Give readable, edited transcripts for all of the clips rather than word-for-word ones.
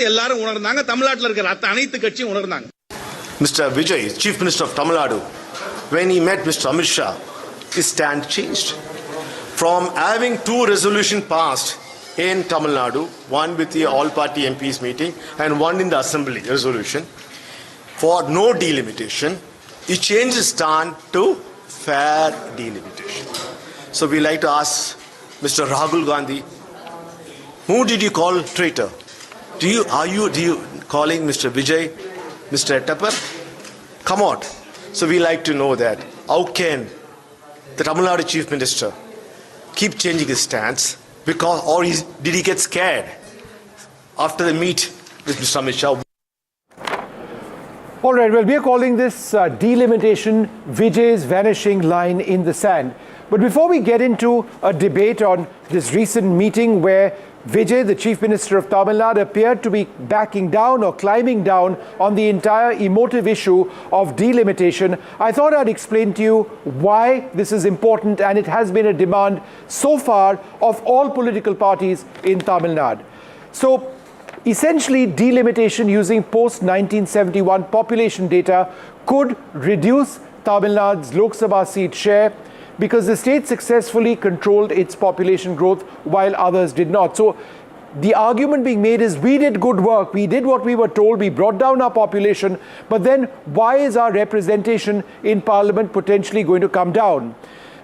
எல்லாரும் உணர்ந்தாங்க, தமிழ்நாட்டில் இருக்கிற அனைத்து கட்சியும் உணர்ந்தாங்க. Mr. Vijay, Chief Minister of Tamil Nadu, when he met Mr. Amit Shah, his stand changed. From having two resolutions passed in Tamil Nadu, one with the all-party MPs meeting and one in the Assembly resolution, for no delimitation, he changed his stand to fair delimitation. So we like to ask Mr. Rahul Gandhi, who did you call traitor? Are you calling Mr. Vijay, Mr. Ettapar? Come on. So we like to know that. How can the Tamil Nadu Chief Minister keep changing his stance? Because, or did he get scared after the meet with Mr. Amit Shah? All right, well, we are calling this delimitation Vijay's vanishing line in the sand. But before we get into a debate on this recent meeting where Vijay, the Chief Minister of Tamil Nadu, appeared to be backing down or climbing down on the entire emotive issue of delimitation, I thought I'd explain to you why this is important, and it has been a demand so far of all political parties in Tamil Nadu. So essentially, delimitation using post-1971 population data could reduce Tamil Nadu's Lok Sabha seat share, because the state successfully controlled its population growth while others did not. So the argument being made is we did good work, we did what we were told, we brought down our population, but then why is our representation in parliament potentially going to come down?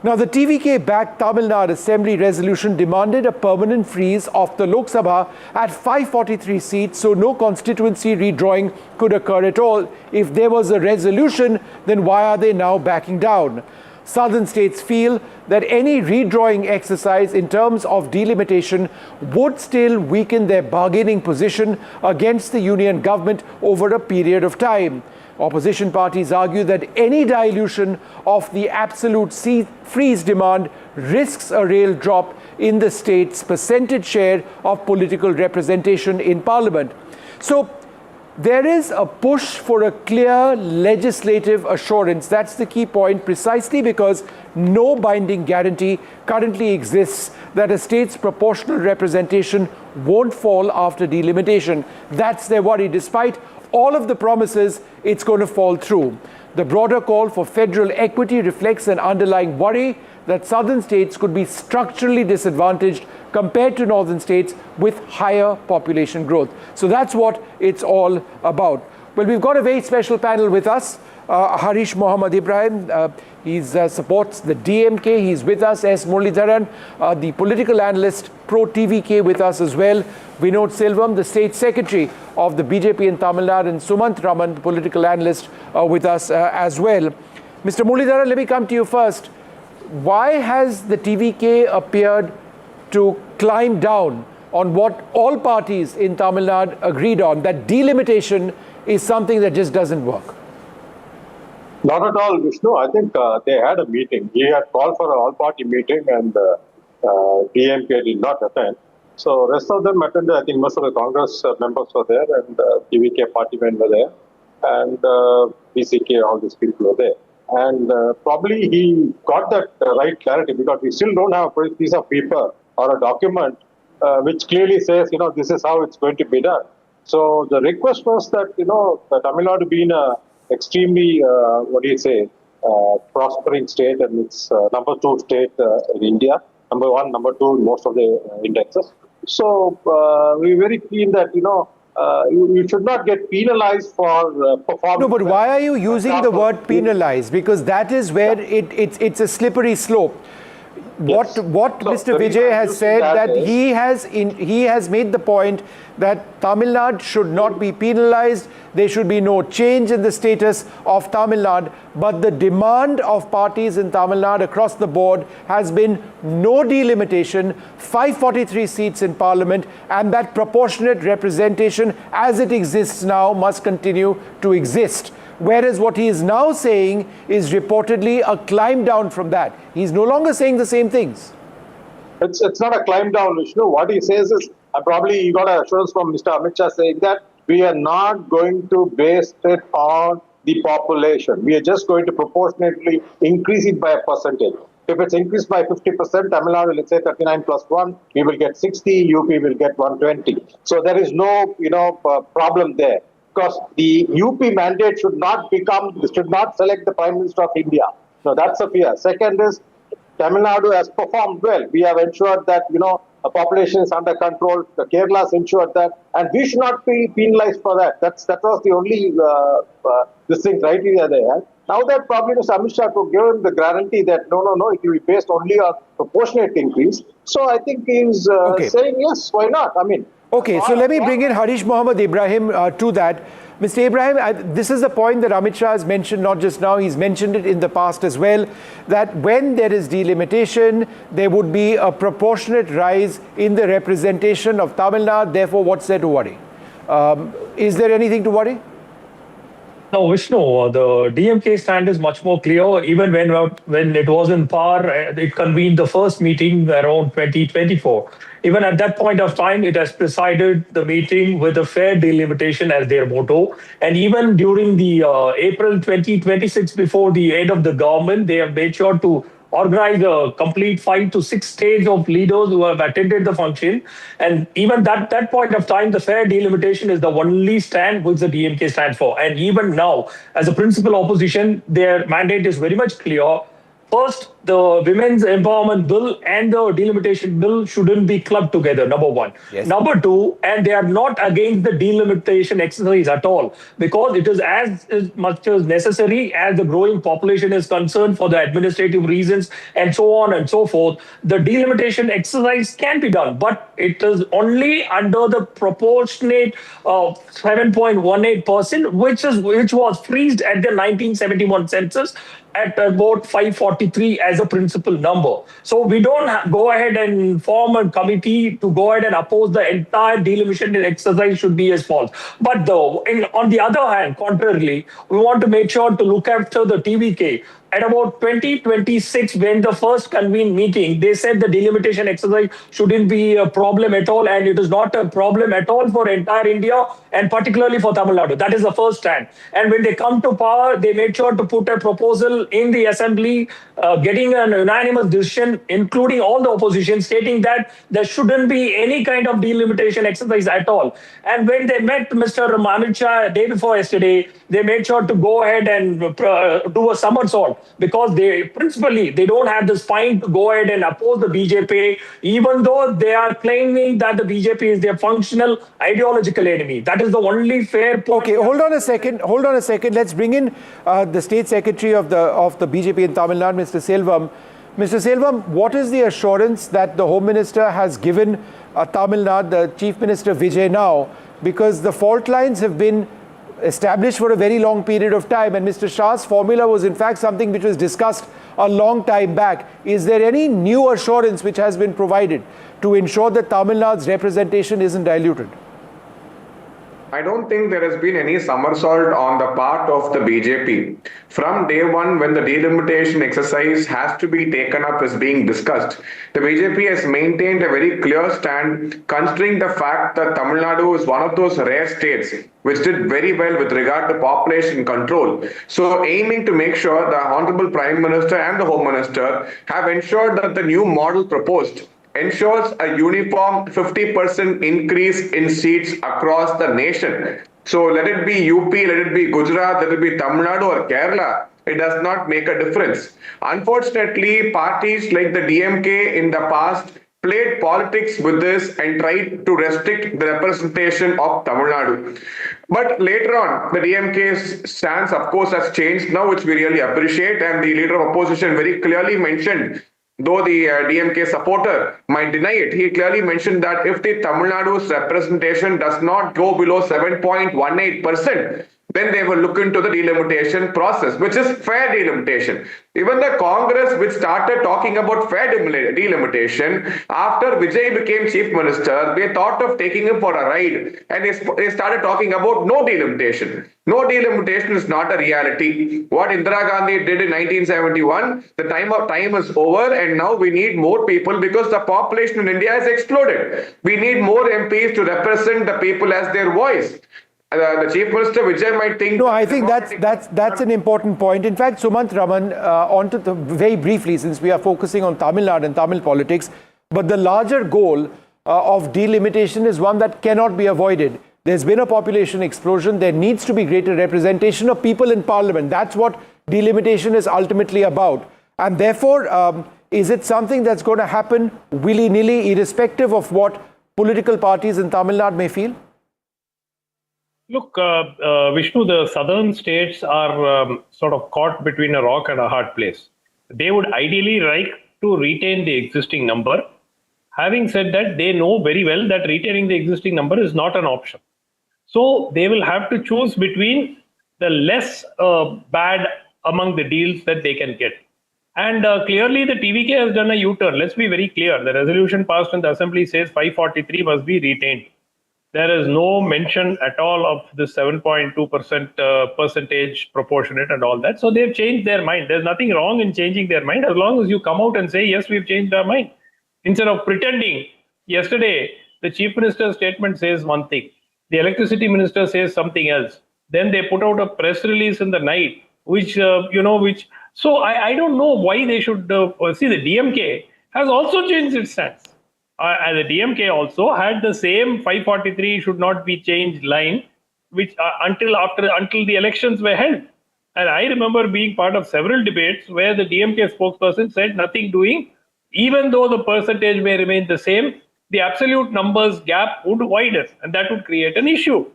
Now, the TVK-backed Tamil Nadu Assembly resolution demanded a permanent freeze of the Lok Sabha at 543 seats, so no constituency redrawing could occur at all. If there was a resolution, then why are they now backing down? Southern states feel that any redrawing exercise in terms of delimitation would still weaken their bargaining position against the union government over a period of time. Opposition parties argue that any dilution of the absolute seat freeze demand risks a real drop in the state's percentage share of political representation in parliament. So there is a push for a clear legislative assurance. That's the key point, precisely because no binding guarantee currently exists that a state's proportional representation won't fall after delimitation. That's their worry. Despite all of the promises, it's going to fall through. The broader call for federal equity reflects an underlying worry that southern states could be structurally disadvantaged compared to northern states with higher population growth. So that's what it's all about. Well, we've got a very special panel with us. Harish Mohammad Ibrahim, he supports the DMK. He's with us. S. Muralidharan, the political analyst, pro-TVK, with us as well. Vinod Silvam, the state secretary of the BJP in Tamil Nadu, and Sumant Raman, the political analyst, with us as well. Mr. Muralidharan, let me come to you first. Why has the TVK appeared to climb down on what all parties in Tamil Nadu agreed on, that delimitation is something that just doesn't work? Not at all, Vishnu. I think they had a meeting. He had called for an all-party meeting, and DMK did not attend. So rest of them attended. I think most of the Congress members were there, and TVK party men were there, and BCK, all these people were there. And probably he got that right clarity, because we still don't have a piece of paper or a document which clearly says, this is how it's going to be done. So the request was that, that Tamil Nadu being a extremely, prospering state, and it's number 2 state in India, number 1, number 2 in most of the indexes. So we're very keen that, you should not get penalized for performance. No, but why are you using the word penalized? Because that is where it's a slippery slope. What So Mr. Vijay has said, that he has made the point that Tamil Nadu should not be penalized. There should be no change in the status of Tamil Nadu. But the demand of parties in Tamil Nadu across the board has been no delimitation, 543 seats in parliament, and that proportionate representation as it exists now must continue to exist. Whereas what he is now saying is reportedly a climb down from that. He's no longer saying the same things. It's not a climb down, Vishnu. What he says is, probably he got an assurance from Mr. Amit Shah saying that we are not going to base it on the population. We are just going to proportionately increase it by a percentage. If it's increased by 50%, Tamil Nadu, let's say 39 plus 1, we will get 60, UP will get 120. So there is no, problem there. Because the UP mandate should not select the Prime Minister of India. So that's a fear. Second is, Tamil Nadu has performed well. We have ensured that, the population is under control. The Kerala has ensured that. And we should not be penalized for that. That was the only criteria they had. Now that probably Mr. Amit Shah could give him the guarantee that no, it will be based only on proportionate increase. So I think he's saying yes, why not? I mean. Okay, so let me bring in Harish Mohammed Ibrahim to that. Mr. Ibrahim, this is the point that Amit Shah has mentioned not just now, he's mentioned it in the past as well, that when there is delimitation, there would be a proportionate rise in the representation of Tamil Nadu. Therefore, what's there to worry? Is there anything to worry? No, Vishnu, the DMK stand is much more clear. Even when it was in power, it convened the first meeting around 2024. Even at that point of time, it has presided the meeting with a fair delimitation as their motto. And even during the April 2026, before the end of the government, they have made sure to organize a complete 5 to 6 stages of leaders who have attended the function. And even that point of time, the fair delimitation is the only stand which the DMK stands for. And even now, as a principal opposition, their mandate is very much clear. First, the Women's Empowerment Bill and the Delimitation Bill shouldn't be clubbed together, number one. Yes. Number two, and they are not against the delimitation exercise at all, because it is as much as necessary as the growing population is concerned for the administrative reasons and so on and so forth. The delimitation exercise can be done, but it is only under the proportionate 7.18%, which was freezed at the 1971 census at about 543 as a principal number. So we don't go ahead and form a committee to go ahead and oppose the entire delimitation exercise should be as false. But though, on the other hand, contrarily, we want to make sure to look after the TVK. At about 2026, when the first convened meeting, they said the delimitation exercise shouldn't be a problem at all, and it is not a problem at all for entire India, and particularly for Tamil Nadu. That is the first stand. And when they come to power, they made sure to put a proposal in the assembly, getting an unanimous decision, including all the opposition, stating that there shouldn't be any kind of delimitation exercise at all. And when they met Mr. Amit Shah day before yesterday, they made sure to go ahead and do a somersault, because they don't have the spine to go ahead and oppose the BJP, even though they are claiming that the BJP is their functional ideological enemy. That is the only fair point. Okay, hold on a second. Let's bring in the State Secretary of the BJP in Tamil Nadu, Mr. Selvam. Mr. Selvam, what is the assurance that the Home Minister has given Tamil Nadu, the Chief Minister Vijay now? Because the fault lines have been established for a very long period of time, and Mr. Shah's formula was in fact something which was discussed a long time back. Is there any new assurance which has been provided to ensure that Tamil Nadu's representation isn't diluted? I don't think there has been any somersault on the part of the BJP. From day one, when the delimitation exercise has to be taken up as being discussed, the BJP has maintained a very clear stand, considering the fact that Tamil Nadu is one of those rare states which did very well with regard to population control. So aiming to make sure the Honorable Prime Minister and the Home Minister have ensured that the new model proposed ensures a uniform 50% increase in seats across the nation. So let it be UP, let it be Gujarat, let it be Tamil Nadu or Kerala, it does not make a difference. Unfortunately, parties like the DMK in the past played politics with this and tried to restrict the representation of Tamil Nadu. But later on, the DMK's stance, of course, has changed now, which we really appreciate, and the leader of opposition very clearly mentioned, though the DMK supporter might deny it, he clearly mentioned that if the Tamil Nadu's representation does not go below 7.18%, then they will look into the delimitation process, which is fair delimitation. Even the Congress, which started talking about fair delimitation, after Vijay became Chief Minister, they thought of taking him for a ride, and they started talking about no delimitation. No delimitation is not a reality. What Indira Gandhi did in 1971, the time is over, and now we need more people because the population in India has exploded. We need more MPs to represent the people as their voice. The Chief Minister Vijay might think. No, I think that's an important point. In fact, Sumant Raman, very briefly, since we are focusing on Tamil Nadu and Tamil politics, but the larger goal of delimitation is one that cannot be avoided. There's been a population explosion. There needs to be greater representation of people in parliament. That's what delimitation is ultimately about. And therefore, is it something that's going to happen willy-nilly, irrespective of what political parties in Tamil Nadu may feel? Look, Vishnu, the southern states are sort of caught between a rock and a hard place. They would ideally like to retain the existing number. Having said that, they know very well that retaining the existing number is not an option. So they will have to choose between the less bad among the deals that they can get. And clearly the TVK has done a U-turn. Let's be very clear. The resolution passed in the assembly says 543 must be retained. There is no mention at all of the 7.2% percentage proportionate and all that. So they've changed their mind. There's nothing wrong in changing their mind as long as you come out and say, yes, we've changed our mind. Instead of pretending. Yesterday, the Chief Minister's statement says one thing. The Electricity Minister says something else. Then they put out a press release in the night, which. So I don't know why they should. See, the DMK has also changed its stance. And the DMK also had the same 543 should not be changed line, which until the elections were held. And I remember being part of several debates where the DMK spokesperson said nothing doing, even though the percentage may remain the same, the absolute numbers gap would widen, and that would create an issue.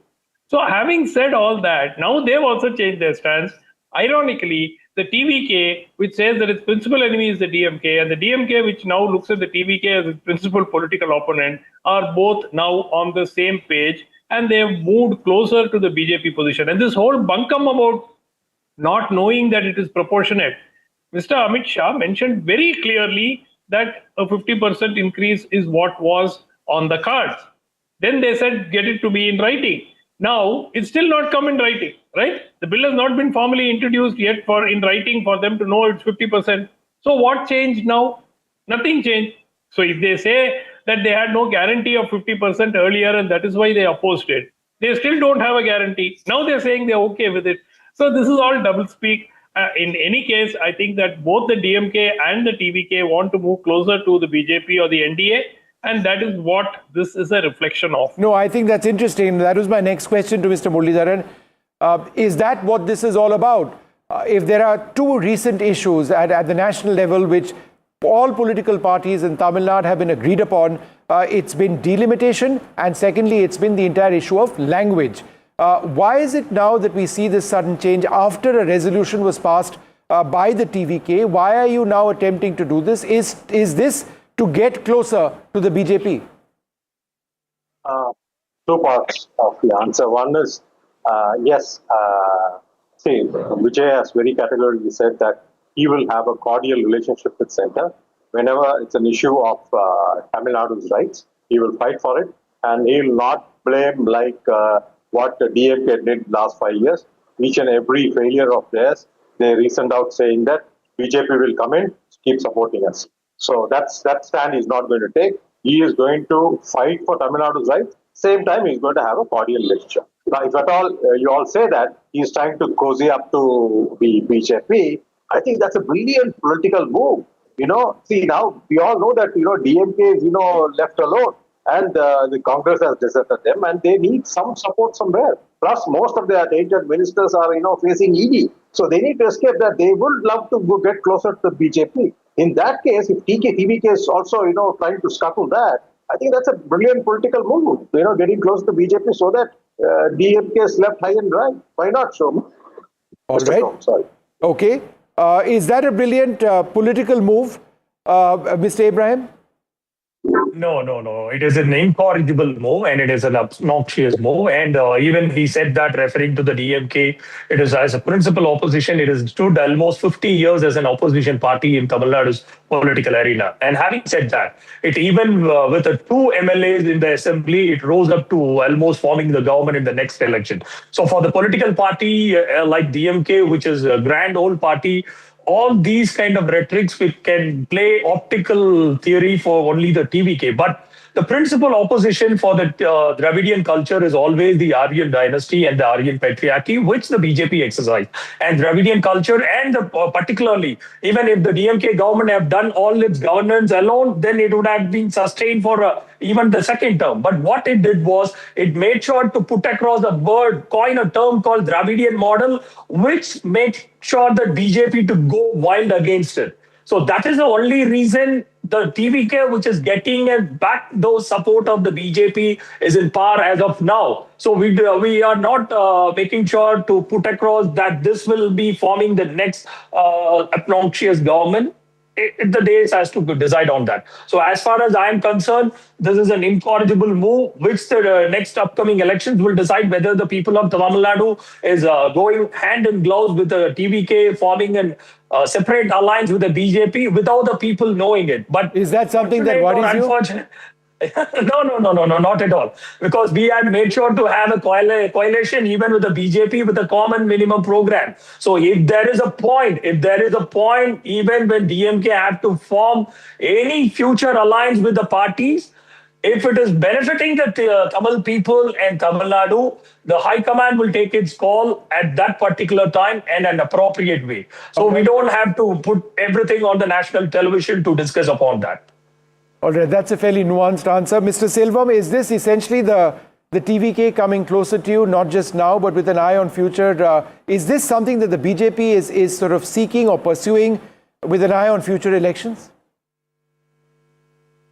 So having said all that, now they've also changed their stance. Ironically, the TVK, which says that its principal enemy is the DMK, and the DMK, which now looks at the TVK as its principal political opponent, are both now on the same page, and they have moved closer to the BJP position. And this whole bunkum about not knowing that it is proportionate, Mr. Amit Shah mentioned very clearly that a 50% increase is what was on the cards. Then they said, get it to be in writing. Now, it's still not come in writing, right? The bill has not been formally introduced yet in writing for them to know it's 50%. So what changed now? Nothing changed. So if they say that they had no guarantee of 50% earlier and that is why they opposed it, they still don't have a guarantee. Now they're saying they're okay with it. So this is all doublespeak. In any case, I think that both the DMK and the TVK want to move closer to the BJP or the NDA. And that is what this is a reflection of. No, I think that's interesting. That was my next question to Mr. Muralidharan. Is that what this is all about? If there are two recent issues at the national level which all political parties in Tamil Nadu have been agreed upon, it's been delimitation, and secondly, it's been the entire issue of language. Why is it now that we see this sudden change after a resolution was passed by the TVK? Why are you now attempting to do this? Is this to get closer to the BJP? Two parts of the answer. One is, yes, see, Vijay has very categorically said that he will have a cordial relationship with Centre. Whenever it's an issue of Tamil Nadu's rights, he will fight for it, and he will not blame like what the DMK did last 5 years. Each and every failure of theirs, they reasoned out saying that BJP will come in, keep supporting us. So that stand he's not going to take. He is going to fight for Tamil Nadu's rights. Same time, he's going to have a cordial relationship. Now, if at all you all say that he's trying to cozy up to the BJP, I think that's a brilliant political move. See, now we all know that, DMK is, left alone, and the Congress has deserted them, and they need some support somewhere. Plus, most of their tainted ministers are, facing ED. So they need to escape that. They would love to get closer to the BJP. In that case, if TVK is also, trying to scuttle that, I think that's a brilliant political move, getting close to BJP so that DMK is left high and dry. Why not, Shoma? All right. Sorry. Okay. Is that a brilliant political move, Mr. Abraham? No. It is an incorrigible move, and it is an obnoxious move. And even he said that, referring to the DMK, it is as a principal opposition, it has stood almost 50 years as an opposition party in Tamil Nadu's political arena. And having said that, it even with the two MLAs in the assembly, it rose up to almost forming the government in the next election. So for the political party like DMK, which is a grand old party, all these kind of rhetorics which can play optical theory for only the TVK. But the principal opposition for the Dravidian culture is always the Aryan dynasty and the Aryan patriarchy, which the BJP exercise. And Dravidian culture, and particularly, even if the DMK government have done all its governance alone, then it would have been sustained for even the second term. But what it did was, it made sure to put across a word, coin a term called Dravidian model, which made sure that BJP to go wild against it. So that is the only reason the TVK, which is getting back those support of the BJP, is in power as of now. So we are not making sure to put across that this will be forming the next obnoxious government. The days has to decide on that. So as far as I am concerned, this is an incorrigible move, which the next upcoming elections will decide whether the people of Tamil Nadu is going hand in glove with the TVK, forming a separate alliance with the BJP without the people knowing it. But is that something that worries you? No, not at all. Because we had made sure to have a coalition even with the BJP with a common minimum program. So if there is a point, even when DMK have to form any future alliance with the parties, if it is benefiting the Tamil people and Tamil Nadu, the High Command will take its call at that particular time and an appropriate way. So we don't have to put everything on the national television to discuss upon that. All right, that's a fairly nuanced answer. Mr. Silvam, is this essentially the TVK coming closer to you, not just now, but with an eye on future? Is this something that the BJP is sort of seeking or pursuing with an eye on future elections?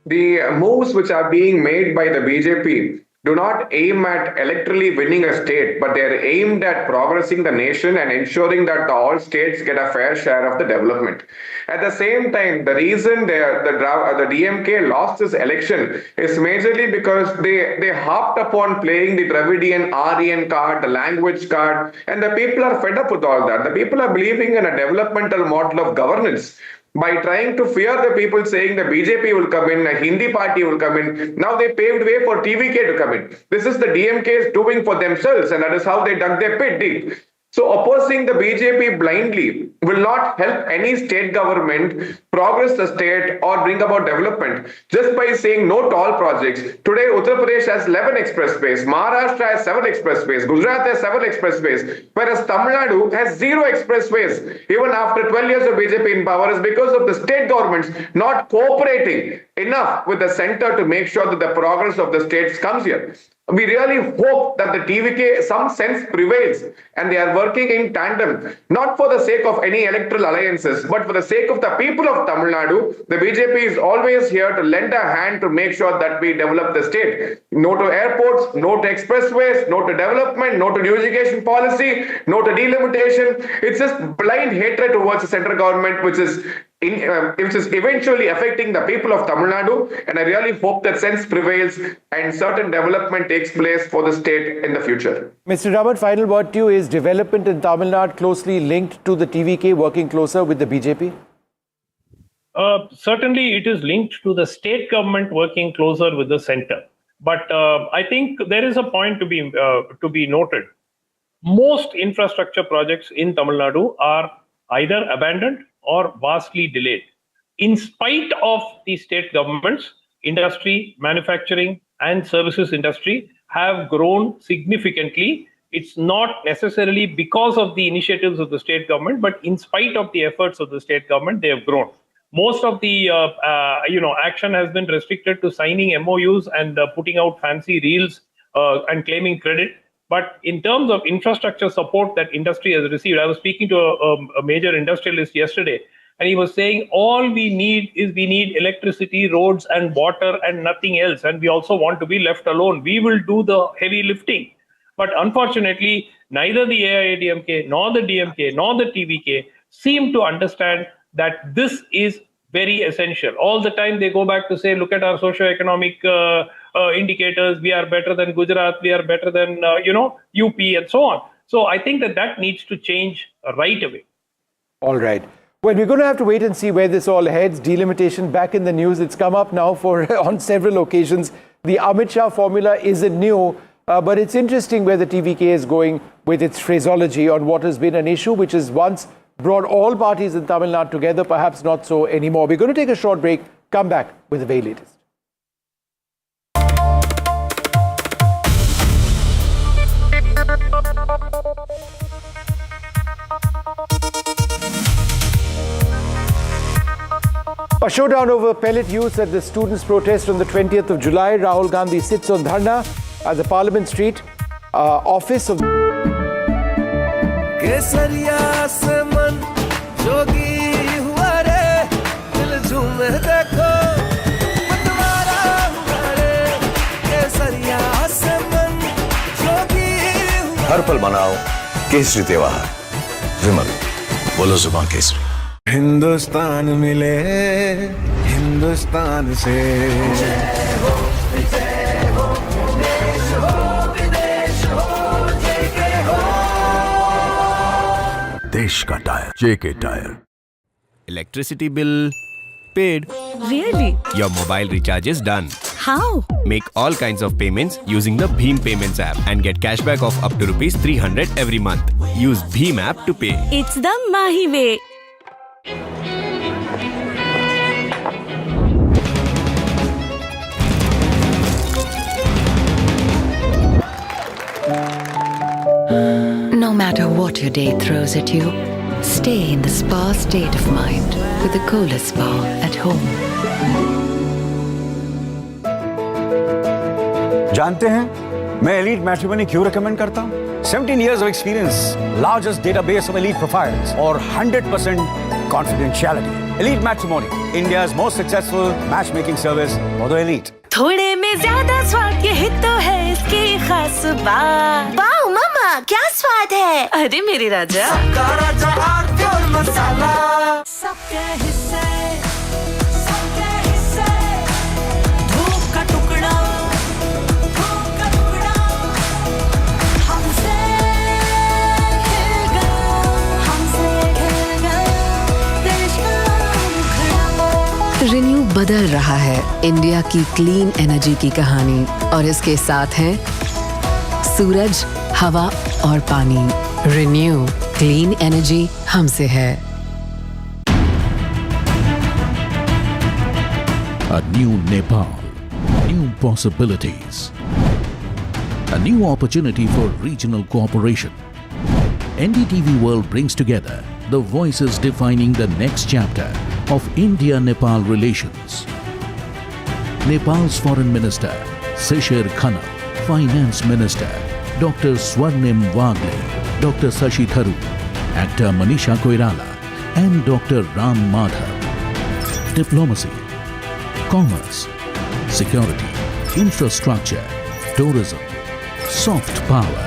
The moves which are being made by the BJP do not aim at electorally winning a state, but they are aimed at progressing the nation and ensuring that all states get a fair share of the development. At the same time, the reason the DMK lost this election is majorly because they harped upon playing the Dravidian Aryan card, the language card, and the people are fed up with all that. The people are believing in a developmental model of governance. By trying to fear the people, saying the BJP will come in, a Hindi party will come in, now they paved way for TVK to come in. This is the DMK's doing for themselves, and that is how they dug their pit deep. So opposing the BJP blindly will not help any state government progress the state or bring about development just by saying no to all projects. Today, Uttar Pradesh has 11 expressways, Maharashtra has 7 expressways, Gujarat has 7 expressways, whereas Tamil Nadu has 0 expressways. Even after 12 years of BJP in power, is because of the state governments not cooperating enough with the center to make sure that the progress of the states comes here. We really hope that the TVK, some sense prevails, and they are working in tandem, not for the sake of any electoral alliances, but for the sake of the people of Tamil Nadu. The BJP is always here to lend a hand to make sure that we develop the state. No to airports, no to expressways, no to development, no to new education policy, no to delimitation. It's just blind hatred towards the central government, which is eventually affecting the people of Tamil Nadu, and I really hope that sense prevails and certain development takes place for the state in the future. Mr. Raman, final word to you. Is development in Tamil Nadu closely linked to the TVK working closer with the BJP? Certainly, it is linked to the state government working closer with the center. But I think there is a point to be noted. Most infrastructure projects in Tamil Nadu are either abandoned or vastly delayed. In spite of the state governments, industry, manufacturing, and services industry have grown significantly. It's not necessarily because of the initiatives of the state government, but in spite of the efforts of the state government, they have grown. Most of the action has been restricted to signing MOUs and putting out fancy reels and claiming credit. But in terms of infrastructure support that industry has received, I was speaking to a major industrialist yesterday, and he was saying all we need electricity, roads, and water, and nothing else. And we also want to be left alone. We will do the heavy lifting. But unfortunately, neither the AIADMK, nor the DMK, nor the TVK seem to understand that this is very essential. All the time they go back to say, look at our socio-economic indicators, we are better than Gujarat, we are better than, UP and so on. So I think that needs to change right away. All right. Well, we're going to have to wait and see where this all heads. Delimitation back in the news. It's come up now on several occasions. The Amit Shah formula isn't new, but it's interesting where the TVK is going with its phraseology on what has been an issue which has once brought all parties in Tamil Nadu together, perhaps not so anymore. We're going to take a short break, come back with the very latest. A showdown over pellet use at the students' protest on the 20th of July. Rahul Gandhi sits on dharna at the Parliament Street office of हर पल मनाओ केसरी त्योहार। विमल, बोलो जुबान केसरी। हिंदुस्तान मिले हिंदुस्तान से। देश का tyre, JK tyre. Electricity bill paid. Really? Your mobile recharge is done. How? Make all kinds of payments using the Bheem Payments app and get cashback of up to ₹300 every month. Use Bheem app to pay. It's the Mahi way. No matter what your day throws at you, stay in the spa state of mind with the coolest spa at home. जानते हैं मैं elite matrimony क्यों recommend करता हूं? 17 years of experience, largest database of elite profiles और 100% confidentiality. Elite Matrimony, India's most successful matchmaking service for the elite. थोड़े में ज्यादा स्वाद, यही तो है इसकी खास बात। वाओ मामा, क्या स्वाद है? अरे मेरे राजा, सबका राजा आरती और मसाला, सबके हिस्से, सबके हिस्से, धूप का टुकड़ा, धूप का टुकड़ा, हमसे खेल गया, देश का मुखड़ा। रिन्यू बदल रहा है इंडिया की क्लीन एनर्जी की कहानी और इसके साथ है सूरज, हवा और पानी। रिन्यू क्लीन एनर्जी हमसे है। A new Nepal, new possibilities, a new opportunity for regional cooperation. NDTV World brings together the voices defining the next chapter of India-Nepal relations. Nepal's Foreign Minister, Shishir Khanna, Finance Minister, Dr. Swarnim Wagle, Dr. Sashi Tharoor, actor Manisha Koirala, and Dr. Ram Madhav. Diplomacy, commerce, security, infrastructure, tourism, soft power.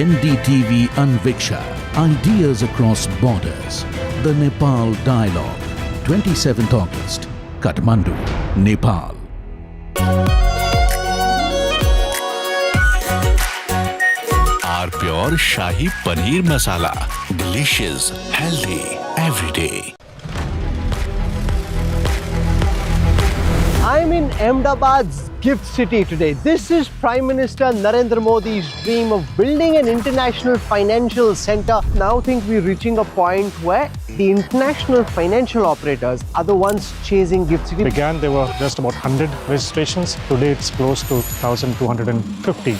NDTV Anviksha, ideas across borders. The Nepal Dialogue, 27th August, Kathmandu, Nepal. Our pure Shahi Paneer Masala. Delicious, healthy, every day. I'm in Ahmedabad's Gift City today. This is Prime Minister Narendra Modi's dream of building an international financial center. Now I think we're reaching a point where the international financial operators are the ones chasing Gift City. There were just about 100 registrations. Today it's close to 1,250.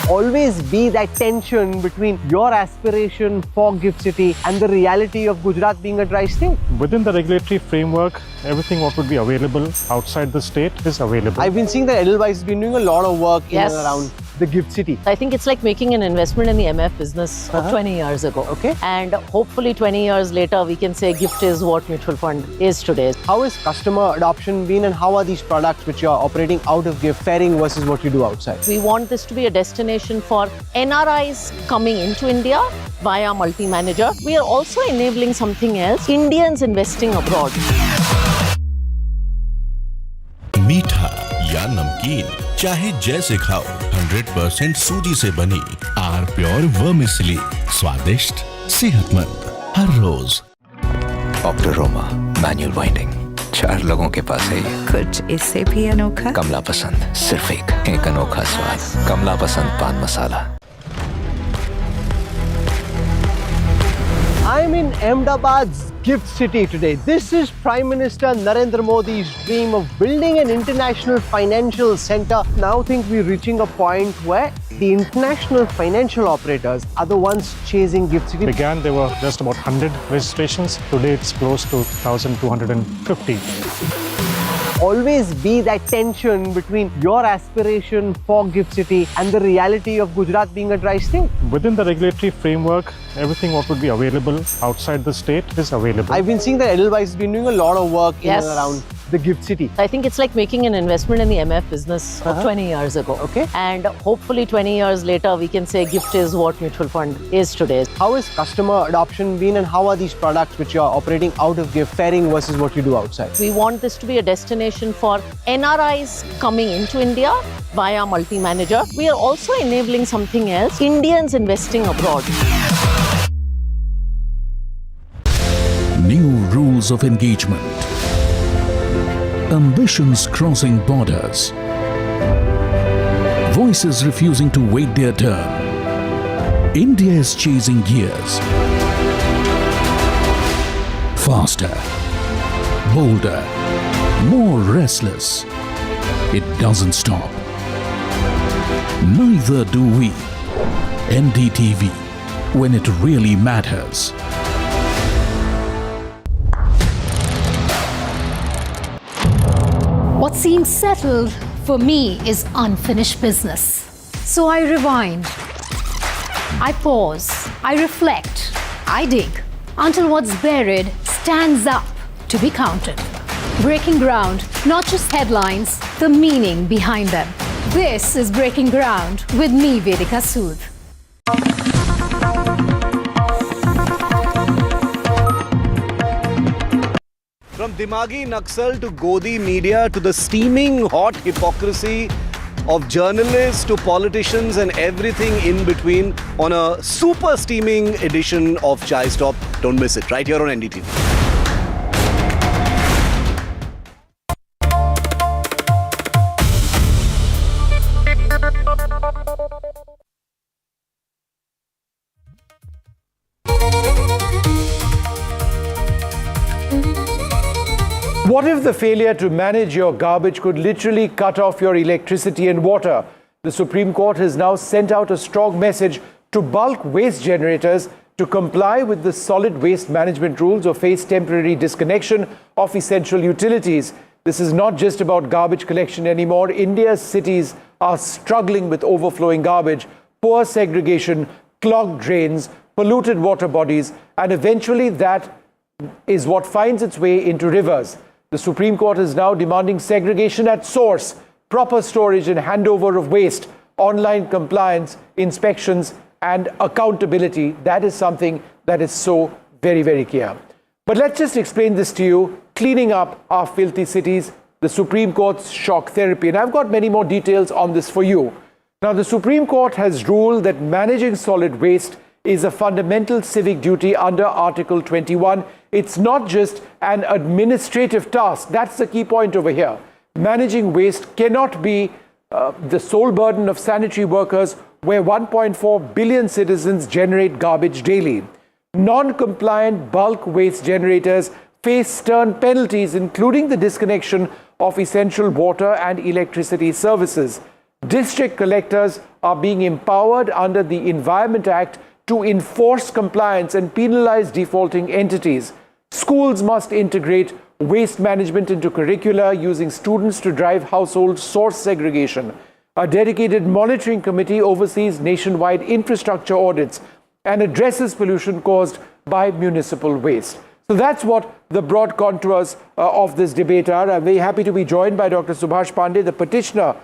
Always be that tension between your aspiration for Gift City and the reality of Gujarat being a dry state. Within the regulatory framework, everything what would be available outside the state is available. I've been seeing that Edelweiss has been doing a lot of work in and around the Gift City. I think it's like making an investment in the MF business of 20 years ago. Okay. And hopefully 20 years later, we can say Gift is what mutual fund is today. How has customer adoption been and how are these products which you're operating out of Gift faring versus what you do outside? We want this to be a destination for NRIs coming into India via multi-manager. We are also enabling something else, Indians investing abroad. मीठा या नमकीन, चाहे जैसे खाओ, 100% सूजी से बनी are pure vermicelli, स्वादिष्ट, सेहतमंद, हर रोज। ऑक्टोरोमा मैनुअल वाइंडिंग, 4 लोगों के पास है ये। कुछ इससे भी अनोखा। कमला पसंद, सिर्फ एक अनोखा स्वाद। कमला पसंद पान मसाला। I'm in Ahmedabad's gift city today. This is Prime Minister Narendra Modi's dream of building an international financial center. Now I think we're reaching a point where the international financial operators are the ones chasing gift city. Began, there were just about 100 registrations. Today it's close to 1,250. Always be that tension between your aspiration for gift city and the reality of Gujarat being a dry state. Within the regulatory framework, everything what would be available outside the state is available. I've been seeing that Edelweiss has been doing a lot of work in and around the gift city. I think it's like making an investment in the MF business 20 years ago. Okay. And hopefully 20 years later, we can say gift is what mutual fund is today. How has customer adoption been and how are these products which you're operating out of gift faring versus what you do outside? We want this to be a destination for NRIs coming into India via multi-manager. We are also enabling something else, Indians investing abroad. New rules of engagement. Ambitions crossing borders. Voices refusing to wait their turn. India is chasing gears. Faster, bolder, more restless. It doesn't stop. Neither do we. NDTV, when it really matters. What seems settled for me is unfinished business. So I rewind, I pause, I reflect, I dig until what's buried stands up to be counted. Breaking ground, not just headlines, the meaning behind them. This is Breaking Ground with me, Vedika Sood. From Dimagi Naxal to Godi media to the steaming hot hypocrisy of journalists to politicians and everything in between on a super steaming edition of ChaiStop. Don't miss it, right here on NDTV. What if the failure to manage your garbage could literally cut off your electricity and water? The Supreme Court has now sent out a strong message to bulk waste generators to comply with the solid waste management rules or face temporary disconnection of essential utilities. This is not just about garbage collection anymore. India's cities are struggling with overflowing garbage, poor segregation, clogged drains, polluted water bodies, and eventually that is what finds its way into rivers. The Supreme Court is now demanding segregation at source, proper storage and handover of waste, online compliance, inspections, and accountability. That is something that is so very, very clear. But let's just explain this to you. Cleaning up our filthy cities, the Supreme Court's shock therapy. And I've got many more details on this for you. Now, the Supreme Court has ruled that managing solid waste is a fundamental civic duty under Article 21. It's not just an administrative task. That's the key point over here. Managing waste cannot be the sole burden of sanitary workers, where 1.4 billion citizens generate garbage daily. Non-compliant bulk waste generators face stern penalties, including the disconnection of essential water and electricity services. District collectors are being empowered under the Environment Act to enforce compliance and penalize defaulting entities. Schools must integrate waste management into curricula, using students to drive household source segregation. A dedicated monitoring committee oversees nationwide infrastructure audits and addresses pollution caused by municipal waste. So that's what the broad contours of this debate are. I'm very happy to be joined by Dr. Subhash Pandey, the petitioner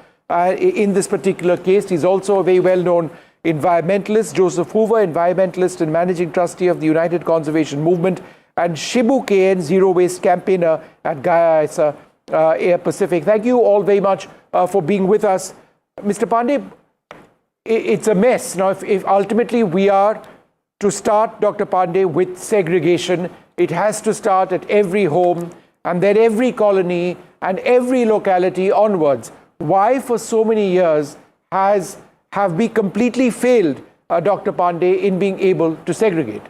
in this particular case. He's also a very well-known environmentalist. Joseph Hoover, environmentalist and managing trustee of the United Conservation Movement, and Shibu KN, zero waste campaigner at Gaia Air Pacific. Thank you all very much for being with us. Mr. Pandey, it's a mess. Now, if ultimately we are to start, Dr. Pandey, with segregation, it has to start at every home and then every colony and every locality onwards. Why for so many years have we completely failed, Dr. Pandey, in being able to segregate?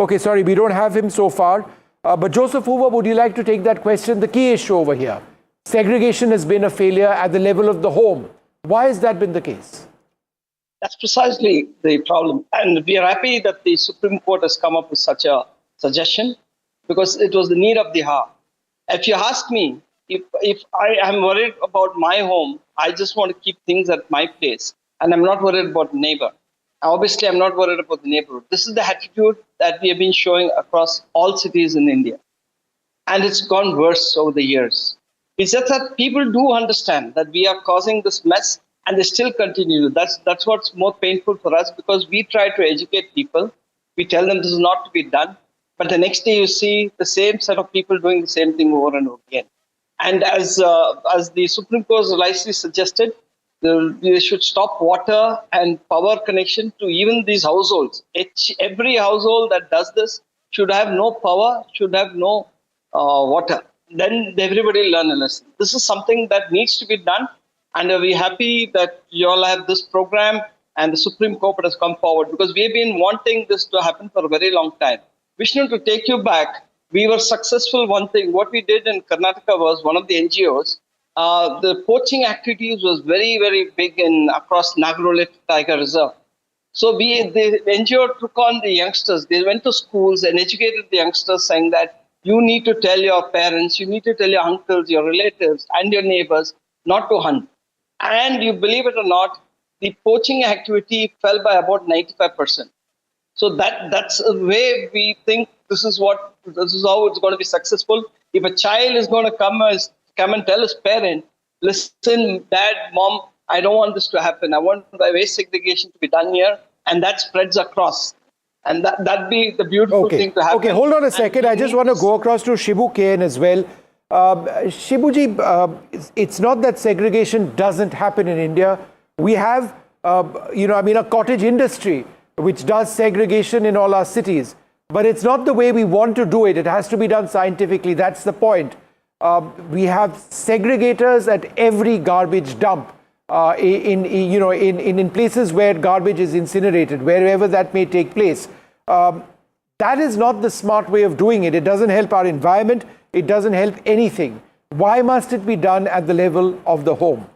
Okay, sorry, we don't have him so far. But Joseph Hoover, would you like to take that question? The key issue over here. Segregation has been a failure at the level of the home. Why has that been the case? That's precisely the problem. And we are happy that the Supreme Court has come up with such a suggestion because it was the need of the hour. If you ask me, if I am worried about my home, I just want to keep things at my place. And I'm not worried about the neighbor. Obviously, I'm not worried about the neighborhood. This is the attitude that we have been showing across all cities in India. And it's gone worse over the years. It's just that people do understand that we are causing this mess and they still continue. That's what's more painful for us because we try to educate people. We tell them this is not to be done. But the next day you see the same set of people doing the same thing over and over again. And as the Supreme Court wisely suggested, they should stop water and power connection to even these households. Every household that does this should have no power, should have no water. Then everybody learn a lesson. This is something that needs to be done. And we're happy that you all have this program and the Supreme Court has come forward because we've been wanting this to happen for a very long time. Vishnu, to take you back, we were successful. One thing, what we did in Karnataka was one of the NGOs. The poaching activities was very, very big across Nagarole Tiger Reserve. So the NGO took on the youngsters. They went to schools and educated the youngsters saying that you need to tell your parents, you need to tell your uncles, your relatives and your neighbors not to hunt. And you believe it or not, the poaching activity fell by about 95%. So that's a way we think this is how it's going to be successful. If a child is going to come and tell his parent, listen, dad, mom, I don't want this to happen. I want waste segregation to be done here. And that spreads across. And that'd be the beautiful thing to happen. Okay, hold on a second. I just want to go across to Shibu Kane as well. Shibuji, it's not that segregation doesn't happen in India. We have, a cottage industry which does segregation in all our cities. But it's not the way we want to do it. It has to be done scientifically. That's the point. We have segregators at every garbage dump in places where garbage is incinerated, wherever that may take place. That is not the smart way of doing it. It doesn't help our environment. It doesn't help anything. Why must it be done at the level of the home?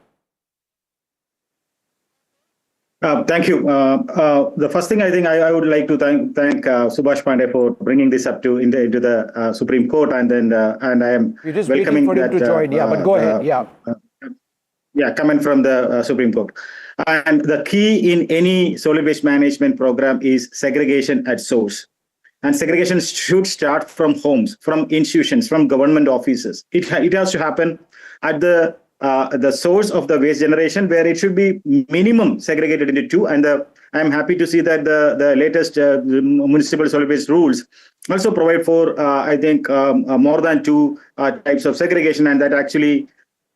Thank you. The first thing I think I would like to thank Subhash Pandey for bringing this up into the Supreme Court, and I am You're just welcoming waiting for him to join. But go ahead. Coming from the Supreme Court. And the key in any solid waste management program is segregation at source. And segregation should start from homes, from institutions, from government offices. It has to happen at the source of the waste generation, where it should be minimum segregated into two. And I'm happy to see that the latest municipal solid waste rules also provide for, more than two types of segregation, and that actually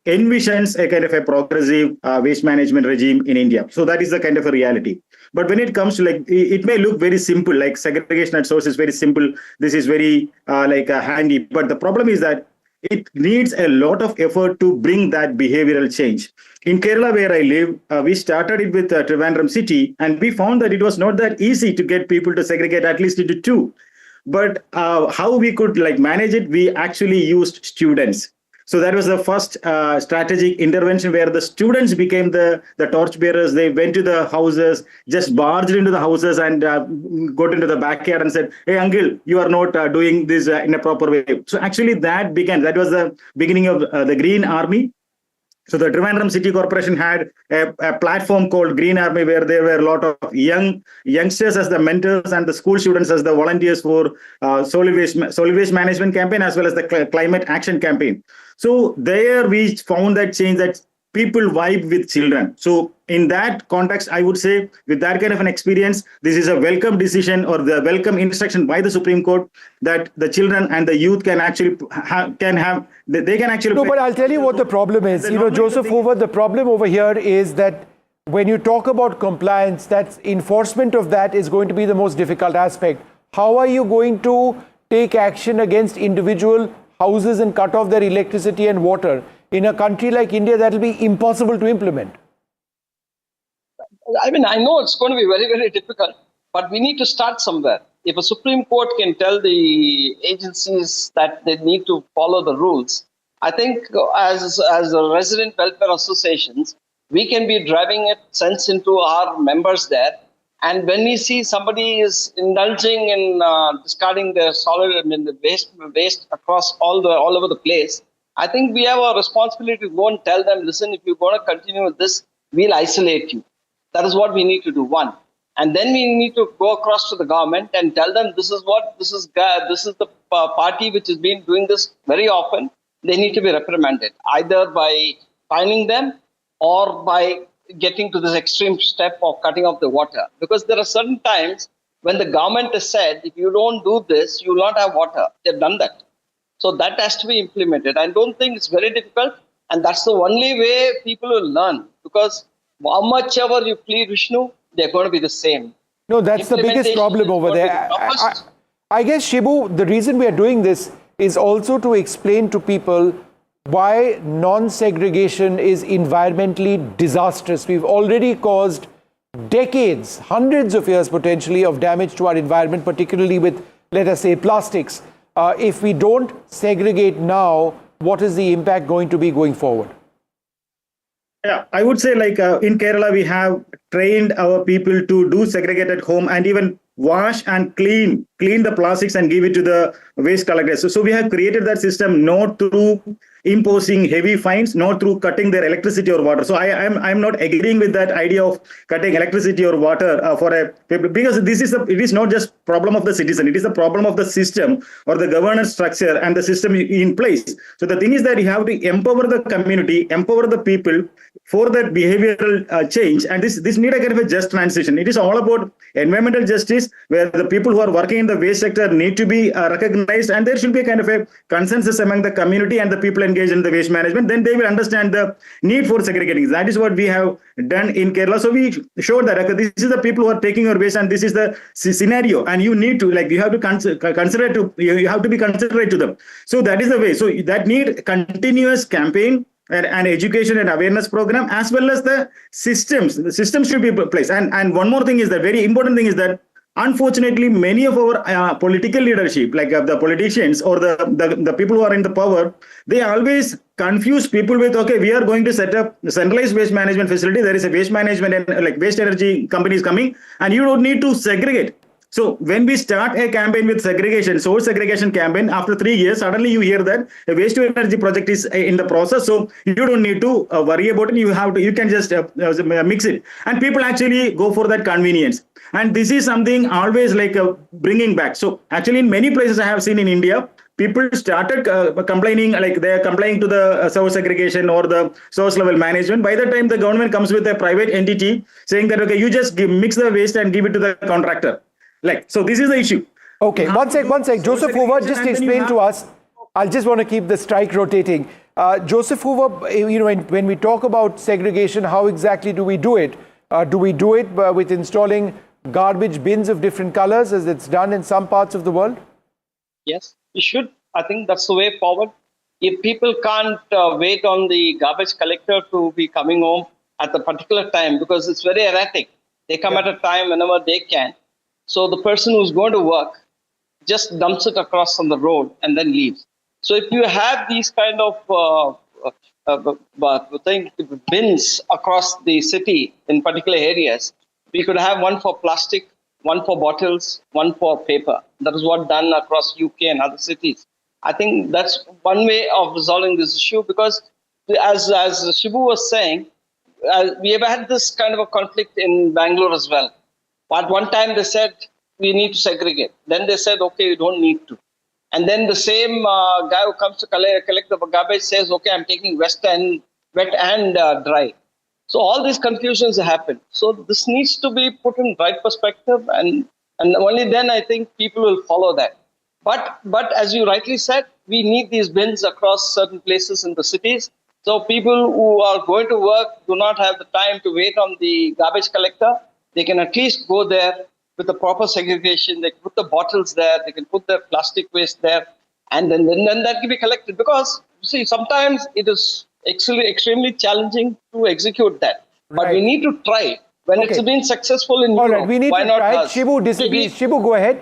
envisions a kind of a progressive waste management regime in India. So that is the kind of a reality. But when it comes to it may look very simple, like segregation at source is very simple. This is very handy. But the problem is that it needs a lot of effort to bring that behavioral change. In Kerala, where I live, we started it with Trivandrum city, and we found that it was not that easy to get people to segregate at least into two. But how we could manage it, we actually used students. So that was the first strategic intervention, where the students became the torchbearers. They went to the houses, just barged into the houses and got into the backyard and said, "Hey, uncle, you are not doing this in a proper way." So actually that was the beginning of the Green Army. So the Trivandrum City Corporation had a platform called Green Army, where there were a lot of youngsters as the mentors and the school students as the volunteers for solid waste management campaign, as well as the climate action campaign. So there we found that change, that people vibe with children. So in that context, I would say with that kind of an experience, this is a welcome decision, or the welcome instruction by the Supreme Court, that the children and the youth can actually they can actually. No, but I'll tell you what the problem is. Joseph Hoover, the problem over here is that when you talk about compliance, that's enforcement of that is going to be the most difficult aspect. How are you going to take action against individual houses and cut off their electricity and water? In a country like India, that will be impossible to implement. I know it's going to be very, very difficult, but we need to start somewhere. if a Supreme Court can tell the agencies that they need to follow the rules, I think as a resident welfare associations, we can be driving it sense into our members there. And when we see somebody is indulging in discarding their solid, the waste across all over the place, I think we have a responsibility to go and tell them, listen, if you're going to continue with this, we'll isolate you. That is what we need to do, one. And then we need to go across to the government and tell them this is the party which has been doing this very often. They need to be reprimanded, either by fining them or by getting to this extreme step of cutting off the water. Because there are certain times when the government has said, if you don't do this, you will not have water. They've done that. So that has to be implemented. I don't think it's very difficult. And that's the only way people will learn. Because how much ever you plead, Vishnu, they're going to be the same. No, that's the biggest problem over there. I guess, Shibu, the reason we are doing this is also to explain to people why non-segregation is environmentally disastrous. We've already caused decades, hundreds of years potentially, of damage to our environment, particularly with, let us say, plastics. If we don't segregate now, what is the impact going to be going forward? Yeah, I would say like in Kerala, we have trained our people to do segregate at home and even wash and clean the plastics and give it to the waste collectors. So we have created that system not through imposing heavy fines, not through cutting their electricity or water. So I'm not agreeing with that idea of cutting electricity or water because it is not just problem of the citizen. It is the problem of the system or the governance structure and the system in place. So the thing is that you have to empower the community, empower the people for that behavioral change. And this need a kind of a just transition. It is all about environmental justice, where the people who are working in the waste sector need to be recognized, and there should be a kind of a consensus among the community and the people engaged in the waste management. Then they will understand the need for segregating. That is what we have done in Kerala. So we showed that this is the people who are taking your waste, and this is the scenario, and you need to you have to you have to be considerate to them. So that is the way. So that need continuous campaign and education and awareness program, as well as the systems. The systems should be in place. And one more thing is that very important thing is that unfortunately, many of our political leadership, like the politicians or the people who are in the power, they always confuse people with, okay, we are going to set up a centralized waste management facility. There is a waste management and like waste energy companies coming, and you don't need to segregate. So when we start a campaign with segregation, source segregation campaign, after 3 years, suddenly you hear that a waste to energy project is in the process. So you don't need to worry about it. You can just mix it. And people actually go for that convenience. And this is something always like bringing back. So actually in many places I have seen in India, people started complaining, like they are complaining to the source segregation or the source level management. By the time the government comes with a private entity saying that, okay, you just mix the waste and give it to the contractor. So this is the issue. Okay, one sec. Joseph Hoover, just explain to us. I just want to keep the strike rotating. Joseph Hoover, when we talk about segregation, how exactly do we do it? Do we do it with installing garbage bins of different colors, as it's done in some parts of the world? Yes, we should. I think that's the way forward. If people can't wait on the garbage collector to be coming home at the particular time, because it's very erratic. They come at a time whenever they can. So the person who's going to work just dumps it across on the road and then leaves. So if you have these kind of bins across the city in particular areas, we could have one for plastic, one for bottles, one for paper. That is what done across UK and other cities. I think that's one way of resolving this issue, because as Shibu was saying, we have had this kind of a conflict in Bangalore as well. At one time they said, we need to segregate. Then they said, okay, you don't need to. And then the same guy who comes to collect the garbage says, okay, I'm taking wet and dry. So all these confusions happen. So this needs to be put in right perspective, and only then I think people will follow that. But as you rightly said, we need these bins across certain places in the cities. So people who are going to work do not have the time to wait on the garbage collector. They can at least go there with the proper segregation. They can put the bottles there. They can put their plastic waste there. And then that can be collected. Because, see, sometimes it is extremely challenging to execute that. But we need to try. When it's been successful in Europe, we need why to not try. us? Shibu disagrees. Shibu, go ahead.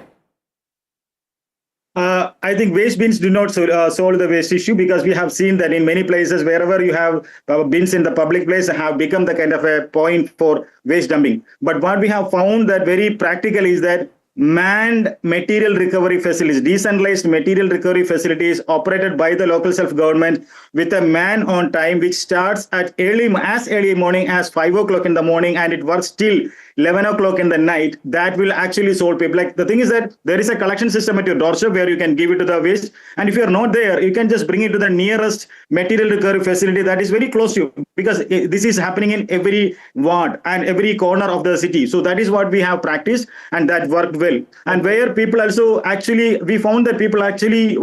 I think waste bins do not solve the waste issue, because we have seen that in many places, wherever you have bins in the public place, have become the kind of a point for waste dumping. But what we have found that very practical is that manned material recovery facilities, decentralized material recovery facilities operated by the local self-government with a man on time, which starts at as early morning as 5 o'clock in the morning, and it works till 11 o'clock in the night. That will actually solve people. Like, the thing is that there is a collection system at your doorstep where you can give it to the waste. And if you're not there, you can just bring it to the nearest material recovery facility that is very close to you, because this is happening in every ward and every corner of the city. So that is what we have practiced, and that worked well. And where people also actually, we found that people actually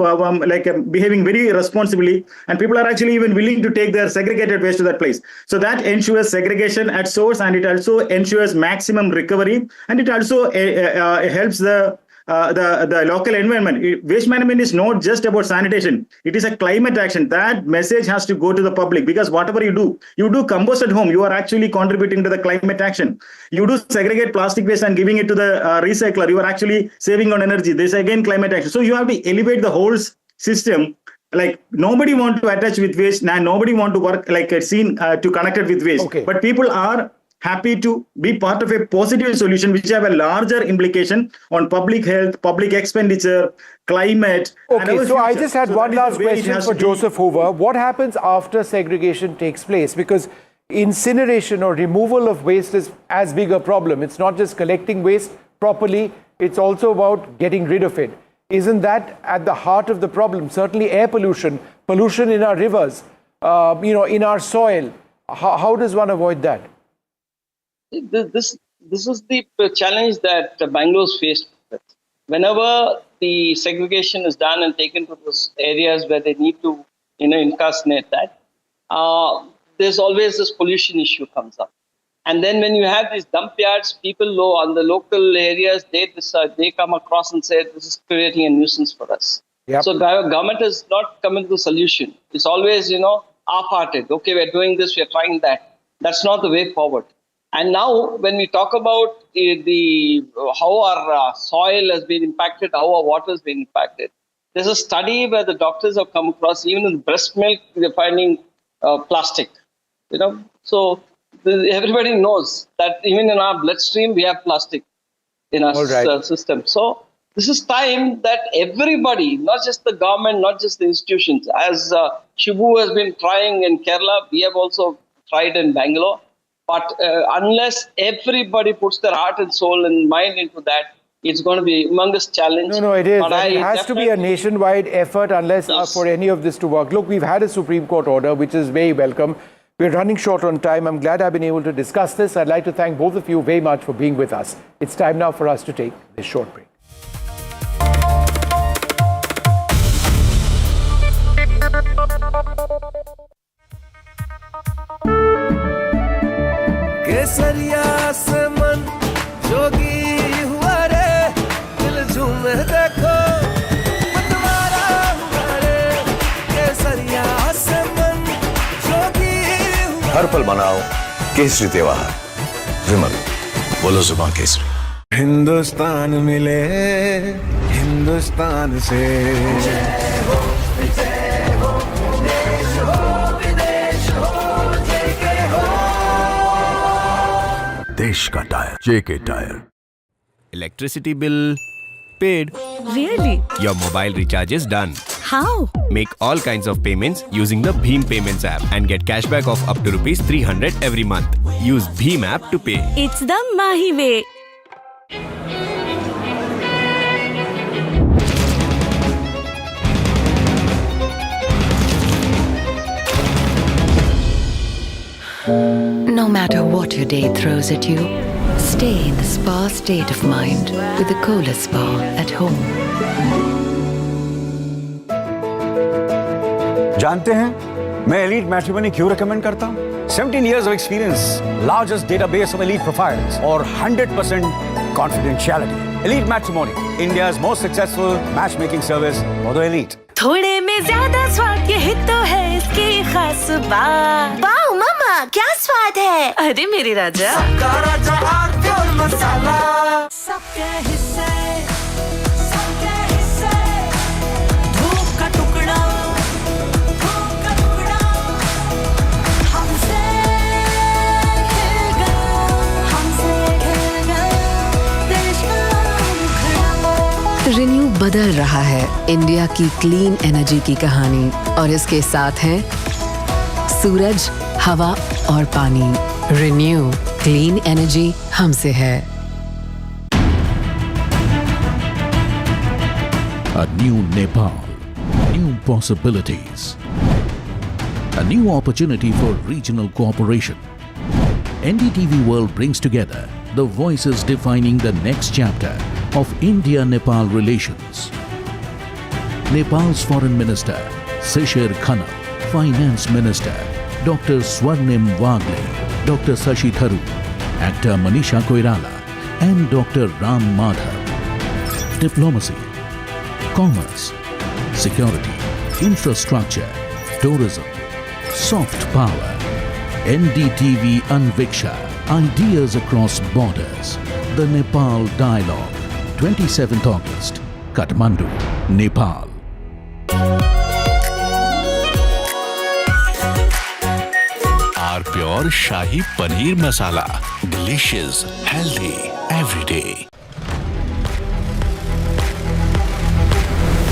behaving very responsibly, and people are actually even willing to take their segregated waste to that place. So that ensures segregation at source, and it also ensures maximum recovery, and it also helps the local environment. Waste management is not just about sanitation. It is a climate action. That message has to go to the public, because whatever you do compost at home, you are actually contributing to the climate action. You do segregate plastic waste and giving it to the recycler, you are actually saving on energy. This again climate action. So you have to elevate the whole system. Like, nobody want to attach with waste, and nobody want to work like a scene to connect it with waste. Okay. But people are happy to be part of a positive solution which have a larger implication on public health, public expenditure, climate. Okay, so I just had one last question for Joseph Hoover. What happens after segregation takes place? Because incineration or removal of waste is as big a problem. It's not just collecting waste properly, it's also about getting rid of it. Isn't that at the heart of the problem? Certainly air pollution, pollution in our rivers, in our soil. How does one avoid that? This is the challenge that Bangalore's faced with. Whenever the segregation is done and taken to those areas where they need to, incarcerate that, there's always this pollution issue comes up. And then when you have these dump yards, people on the local areas, they come across and say, this is creating a nuisance for us. Yep. So government has not come into the solution. It's always, half-hearted. Okay, we're doing this, we're trying that. That's not the way forward. And now, when we talk about how our soil has been impacted, how our water has been impacted, there's a study where the doctors have come across, even in the breast milk, they're finding plastic. So everybody knows that even in our bloodstream, we have plastic in our system. So this is time that everybody, not just the government, not just the institutions, as Shibu has been trying in Kerala, we have also tried in Bangalore. But unless everybody puts their heart and soul and mind into that, it's going to be a humongous challenge. No, it is. It has to be a nationwide effort unless for any of this to work. Look, we've had a Supreme Court order, which is very welcome. We're running short on time. I'm glad I've been able to discuss this. I'd like to thank both of you very much for being with us. It's time now for us to take this short break. केसरिया से मन जोगी हुआ रे दिल झूमे देखो मतवारा हुआ रे केसरिया से मन जोगी हुआ हर पल मनाओ केसरी त्योहार विमल बोलो जुबान केसरी हिंदुस्तान मिले हिंदुस्तान से देश का tyre JK tyre Electricity bill paid. Really? Your mobile recharge is done. How? Make all kinds of payments using the Bheem Payments app and get cashback of up to rupees 300 every month. Use Bheem app to pay. It's the Mahi way. No matter what your day throws at you, stay in the spa state of mind with the Kohler Spa at home. जानते हैं मैं elite matrimony क्यों recommend करता हूं? 17 years of experience, largest database of elite profiles, और 100% confidentiality. Elite Matrimony, India's most successful matchmaking service for the elite. थोड़े में ज्यादा स्वाद ये हित तो है इसकी खास बात। वाओ मामा क्या स्वाद है? अरे मेरे राजा सबका राजा आरती और मसाला सबके हिस्से बदल रहा है इंडिया की क्लीन एनर्जी की कहानी और इसके साथ हैं सूरज, हवा और पानी। रिन्यू क्लीन एनर्जी हमसे है। A new Nepal, new possibilities, a new opportunity for regional cooperation. NDTV World brings together the voices defining the next chapter of India-Nepal relations. Nepal's Foreign Minister, Shishir Khanal, Finance Minister, Dr. Swarnim Wagle, Dr. Sashi Tharoor, actor Manisha Koirala, and Dr. Ram Madhav. Diplomacy, commerce, security, infrastructure, tourism, soft power. NDTV Anviksha, ideas across borders. The Nepal Dialogue, 27th August, Kathmandu, Nepal. Our pure Shahi Paneer Masala. Delicious, healthy, every day.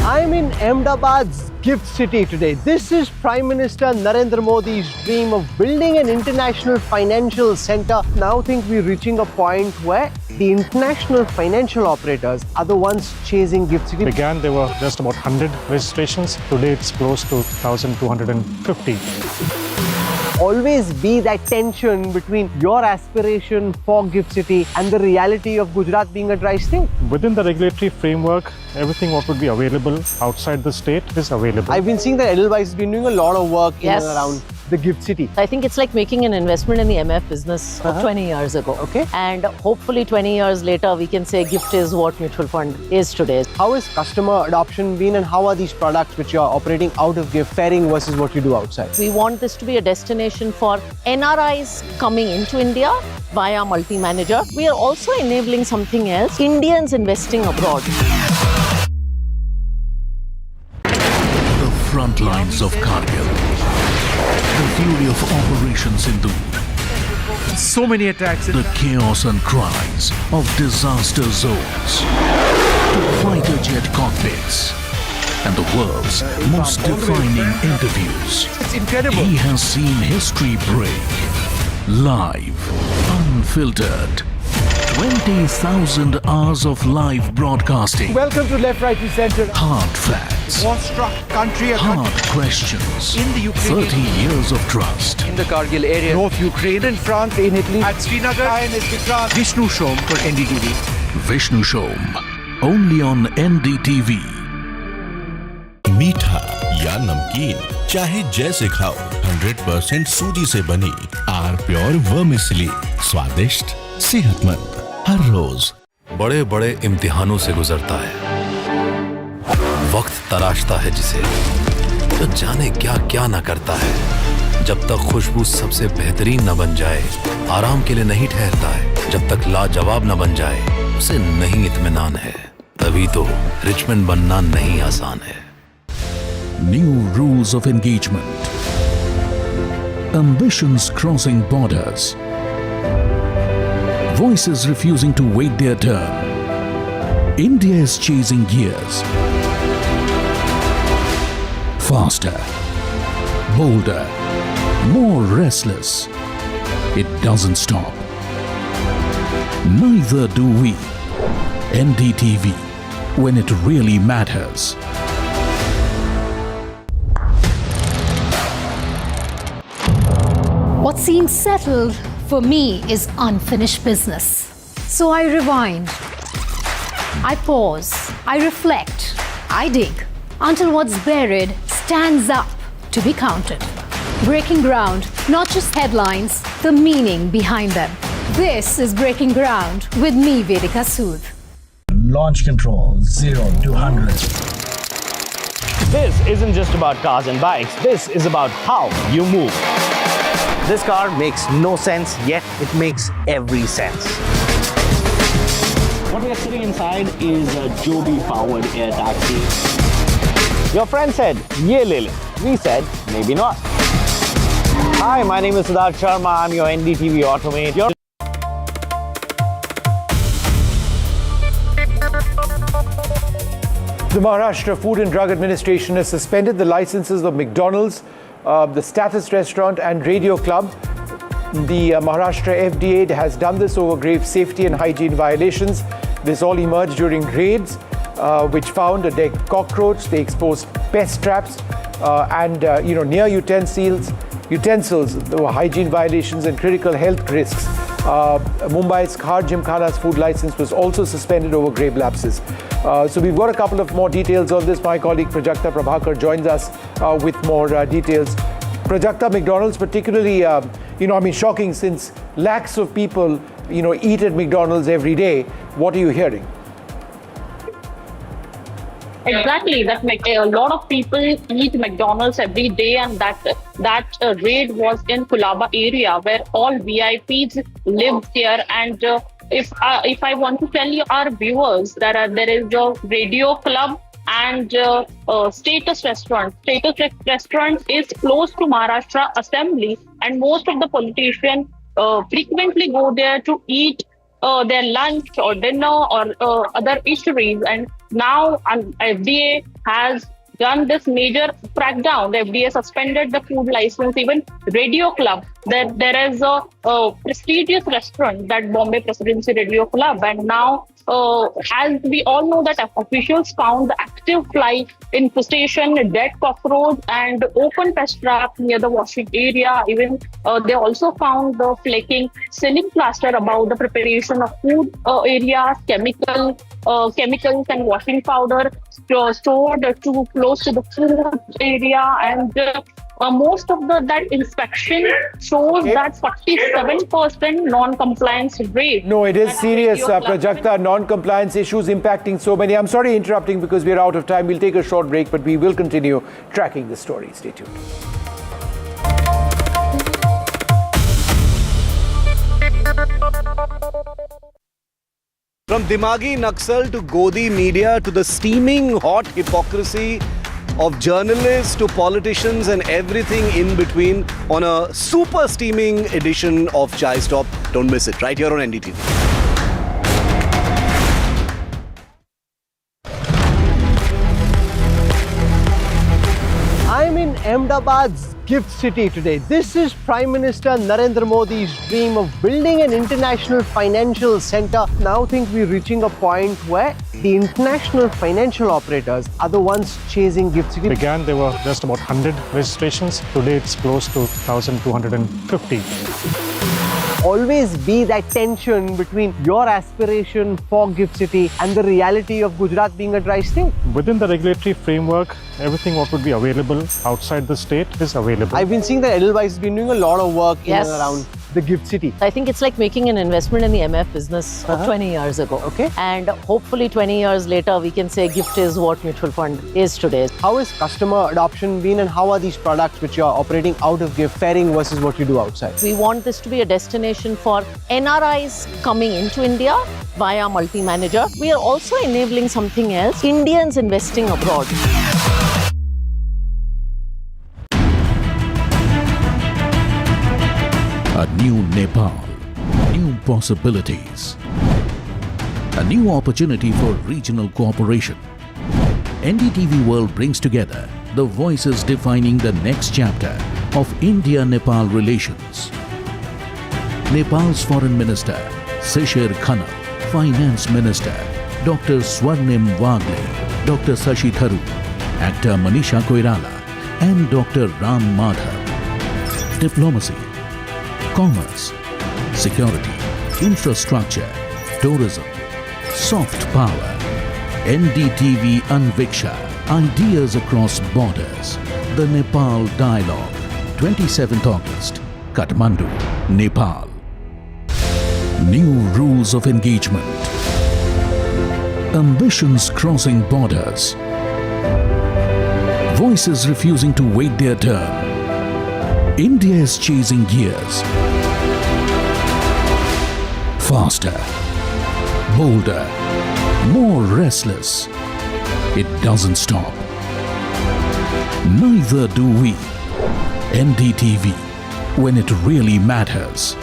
I'm in Ahmedabad's gift city today. This is Prime Minister Narendra Modi's dream of building an international financial center. Now I think we're reaching a point where the international financial operators are the ones chasing gift city. There were just about 100 registrations. Today it's close to 1,250. Always be that tension between your aspiration for Gift City and the reality of Gujarat being a dry state. Within the regulatory framework, everything what would be available outside the state is available. I've been seeing that Edelweiss has been doing a lot of work in and around the Gift City. I think it's like making an investment in the MF business of 20 years ago. Okay. And hopefully 20 years later, we can say Gift is what mutual fund is today. How has customer adoption been and how are these products which you're operating out of Gift faring versus what you do outside? We want this to be a destination for NRIs coming into India via multi-manager. We are also enabling something else, Indians investing abroad. The front lines of Kargil. The fury of Operation Sindhu. So many attacks. The chaos and cries of disaster zones. To fighter jet cockpits. And the world's most defining interviews. It's incredible. He has seen history break. Live. Unfiltered. 20,000 hours of live broadcasting. Welcome to Left, Right, Centre. Hard facts. War-struck country. Hard questions. In the Ukraine. 30 years of trust. In the Kargil area. North Ukraine. In France, in Italy. At Srinagar. Vishnu Shom for NDTV. Vishnu Shom. Only on NDTV. मीठा या नमकीन, चाहे जैसे खाओ, 100% सूजी से बनी are pure vermicelli, स्वादिष्ट, सेहतमंद, हर रोज। बड़े बड़े इम्तिहानों से गुजरता है, वक्त तराशता है जिसे, तो जाने क्या क्या ना करता है। जब तक खुशबू सबसे बेहतरीन न बन जाए, आराम के लिए नहीं ठहरता है। जब तक लाजवाब न बन जाए, उसे नहीं इत्मीनान है। तभी तो रिचमंड बनना नहीं आसान है। New rules of engagement. Ambitions crossing borders. Voices refusing to wait their turn. India is chasing gears. Faster, bolder, more restless. It doesn't stop. Neither do we. NDTV, when it really matters. What seems settled for me is unfinished business. So I rewind, I pause, I reflect, I dig until what's buried stands up to be counted. Breaking ground, not just headlines, the meaning behind them. This is Breaking Ground with me, Vedika Sood. Launch control, 0 to 100. This isn't just about cars and bikes. This is about how you move. This car makes no sense, yet it makes every sense. What we are sitting inside is a Godi-powered air taxi. Your friend said, "Ye le le." We said, maybe not. Hi, my name is Siddharth Sharma. I'm your NDTV Automate. The Maharashtra Food and Drug Administration has suspended the licenses of McDonald's, the Status Restaurant and Radio Club. The Maharashtra FDA has done this over grave safety and hygiene violations. This all emerged during raids, which found a dead cockroach. They exposed pest traps and near utensils. There were hygiene violations and critical health risks. Mumbai's Khar Gymkhana's food license was also suspended over grave lapses. So we've got a couple of more details on this. My colleague Prajakta Prabhakar joins us with more details. Prajakta, McDonald's particularly, shocking since lakhs of people, eat at McDonald's every day. What are you hearing? Exactly, that a lot of people eat McDonald's every day, and that raid was in Kulaba area where all VIPs lived there. And if I want to tell you our viewers that there is a Radio Club and Status Restaurant. Status Restaurant is close to Maharashtra Assembly, and most of the politicians frequently go there to eat their lunch or dinner or other eateries. And now FDA has done this major crackdown. The FDA suspended the food license. Even Radio Club, there is a prestigious restaurant, that Bombay Presidency Radio Club, and now as we all know that officials found the active fly infestation, dead cockroach and open pest trap near the washing area. Even they also found the flaking ceiling plaster above the preparation of food areas, chemicals and washing powder stored too close to the food area. And most of that inspection shows that 47% non-compliance rate. No, it is serious, Prajakta. Non-compliance issues impacting so many. I'm sorry interrupting because we're out of time. We'll take a short break, but we will continue tracking the story. Stay tuned. From Dimagi Naxal to Godi media to the steaming hot hypocrisy of journalists to politicians and everything in between on a super steaming edition of ChaiStop. Don't miss it, right here on NDTV. I'm in Ahmedabad's gift city today. This is Prime Minister Narendra Modi's dream of building an international financial center. Now I think we're reaching a point where the international financial operators are the ones chasing gift city. There were just about 100 registrations. Today it's close to 1,250. Always be that tension between your aspiration for gift city and the reality of Gujarat being a dry state. Within the regulatory framework, everything what would be available outside the state is available. I've been seeing that Edelweiss has been doing a lot of work in and around the gift city. I think it's like making an investment in the MF business 20 years ago. Okay. And hopefully 20 years later, we can say gift is what mutual fund is today. How has customer adoption been, and how are these products which you're operating out of gift faring versus what you do outside? We want this to be a destination for NRIs coming into India via multi-manager. We are also enabling something else, Indians investing abroad. A new Nepal, new possibilities, a new opportunity for regional cooperation. NDTV World brings together the voices defining the next chapter of India-Nepal relations. Nepal's Foreign Minister, Shishir Khanal, Finance Minister, Dr. Swarnim Wagle, Dr. Sashi Tharoor, actor Manisha Koirala, and Dr. Ram Madhav. Diplomacy, commerce, security, infrastructure, tourism, soft power, NDTV Anviksha, ideas across borders. The Nepal Dialogue, 27th August, Kathmandu, Nepal. New rules of engagement. Ambitions crossing borders. Voices refusing to wait their turn. India is chasing gears. Faster, bolder, more restless. It doesn't stop. Neither do we. NDTV, when it really matters.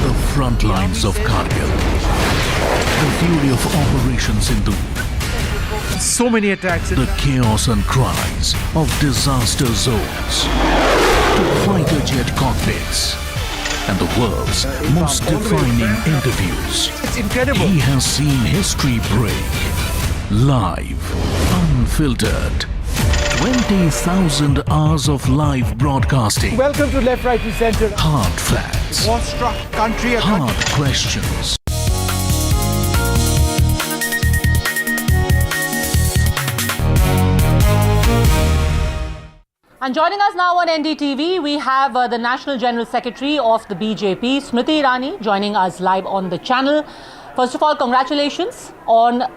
The front lines of Kargil. The fury of Operation Sindoor. So many attacks. The chaos and cries of disaster zones. To fighter jet cockpits. And the world's most defining interviews. It's incredible. He has seen history break. Live, unfiltered. 20,000 hours of live broadcasting. Welcome to Left, Right and Centre. Hard facts. War-struck country. Hard questions. And joining us now on NDTV, we have the National General Secretary of the BJP, Smriti Irani, joining us live on the channel. First of all, congratulations on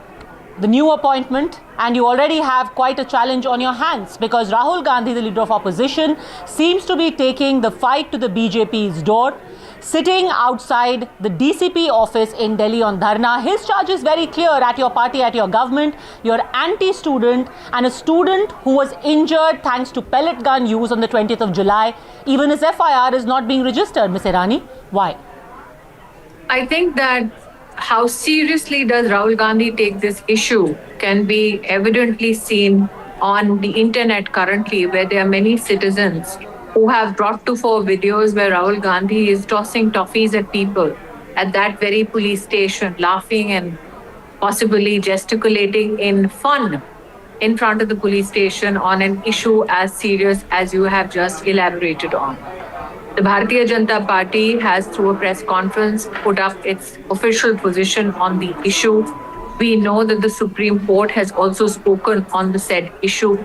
the new appointment, and you already have quite a challenge on your hands because Rahul Gandhi, the leader of opposition, seems to be taking the fight to the BJP's door, sitting outside the DCP office in Delhi on dharna. His charge is very clear: at your party, at your government, you're anti-student, and a student who was injured thanks to pellet gun use on the 20th of July. Even his FIR is not being registered, Ms. Irani. Why? I think that how seriously does Rahul Gandhi take this issue can be evidently seen on the internet currently, where there are many citizens who have brought to fore videos where Rahul Gandhi is tossing toffees at people at that very police station, laughing and possibly gesticulating in fun in front of the police station on an issue as serious as you have just elaborated on. The Bharatiya Janata Party has, through a press conference, put up its official position on the issue. We know that the Supreme Court has also spoken on the said issue.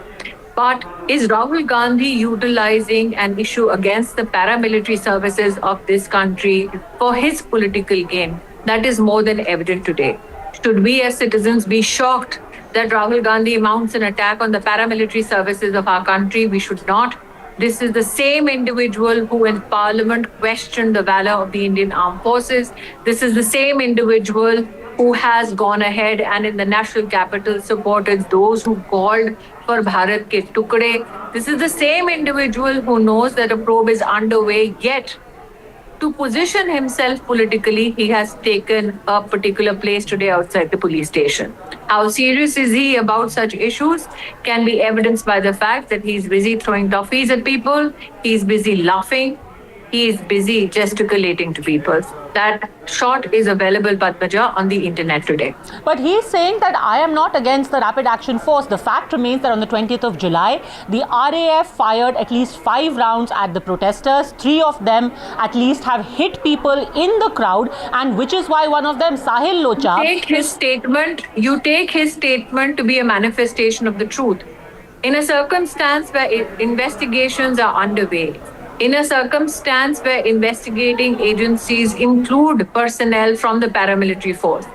But is Rahul Gandhi utilizing an issue against the paramilitary services of this country for his political gain? That is more than evident today. Should we as citizens be shocked that Rahul Gandhi mounts an attack on the paramilitary services of our country? We should not. This is the same individual who in Parliament questioned the valor of the Indian Armed Forces. This is the same individual who has gone ahead and in the national capital supported those who called for Bharat ke Tukde. This is the same individual who knows that a probe is underway, yet to position himself politically, he has taken a particular place today outside the police station. How serious is he about such issues can be evidenced by the fact that he's busy throwing toffees at people, he's busy laughing, he is busy gesticulating to people. That shot is available, Padmaja, on the internet today. But he's saying that I am not against the Rapid Action Force. The fact remains that on the 20th of July, the RAF fired at least 5 rounds at the protesters. 3 of them at least have hit people in the crowd, and which is why one of them, Sahil Locha... You take his statement to be a manifestation of the truth. In a circumstance where investigations are underway, in a circumstance where investigating agencies include personnel from the paramilitary force,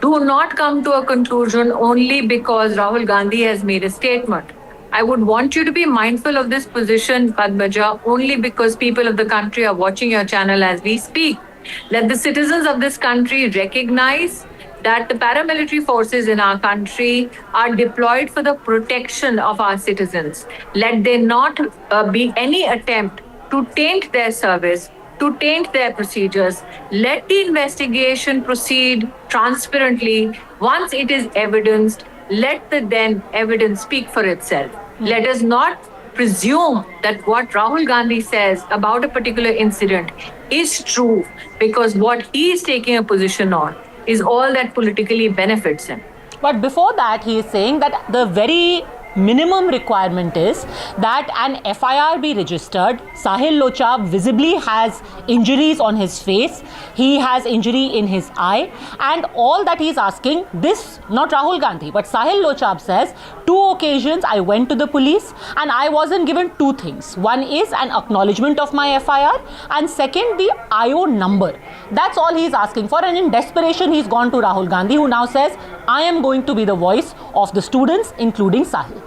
do not come to a conclusion only because Rahul Gandhi has made a statement. I would want you to be mindful of this position, Padmaja, only because people of the country are watching your channel as we speak. Let the citizens of this country recognize that the paramilitary forces in our country are deployed for the protection of our citizens. Let there not be any attempt to taint their service, to taint their procedures. Let the investigation proceed transparently. Once it is evidenced, let the then evidence speak for itself. Let us not presume that what Rahul Gandhi says about a particular incident is true because what he is taking a position on is all that politically benefits him. But before that, he is saying that the very minimum requirement is that an FIR be registered. Sahil Locha visibly has injuries on his face. He has injury in his eye. And all that he is asking, this, not Rahul Gandhi, but Sahil Locha says, 2 occasions I went to the police and I wasn't given 2 things. One is an acknowledgement of my FIR and second, the IO number. That's all he is asking for. And in desperation, he's gone to Rahul Gandhi, who now says, I am going to be the voice of the students, including Sahil.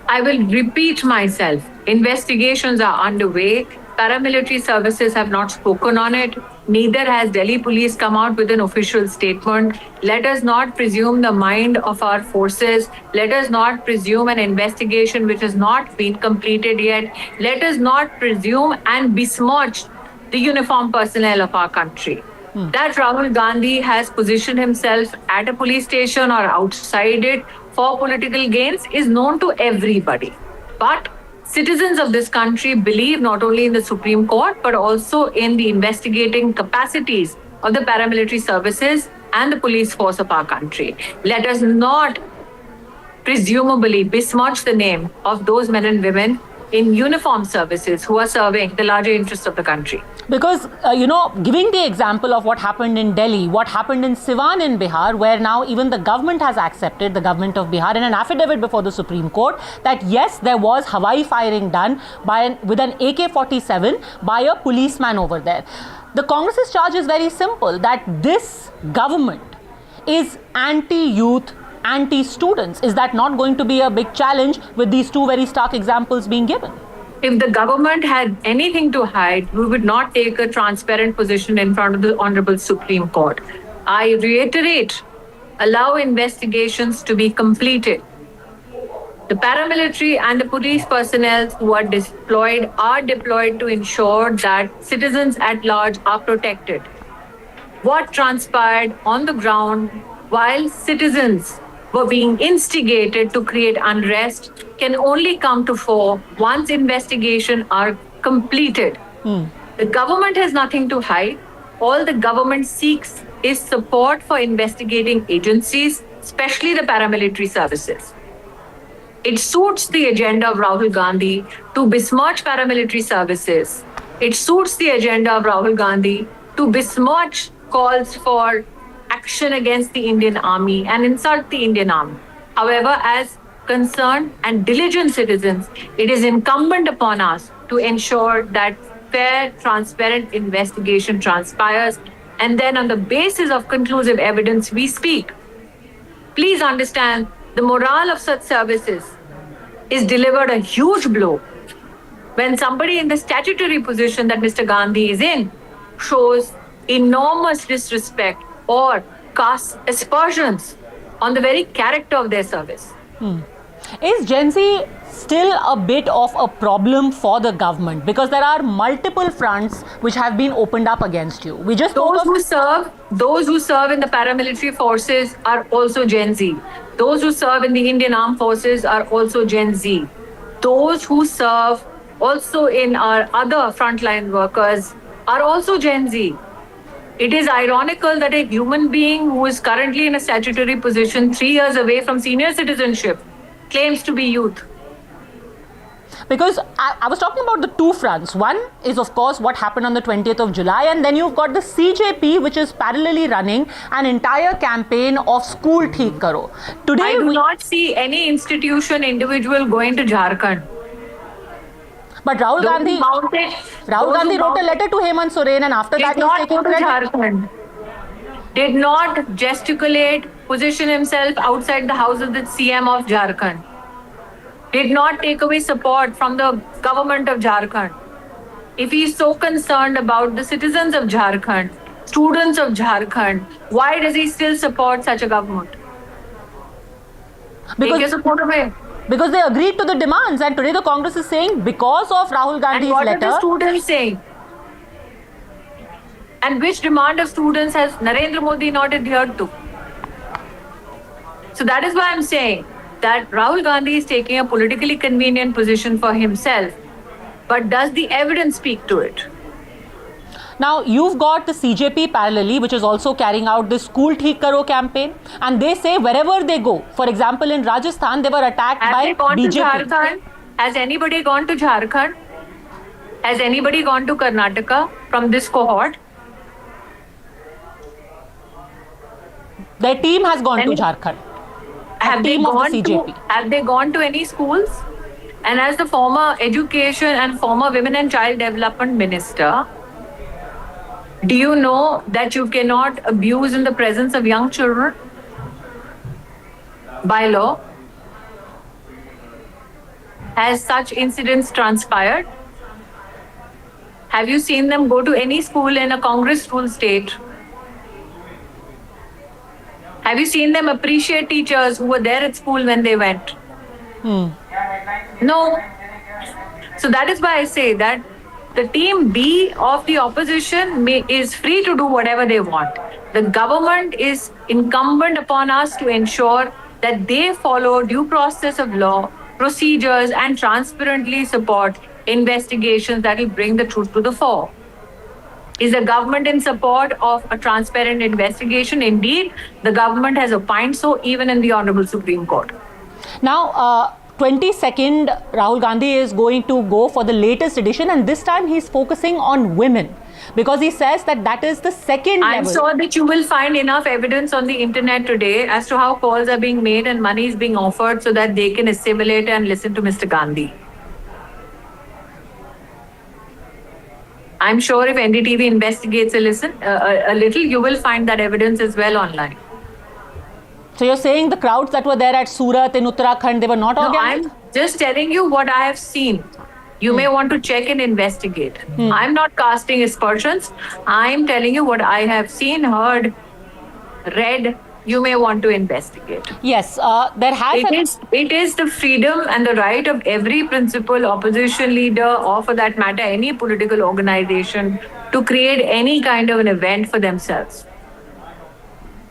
I will repeat myself. Investigations are underway. Paramilitary services have not spoken on it. Neither has Delhi police come out with an official statement. Let us not presume the mind of our forces. Let us not presume an investigation which has not been completed yet. Let us not presume and besmirch the uniformed personnel of our country. That Rahul Gandhi has positioned himself at a police station or outside it for political gains is known to everybody. But citizens of this country believe not only in the Supreme Court, but also in the investigating capacities of the paramilitary services and the police force of our country. Let us not presumably besmirch the name of those men and women in uniform services who are serving the larger interests of the country. Because, giving the example of what happened in Delhi, what happened in Siwan in Bihar, where now even the government has accepted, the government of Bihar, in an affidavit before the Supreme Court, that yes, there was Hawaii firing done with an AK-47 by a policeman over there. The Congress's charge is very simple, that this government is anti-youth, anti-students. Is that not going to be a big challenge with these two very stark examples being given? If the government had anything to hide, we would not take a transparent position in front of the Honorable Supreme Court. I reiterate, allow investigations to be completed. The paramilitary and the police personnel who are deployed to ensure that citizens at large are protected. What transpired on the ground while citizens were being instigated to create unrest can only come to fore once investigations are completed. The government has nothing to hide. All the government seeks is support for investigating agencies, especially the paramilitary services. It suits the agenda of Rahul Gandhi to besmirch paramilitary services. It suits the agenda of Rahul Gandhi to besmirch calls for action against the Indian Army and insult the Indian Army. However, as concerned and diligent citizens, it is incumbent upon us to ensure that fair, transparent investigation transpires, and then on the basis of conclusive evidence, we speak. Please understand, the morale of such services is delivered a huge blow when somebody in the statutory position that Mr. Gandhi is in shows enormous disrespect or casts aspersions on the very character of their service. Is Gen Z still a bit of a problem for the government? Because there are multiple fronts which have been opened up against you. We just those who serve in the paramilitary forces are also Gen Z. Those who serve in the Indian Armed Forces are also Gen Z. Those who serve also in our other frontline workers are also Gen Z. It is ironical that a human being who is currently in a statutory position 3 years away from senior citizenship claims to be youth. Because I was talking about the two fronts. One is, of course, what happened on the 20th of July, and then you've got the CJP, which is parallelly running an entire campaign of School Theek Karo. Today, I do not see any institution, individual going to Jharkhand. But Rahul Gandhi wrote a letter to Hemant Soren, and after that he's taking credit. Did not gesticulate, position himself outside the house of the CM of Jharkhand. Did not take away support from the government of Jharkhand. If he is so concerned about the citizens of Jharkhand, students of Jharkhand, why does he still support such a government? Take your support away. Because they agreed to the demands, and today the Congress is saying because of Rahul Gandhi's letter. And what are the students saying? And which demand of students has Narendra Modi not adhered to? So that is why I'm saying that Rahul Gandhi is taking a politically convenient position for himself, but does the evidence speak to it? Now, you've got the CJP parallelly, which is also carrying out the School Theek Karo campaign, and they say wherever they go, for example, in Rajasthan, they were attacked by BJP. Has anybody gone to Jharkhand? Has anybody gone to Karnataka from this cohort? Their team has gone to Jharkhand. Have they gone to any schools? And as the former Education and former Women and Child Development Minister, do you know that you cannot abuse in the presence of young children by law? Has such incidents transpired? Have you seen them go to any school in a Congress ruled state? Have you seen them appreciate teachers who were there at school when they went? No. So that is why I say that the team B of the opposition is free to do whatever they want. The government is incumbent upon us to ensure that they follow due process of law, procedures, and transparently support investigations that will bring the truth to the fore. Is the government in support of a transparent investigation? Indeed, the government has opined so even in the Honorable Supreme Court. Now, 22nd, Rahul Gandhi is going to go for the latest edition, and this time he's focusing on women because he says that that is the second I'm level. sure that you will find enough evidence on the internet today as to how calls are being made and money is being offered so that they can assimilate and listen to Mr. Gandhi. I'm sure if NDTV investigates a little, you will find that evidence as well online. So you're saying the crowds that were there at Surat in Uttarakhand, they were not organic? I'm just telling you what I have seen. You may want to check and investigate. I'm not casting aspersions. I'm telling you what I have seen, heard, read. You may want to investigate. Yes, there has... It is the freedom and the right of every principal opposition leader, or for that matter, any political organization, to create any kind of an event for themselves.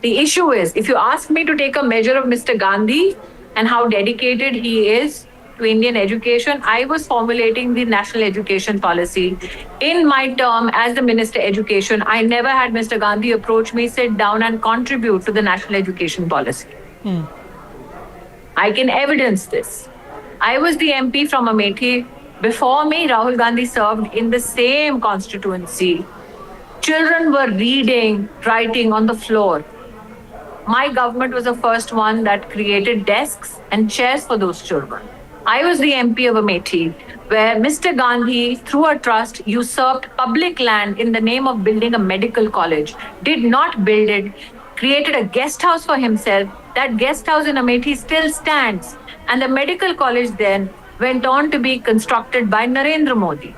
The issue is, if you ask me to take a measure of Mr. Gandhi and how dedicated he is to Indian education, I was formulating the national education policy. In my term as the Minister Education, I never had Mr. Gandhi approach me, sit down and contribute to the national education policy. I can evidence this. I was the MP from Amethi. Before me, Rahul Gandhi served in the same constituency. Children were reading, writing on the floor. My government was the first one that created desks and chairs for those children. I was the MP of Amethi, where Mr. Gandhi, through a trust, usurped public land in the name of building a medical college, did not build it, created a guest house for himself. That guest house in Amethi still stands. And the medical college then went on to be constructed by Narendra Modi.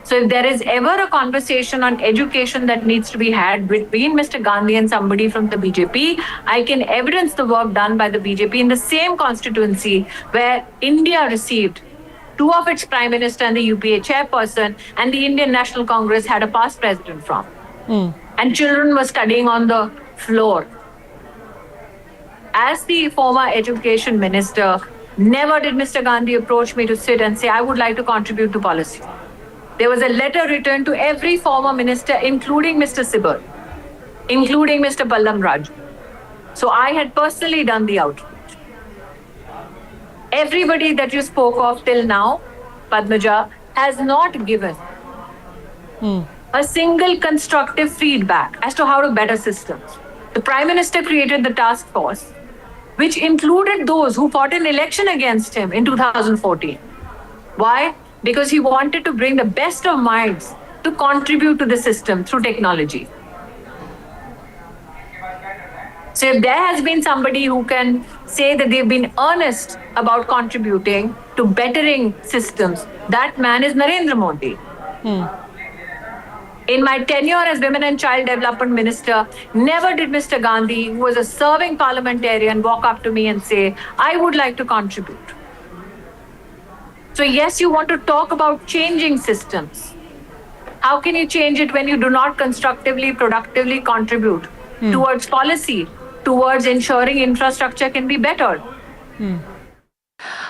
So if there is ever a conversation on education that needs to be had between Mr. Gandhi and somebody from the BJP, I can evidence the work done by the BJP in the same constituency where India received 2 of its Prime Minister and the UPA chairperson, and the Indian National Congress had a past president from. And children were studying on the floor. As the former education minister, never did Mr. Gandhi approach me to sit and say, I would like to contribute to policy. There was a letter written to every former minister, including Mr. Sibal, including Mr. Pallam Raj. So I had personally done the outreach. Everybody that you spoke of till now, Padmaja, has not given a single constructive feedback as to how to better systems. The Prime Minister created the task force, which included those who fought an election against him in 2014. Why? Because he wanted to bring the best of minds to contribute to the system through technology. So if there has been somebody who can say that they've been earnest about contributing to bettering systems, that man is Narendra Modi. In my tenure as Women and Child Development Minister, never did Mr. Gandhi, who was a serving parliamentarian, walk up to me and say, I would like to contribute. So yes, you want to talk about changing systems. How can you change it when you do not constructively, productively contribute towards policy, towards ensuring infrastructure can be bettered?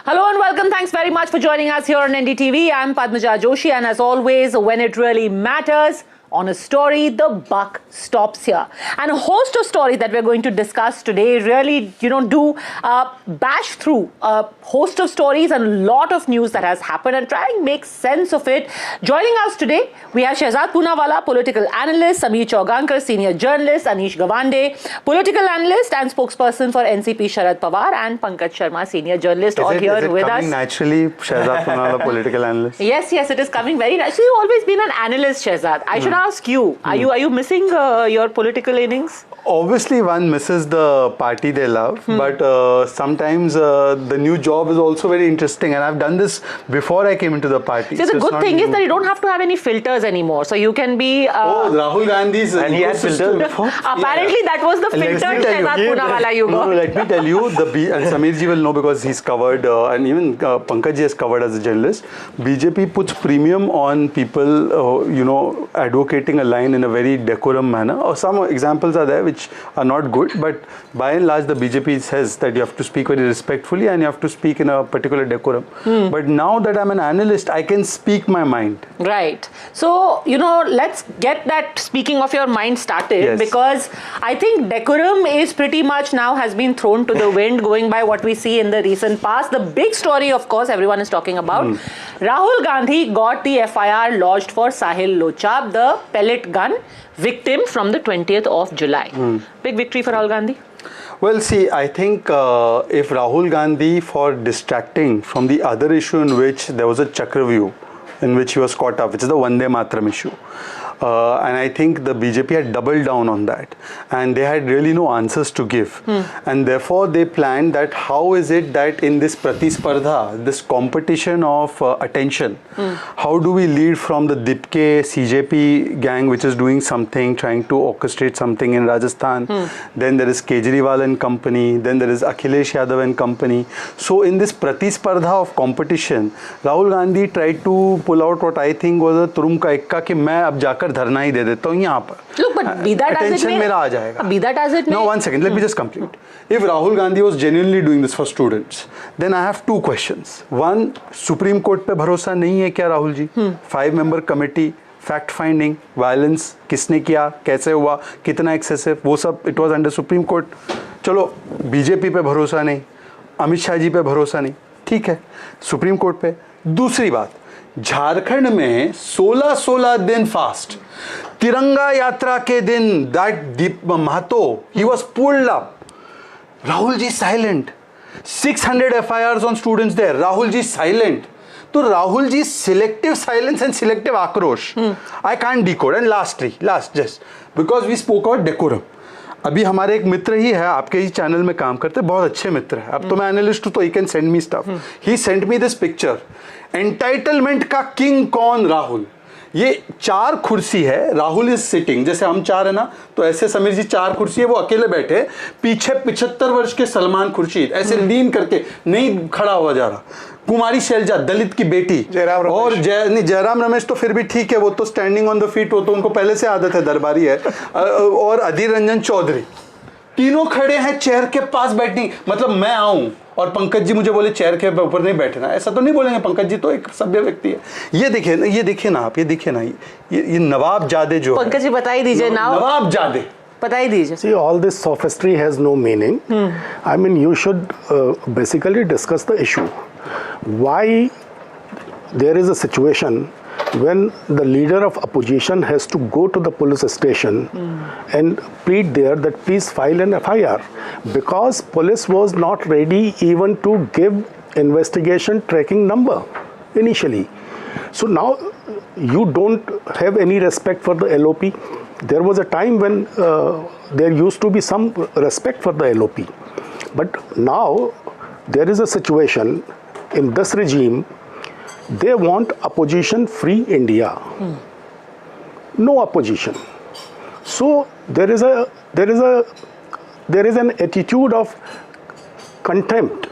Hello and welcome. Thanks very much for joining us here on NDTV. I'm Padmaja Joshi, and as always, when it really matters, on a story, the buck stops here. And a host of stories that we're going to discuss today really, do bash through a host of stories and a lot of news that has happened and try and make sense of it. Joining us today, we have Shehzad Poonawala, political analyst, Sameer Chaugankar, senior journalist, Anish Gawande, political analyst and spokesperson for NCP Sharad Pawar, and Pankaj Sharma, senior journalist, all here with us. Is it coming naturally, Shehzad Poonawala, political analyst? Yes, it is coming very naturally. You've always been an analyst, Shehzad. I should ask you, are you missing your political innings? Obviously, one misses the party they love, but sometimes the new job is also very interesting, and I've done this before I came into the party. See, the good thing is that you don't have to have any filters anymore, so you can be. Rahul Gandhi's and he had filters before. Apparently, that was the filter Shehzad Poonawala you got. No, let me tell you, and Samir ji will know because he's covered, and even Pankaj ji has covered as a journalist. BJP puts premium on people, advocating a line in a very decorum manner. Or some examples are there which are not good, but by and large the BJP says that you have to speak very respectfully and you have to speak in a particular decorum. But now that I'm an analyst, I can speak my mind. Right. So, let's get that speaking of your mind started, because I think decorum is pretty much now has been thrown to the wind going by what we see in the recent past. The big story, of course, everyone is talking about. Rahul Gandhi got the FIR lodged for Sahil Lochab, the pellet gun victim from the 20th of July. Big victory for Rahul Gandhi? Well, see, I think if Rahul Gandhi, for distracting from the other issue in which there was a Chakravyuh in which he was caught up, which is the Vande Mataram issue. And I think the BJP had doubled down on that, and they had really no answers to give. And therefore they planned that how is it that in this Pratispardha, this competition of attention, how do we lead from the Dipke CJP gang which is doing something, trying to orchestrate something in Rajasthan, then there is Kejriwal and company, then there is Akhilesh Yadav and company. So in this Pratispardha of competition, Rahul Gandhi tried to pull out what I think was a तुरुम का इक्का कि मैं अब जाकर धरना ही दे देता हूँ यहाँ पर. Look, but be that as it may, मेरा आ जाएगा. Be that as it may. No, one second. Let me just complete. If Rahul Gandhi was genuinely doing this for students, then I have two questions. One, Supreme Court पे भरोसा नहीं है क्या Rahul ji? 5-member committee, fact finding, violence, किसने किया, कैसे हुआ, कितना excessive, वो सब it was under Supreme Court. चलो बीजेपी पे भरोसा नहीं, अमित शाह जी पे भरोसा नहीं, ठीक है, सुप्रीम कोर्ट पे. दूसरी बात, झारखंड में 16 दिन फास्ट, तिरंगा यात्रा के दिन that Deep Mahato he was pulled up, Rahul ji silent, 600 FIRs on students there, Rahul ji silent. तो Rahul ji selective silence and selective आक्रोश I can't decode. And last just because we spoke about decorum, अभी हमारे एक मित्र ही है आपके ही चैनल में काम करते, बहुत अच्छे मित्र है. अब तो मैं एनालिस्ट हूं तो he can send me stuff. He sent me this picture, entitlement का किंग कौन? राहुल. ये 4 कुर्सी है, राहुल इज सिटिंग, जैसे हम 4 है ना, तो ऐसे समीर जी 4 कुर्सी है, वो अकेले बैठे, पीछे 75 वर्ष के सलमान खुर्शीद ऐसे लीन करके नहीं खड़ा हुआ जा रहा. कुमारी शैलजा दलित की बेटी, और जयराम रमेश तो फिर भी ठीक है, वो तो स्टैंडिंग ऑन द फीट, वो तो उनको पहले से आदत है, दरबारी है. और अधीर रंजन चौधरी, तीनों खड़े हैं चेयर के पास बैठने. मतलब मैं आऊं और पंकज जी मुझे बोले चेयर के ऊपर नहीं बैठना, ऐसा तो नहीं बोलेंगे. पंकज जी तो एक सभ्य व्यक्ति है. ये देखिए ना आप, ये नवाब जादे जो पंकज जी बता ही दीजिए ना, नवाब जादे बता ही दीजिए. See, all this sophistry has no meaning. I mean, you should basically discuss the issue. Why there is a situation when the leader of opposition has to go to the police station and plead there that please file an FIR, because police was not ready even to give investigation tracking number initially. So now you don't have any respect for the LOP. There was a time when there used to be some respect for the LOP, but now there is a situation in this regime. They want opposition free India. No opposition. So there is an attitude of contempt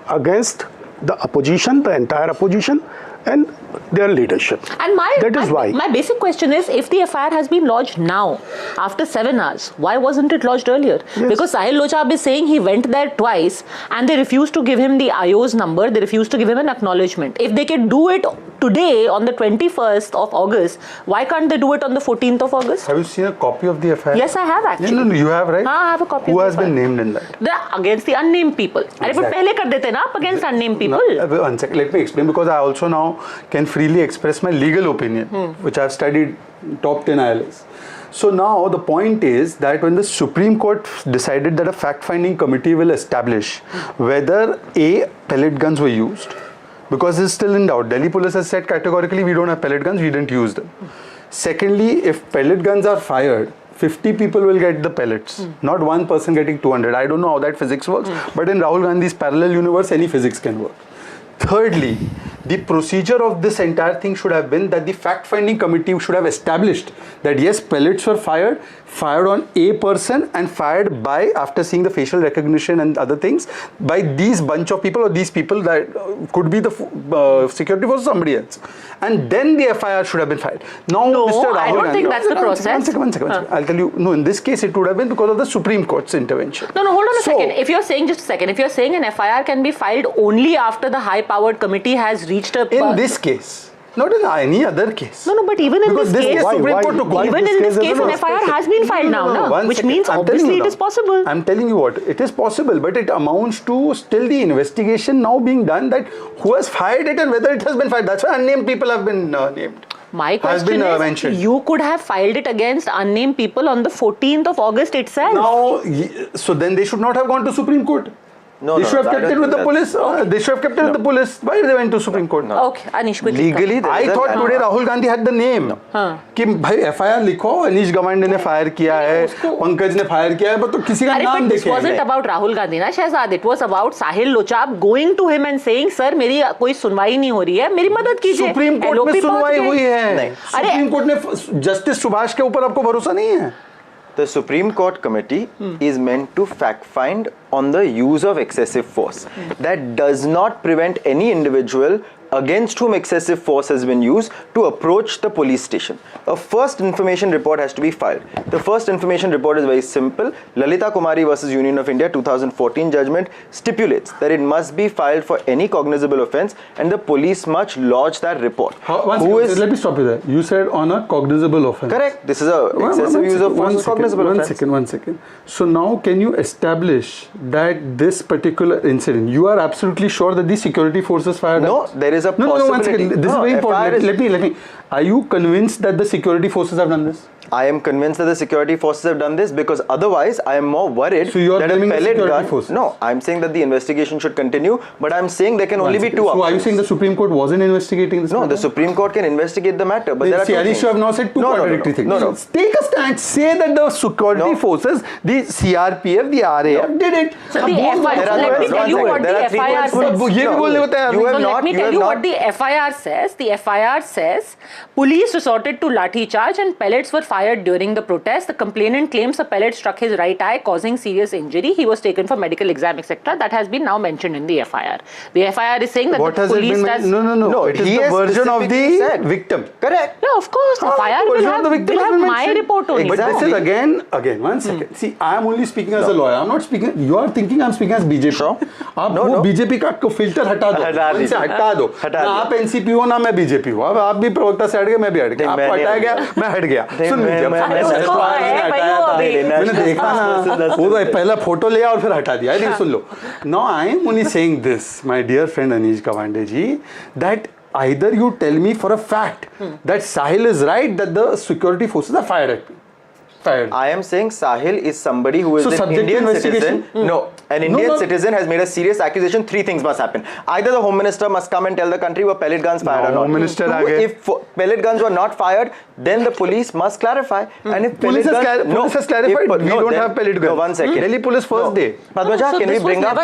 against the opposition, the entire opposition, and their leadership. And that is why my basic question is, if the FIR has been lodged now after 7 hours, why wasn't it lodged earlier? Because Sahil Lochab is saying he went there twice and they refused to give him the IO's number, they refused to give him an acknowledgement. If they can do it today on the 21st of August, why can't they do it on the 14th of August? Have you seen a copy of the FIR? Yes, I have actually. No, you have, right? I have a copy. Who of has the been named in that? Against the unnamed people. अरे पर पहले कर देते ना आप against unnamed people. No, one second, let me explain, because I also now can freely express my legal opinion, which I've studied top 10 ILS. So now the point is that when the Supreme Court decided that a fact-finding committee will establish whether pellet guns were used, because it's still in doubt. Delhi police has said categorically we don't have pellet guns, we didn't use them. Secondly, if pellet guns are fired, 50 people will get the pellets, not one person getting 200. I don't know how that physics works, but in Rahul Gandhi's parallel universe, any physics can work. Thirdly, the procedure of this entire thing should have been that the fact-finding committee should have established that yes, pellets were fired on a person and fired by, after seeing the facial recognition and other things, by these bunch of people or these people that could be the security force or somebody else. And then the FIR should have been filed. Now, No, Mr. Rahul I don't Gandhi, think that's the process. One second. I'll tell you, no, in this case, it would have been because of the Supreme Court's intervention. No, hold on a second. If you're saying, just a second, if you're saying an FIR can be filed only after the high-powered committee has reached a... In this case, not in any other case. No, but even in Because this case, Supreme Court took over. even in this case, an FIR has been filed now, which means obviously it is possible. I'm telling you what, it is possible, but it amounts to still the investigation now being done that who has fired it and whether it has been fired. That's why unnamed people have been named. My question is, mentioned. you could have filed it against unnamed people on the 14th of August itself. Now, so then they should not have gone to Supreme Court. No, they should have kept it with the police. They should have kept it with the police. Why they went to Supreme Court? Okay, Anish, quickly. Legally, I thought today Rahul Gandhi had the name. कि भाई FIR लिखो, अनीश गवांडे ने fire किया है, पंकज ने fire किया है, but तो किसी का नाम देखे. It wasn't about Rahul Gandhi, ना Shehzad. It was about Sahil Lochab going to him and saying, "Sir, मेरी कोई सुनवाई नहीं हो रही है, मेरी मदद कीजिए." सुप्रीम कोर्ट में सुनवाई हुई है. सुप्रीम कोर्ट ने जस्टिस सुभाष के ऊपर आपको भरोसा नहीं है? The Supreme Court committee is meant to fact find on the use of excessive force. That does not prevent any individual against whom excessive force has been used to approach the police station. A first information report has to be filed. The first information report is very simple. Lalita Kumari versus Union of India 2014 judgment stipulates that it must be filed for any cognizable offence and the police must lodge that report. Let me stop you there. You said on a cognizable offence. Correct. This is a excessive use of force cognizable offence. One second. So now can you establish that this particular incident, you are absolutely sure that the security forces fired? No, there is a possibility. No, one second. This is very important. Let me. Are you convinced that the security forces have done this? I am convinced that the security forces have done this because otherwise I am more worried that a pellet gun... No, I'm saying that the investigation should continue, but I'm saying there can only be two options. So are you saying the Supreme Court wasn't investigating this? No, the Supreme Court can investigate the matter, but there are two things. You have now said two contradictory things. No. Take a stand. Say that the security forces, the CRPF, the RAF did it. So the FIR, let me tell you what the FIR says. Let me tell you what the FIR says. The FIR says police resorted to lathi charge and pellets were fired during the protest. The complainant claims a pellet struck his right eye, causing serious injury. He was taken for medical exam, etc. That has been now mentioned in the FIR. The FIR is saying that the police has... No. It is the version of the victim. Correct. Yeah, of course. The FIR will have my report only. But this is again, one second. See, I am only speaking as a lawyer. I'm not speaking... You are thinking I'm speaking as BJP. आप वो BJP का filter हटा दो ना आप NCP हो ना मैं बीजेपी हूँ अब आप भी प्रवक्ता से हट गए मैं भी हट गया आपको हटाया गया मैं हट गया सुन लीजिए मैंने देखा ना वो तो पहला फोटो लिया और फिर हटा दिया नहीं सुन लो now I am only saying this my dear friend Anish Gawande ji that either you tell me for a fact that Sahil is right that the security forces are fired at me. I am saying Sahil is somebody who is an Indian citizen. No, an Indian citizen has made a serious accusation. Three things must happen. Either the Home Minister must come and tell the country were pellet guns fired or not. Home Minister if pellet guns were not fired, then the police must clarify. And if police has clarified, we don't have pellet guns. No, 1 second. Delhi police first day. Padmaja, can we bring up?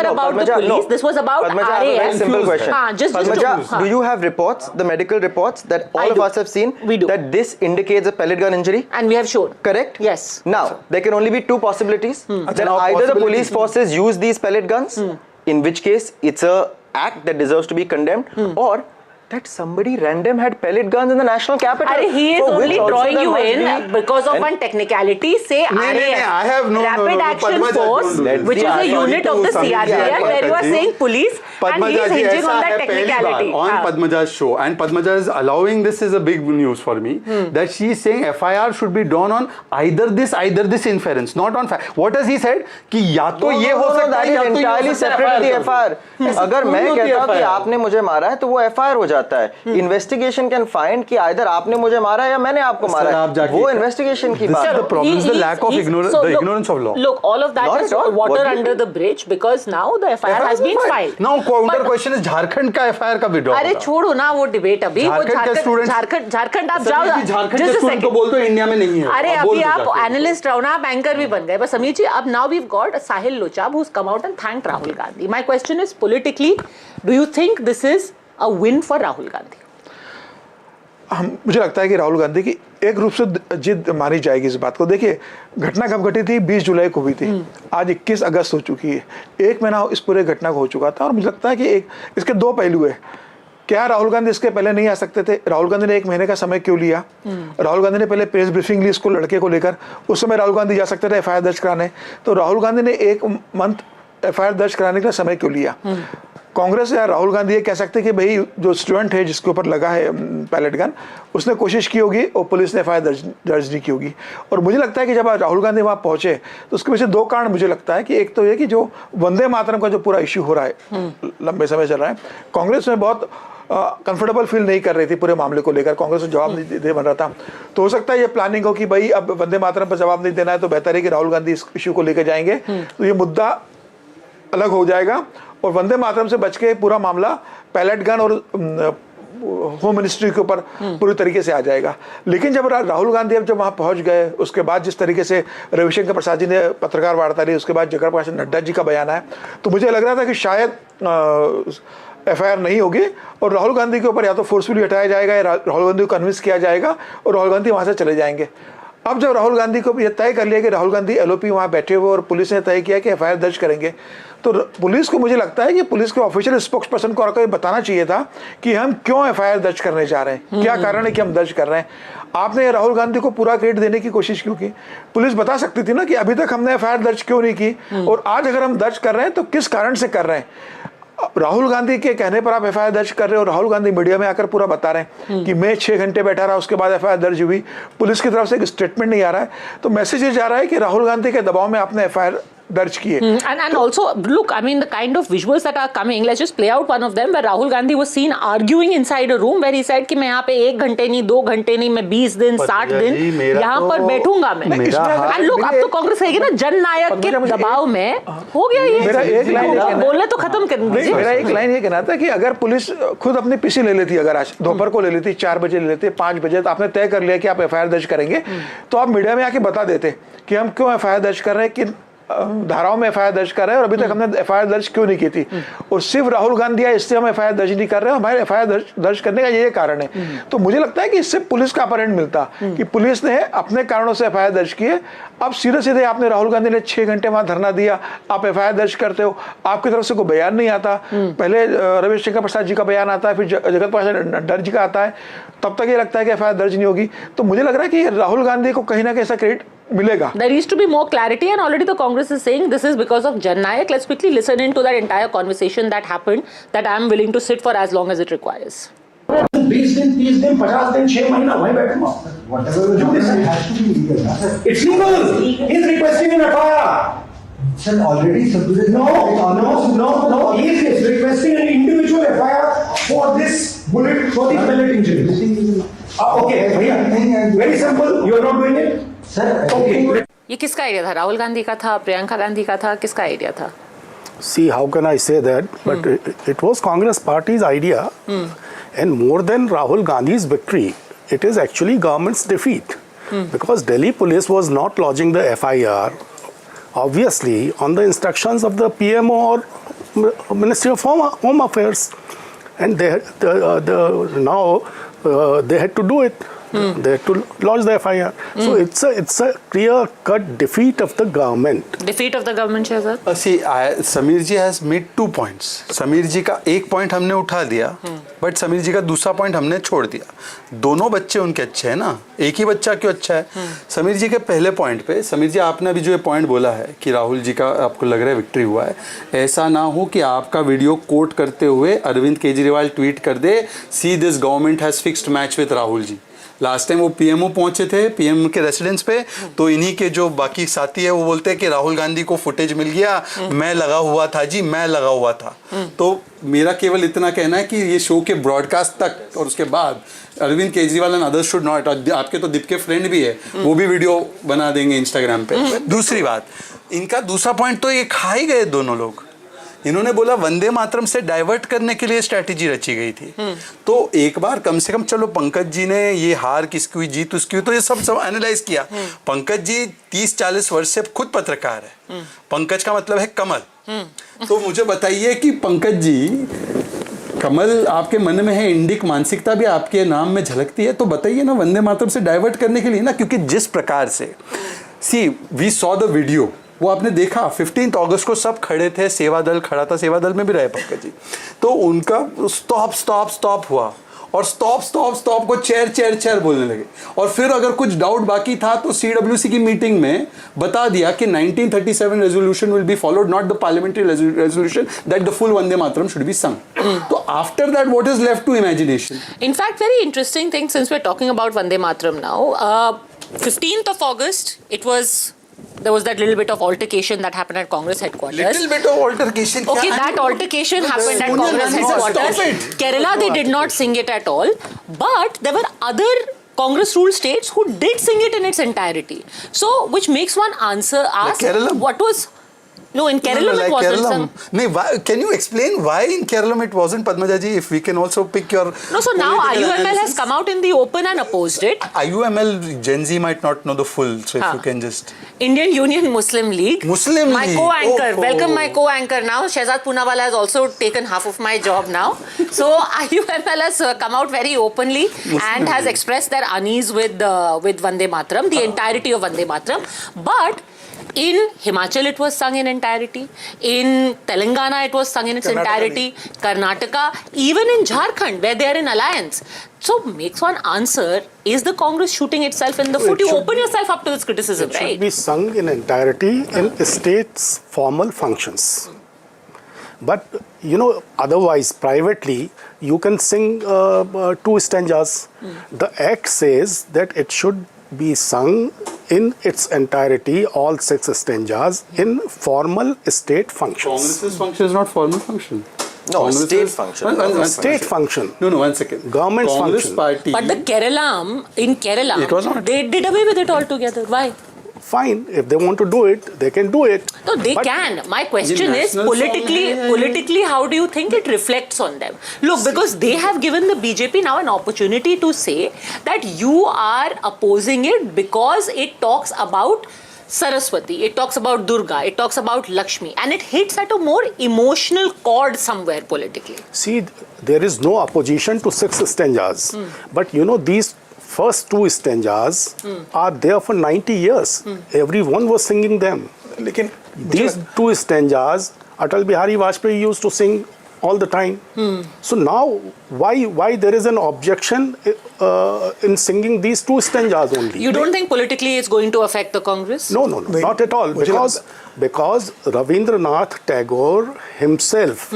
This was about Padmaja, I have a very simple question. Padmaja, do you have reports, the medical reports that all of us have seen that this indicates a pellet gun injury? And we have shown. Correct? Yes. Now, there can only be two possibilities. That either the police forces use these pellet guns, in which case it's a act that deserves to be condemned, or that somebody random had pellet guns in the national capital. He is only drawing you in because of one technicality. Say RAF, Rapid Action Force, which is a unit of the CRPF, where you are saying police, and he is hinging on that technicality. On Padmaja's show, and Padmaja is allowing this is a big news for me, that she is saying FIR should be done on either this inference, not on fact. What has he said? कि या तो ये हो सकता है या तो entirely separate the FIR. अगर मैं कहता हूँ कि आपने मुझे मारा है तो वो FIR हो जाता है. जाता है. इन्वेस्टिगेशन कैन फाइंड कि आइदर आपने मुझे मारा या मैंने आपको मारा है. वो इन्वेस्टिगेशन की बात है. The problem is the lack of ignorance of law. Look, all of that is water under the bridge because now the FIR has been filed. Now counter question is Jharkhand का FIR का withdraw. अरे छोड़ो ना वो debate अभी. झारखंड आप जाओ. झारखंड के स्टूडेंट को बोल दो इंडिया में नहीं है. अरे अभी आप एनालिस्ट रहो ना, आप एंकर भी बन गए. बस समीर जी, अब now we've got Sahil Locha who's come out and thanked Rahul Gandhi. My question is, politically, do you think this is a win for Rahul Gandhi? मुझे लगता है कि राहुल गांधी की एक रूप से जिद मानी जाएगी इस बात को. देखिए, घटना कब घटी थी? 20 जुलाई को हुई थी. आज 21 अगस्त हो चुकी है. एक महीना इस पूरे घटना को हो चुका था. और मुझे लगता है कि इसके दो पहलू है. क्या राहुल गांधी इसके पहले नहीं आ सकते थे? राहुल गांधी ने 1 महीने का समय क्यों लिया? राहुल गांधी ने पहले प्रेस ब्रीफिंग ली इसको लड़के को लेकर. उस समय राहुल गांधी जा सकते थे FIR दर्ज कराने. तो राहुल गांधी ने 1 मंथ FIR दर्ज कराने के लिए समय क्यों लिया? कांग्रेस या राहुल गांधी ये कह सकते कि भाई जो स्टूडेंट है जिसके ऊपर लगा है पैलेट गन, उसने कोशिश की होगी और पुलिस ने FIR दर्ज नहीं की होगी. और मुझे लगता है कि जब राहुल गांधी वहाँ पहुंचे तो उसके पीछे 2 कारण मुझे लगता है कि एक तो ये कि जो वंदे मातरम का जो पूरा इश्यू हो रहा है लंबे समय चल रहा है, कांग्रेस में बहुत कंफर्टेबल फील नहीं कर रही थी पूरे मामले को लेकर. कांग्रेस को जवाब नहीं दे बन रहा था. तो हो सकता है ये प्लानिंग हो कि भाई अब वंदे मातरम पर जवाब नहीं देना है तो बेहतर है कि राहुल गांधी इस इश्यू को लेकर जाएंगे तो ये मुद्दा अलग हो जाएगा और वंदे मातरम से बच के पूरा मामला पैलेट गन और होम मिनिस्ट्री के ऊपर पूरी तरीके से आ जाएगा. लेकिन जब राहुल गांधी अब जब वहाँ पहुँच गए, उसके बाद जिस तरीके से रविशंकर प्रसाद जी ने पत्रकार वार्ता ली, उसके बाद जगत प्रकाश नड्डा जी का बयान है, तो मुझे लग रहा था कि शायद FIR नहीं होगी और राहुल गांधी के ऊपर या तो फोर्सफुली हटाया जाएगा या राहुल गांधी को कन्विंस किया जाएगा और राहुल गांधी वहाँ से चले जाएंगे. अब जब राहुल गांधी को ये तय कर लिया कि राहुल गांधी LOP वहाँ बैठे हुए और पुलिस ने तय किया कि FIR दर्ज करेंगे, तो पुलिस को मुझे लगता है कि पुलिस के ऑफिशियल स्पोक्स पर्सन को आकर बताना चाहिए था कि हम क्यों FIR दर्ज करने जा रहे हैं, क्या कारण है कि हम दर्ज कर रहे हैं. आपने राहुल गांधी को पूरा क्रेडिट देने की कोशिश क्यों की? पुलिस बता सकती थी ना कि अभी तक हमने FIR दर्ज क्यों नहीं की और आज अगर हम दर्ज कर रहे हैं तो किस कारण से कर रहे हैं. राहुल गांधी के कहने पर आप FIR दर्ज कर रहे हो और राहुल गांधी मीडिया में आकर पूरा बता रहे हैं कि मैं 6 घंटे बैठा रहा, उसके बाद FIR दर्ज हुई. पुलिस की तरफ से एक स्टेटमेंट नहीं आ रहा है. तो मैसेज ये जा रहा है कि राहुल गांधी के दबाव में आपने FIR दर्ज किए. And also, look, I mean, the kind of visuals that are coming, let's just play out one of them where Rahul Gandhi was seen arguing inside a room where he said कि मैं यहाँ पे 1 घंटे नहीं, 2 घंटे नहीं, मैं 20 दिन, 60 दिन यहाँ पर बैठूंगा मैं. And look, अब तो कांग्रेस कहेगी ना जननायक के दबाव में हो गया ये. मेरा एक लाइन बोलने तो खत्म कर दीजिए. मेरा एक लाइन ये कहना था कि अगर पुलिस खुद अपनी पीसी ले लेती, अगर आज दोपहर को ले लेती, 4 बजे ले लेती, 5 बजे, तो आपने तय कर लिया कि आप FIR दर्ज करेंगे, तो आप मीडिया में आके बता देते कि हम क्यों FIR दर्ज कर रहे हैं, किन धाराओं में FIR दर्ज कर रहे हैं और अभी तक हमने FIR दर्ज क्यों नहीं की थी. और सिर्फ राहुल गांधी आए इससे हम FIR दर्ज नहीं कर रहे हैं, हमारे FIR दर्ज करने का ये कारण है. तो मुझे लगता है कि इससे पुलिस का अपरेंट मिलता कि पुलिस ने अपने कारणों से FIR दर्ज किए. अब सीधे सीधे आपने राहुल गांधी ने 6 घंटे वहां धरना दिया, आप FIR दर्ज करते हो, आपकी तरफ से कोई बयान नहीं आता. पहले रविशंकर प्रसाद जी का बयान आता है, फिर जगत प्रकाश नड्डा जी का आता है, तब तक ये लगता है कि FIR दर्ज नहीं होगी. तो मुझे लग रहा है कि राहुल गांधी को कहीं ना कहीं ऐसा क्रेडिट मिलेगा. There needs to be more clarity and already the Congress is saying this is because of Jan Nayak. Let's quickly listen into that entire conversation that happened that I am willing to sit for as long as it requires. 20 दिन 30 दिन 50 दिन 6 महीना वहीं बैठूंगा. It's legal. He's requesting an FIR. Sir, already submitted. No. He is requesting an individual FIR for this pellet injury. Okay, भैया. Very simple. You are not doing it. Sir, okay. ये किसका idea था? राहुल गांधी का था, प्रियंका गांधी का था, किसका idea था? See, how can I say that? But it was Congress Party's idea. And more than Rahul Gandhi's victory, it is actually government's defeat. Because Delhi police was not lodging the FIR, obviously, on the instructions of the PMO or Ministry of Home Affairs. And they had to do it. They had to lodge the FIR. So it's a clear-cut defeat of the government. Defeat of the government, Shahzad? See, Sameer ji has made 2 points. Sameer जी का एक point हमने उठा दिया, but Sameer जी का दूसरा point हमने छोड़ दिया. दोनों बच्चे उनके अच्छे हैं ना, एक ही बच्चा क्यों अच्छा है? समीर जी के पहले पॉइंट पे, समीर जी आपने अभी जो ये पॉइंट बोला है कि राहुल जी का आपको लग रहा है विक्ट्री हुआ है, ऐसा ना हो कि आपका वीडियो कोट करते हुए अरविंद केजरीवाल ट्वीट कर दे, see this government has fixed match with Rahul ji. Last time वो पीएमओ पहुंचे थे, पीएम के रेसिडेंस पे, तो इन्हीं के जो बाकी साथी है वो बोलते हैं कि राहुल गांधी को फुटेज मिल गया, मैं लगा हुआ था जी, मैं लगा हुआ था। तो मेरा केवल इतना कहना है कि ये शो के ब्रॉडकास्ट तक और उसके बाद Arvind Kejriwal and others should not, आपके तो दीप के फ्रेंड भी है, वो भी वीडियो बना देंगे इंस्टाग्राम पे। दूसरी बात, इनका दूसरा पॉइंट तो ये खा ही गए दोनों लोग। इन्होंने बोला वंदे मातरम से डाइवर्ट करने के लिए स्ट्रैटेजी रची गई थी। तो एक बार कम से कम, चलो पंकज जी ने ये हार किसकी हुई, जीत उसकी हुई, तो ये सब एनालाइज किया। पंकज जी 30-40 वर्ष से खुद पत्रकार है, पंकज का मतलब है कमल। तो मुझे बताइए कि पंकज जी, कमल आपके मन में है, इंडिक मानसिकता भी आपके नाम में झलकती है, तो बताइए ना वंदे मातरम से डाइवर्ट करने के लिए ना, क्योंकि जिस प्रकार से वी सॉ द वीडियो, वो आपने देखा 15 अगस्त को सब खड़े थे, सेवा दल खड़ा था, सेवा दल में भी रहे पंकज जी, तो उनका स्टॉप स्टॉप स्टॉप हुआ और स्टॉप स्टॉप स्टॉप को चेयर चेयर चेयर बोलने लगे। और फिर अगर कुछ डाउट बाकी था तो सीडब्ल्यूसी की मीटिंग में बता दिया कि 1937 resolution will be followed, not the parliamentary resolution that the full Vande Mataram should be sung. तो after that what is left to imagination? In fact, very interesting thing, since we're talking about Vande Mataram now, 15th of August, there was that little bit of altercation that happened at Congress headquarters. Little bit of altercation? Okay, that altercation happened at Congress headquarters. Kerala, they did not sing it at all. But there were other Congress ruled states who did sing it in its entirety. So, which makes one ask, what was... No, in Kerala it wasn't sung. No, can you explain why in Kerala it wasn't, Padmaja ji, if we can also pick your... No, so now IUML has come out in the open and opposed it. IUML, Gen Z might not know the full, so if you can just... Indian Union Muslim League. My co-anchor. Welcome my co-anchor now. Shehzad Poonawala has also taken half of my job now. So IUML has come out very openly and has expressed their unease with Vande Mataram, the entirety of Vande Mataram. But in Himachal it was sung in entirety. In Telangana it was sung in its entirety. Karnataka, even in Jharkhand where they are in alliance. So makes one answer, is the Congress shooting itself in the foot? You open yourself up to this criticism, right? It should be sung in entirety in state's formal functions. But, you know, otherwise, privately, you can sing 2 stanzas. The Act says that it should be sung in its entirety, all 6 stanzas, in formal state functions. Congress's function is not formal function. No, state function. State function. No, 1 second. Government Congress function. party. But the in Kerala, it was not. They did away with it altogether. Why? Fine, if they want to do it, they can do it. No, they can. My question is, politically, how do you think it reflects on them? Look, because they have given the BJP now an opportunity to say that you are opposing it because it talks about Saraswati, it talks about Durga, it talks about Lakshmi, and it hits at a more emotional chord somewhere politically. See, there is no opposition to 6 stanzas. But you know, these first 2 stanzas are there for 90 years. Everyone was singing them. These 2 stanzas, Atal Bihari Vajpayee used to sing all the time. So now, why there is an objection in singing these 2 stanzas only? You don't think politically it's going to affect the Congress? No, not at all. Because Ravindranath Tagore himself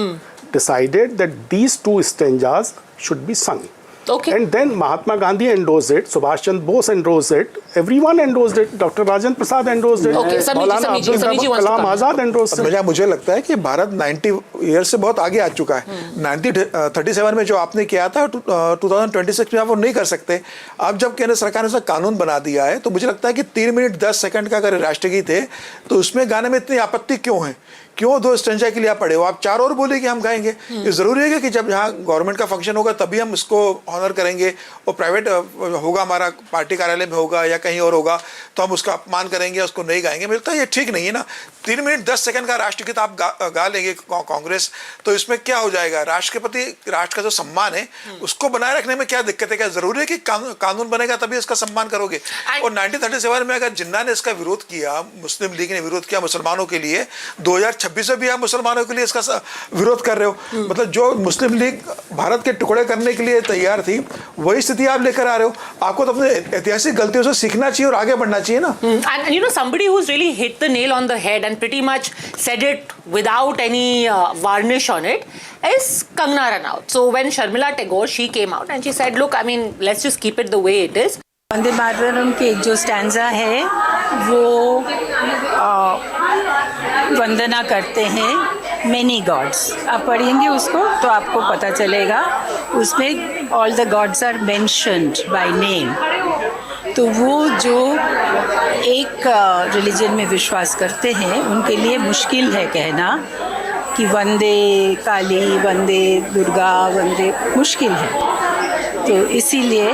decided that these 2 stanzas should be sung. Okay. And then Mahatma Gandhi endorsed it, Subhash Chandra Bose endorsed it, everyone endorsed it, Dr. Rajendra Prasad endorsed it, Maulana Abdul Kalam Azad endorsed it. मुझे लगता है कि Bharat 90 years से बहुत आगे आ चुका है। 1937 में जो आपने किया था 2026 में आप वो नहीं कर सकते। अब जब केंद्र सरकार ने उसका कानून बना दिया है तो मुझे लगता है कि 3 मिनट 10 सेकंड का अगर राष्ट्रगीत है तो उसमें गाने में इतनी आपत्ति क्यों है? क्यों 2 स्टेंजा के लिए आप पड़े हो? आप 4 और बोले कि हम गाएंगे। ये जरूरी है कि जब यहाँ गवर्नमेंट का फंक्शन होगा तभी हम इसको ऑनर करेंगे, और प्राइवेट होगा, हमारा पार्टी कार्यालय में होगा या कहीं और होगा तो हम उसका अपमान करेंगे, उसको नहीं गाएंगे। मिलता है ये ठीक नहीं है ना। 3 मिनट 10 सेकंड का राष्ट्रगीत आप गा लेंगे कांग्रेस, तो इसमें क्या हो जाएगा? राष्ट्र के प्रति राष्ट्र का जो सम्मान है उसको बनाए रखने में क्या दिक्कत है? क्या जरूरी है कि कानून बनेगा तभी इसका सम्मान करोगे? और 1937 में अगर जिन्ना ने इसका विरोध किया, मुस्लिम लीग ने विरोध किया मुसलमानों के लिए, 2026 26 में भी आप मुसलमानों के लिए इसका विरोध कर रहे हो। मतलब जो मुस्लिम लीग भारत के टुकड़े करने के लिए तैयार थी, वही स्थिति आप लेकर आ रहे हो। आपको तो अपने ऐतिहासिक गलतियों से सीखना चाहिए और आगे बढ़ना चाहिए ना। And you know, somebody who's really hit the nail on the head and pretty much said it without any varnish on it is Kangana Ranaut. So when Sharmila Tagore, she came out and she said, look, I mean, let's just keep it the way it is. Vande Mataram के जो stanza है वो वंदना करते हैं many God's. आप पढ़ेंगे उसको तो आपको पता चलेगा, उसमें all the gods are mentioned by name. तो वो जो एक रिलीजन में विश्वास करते हैं उनके लिए मुश्किल है कहना कि वंदे काली, वंदे दुर्गा, वंदे, मुश्किल है। तो इसीलिए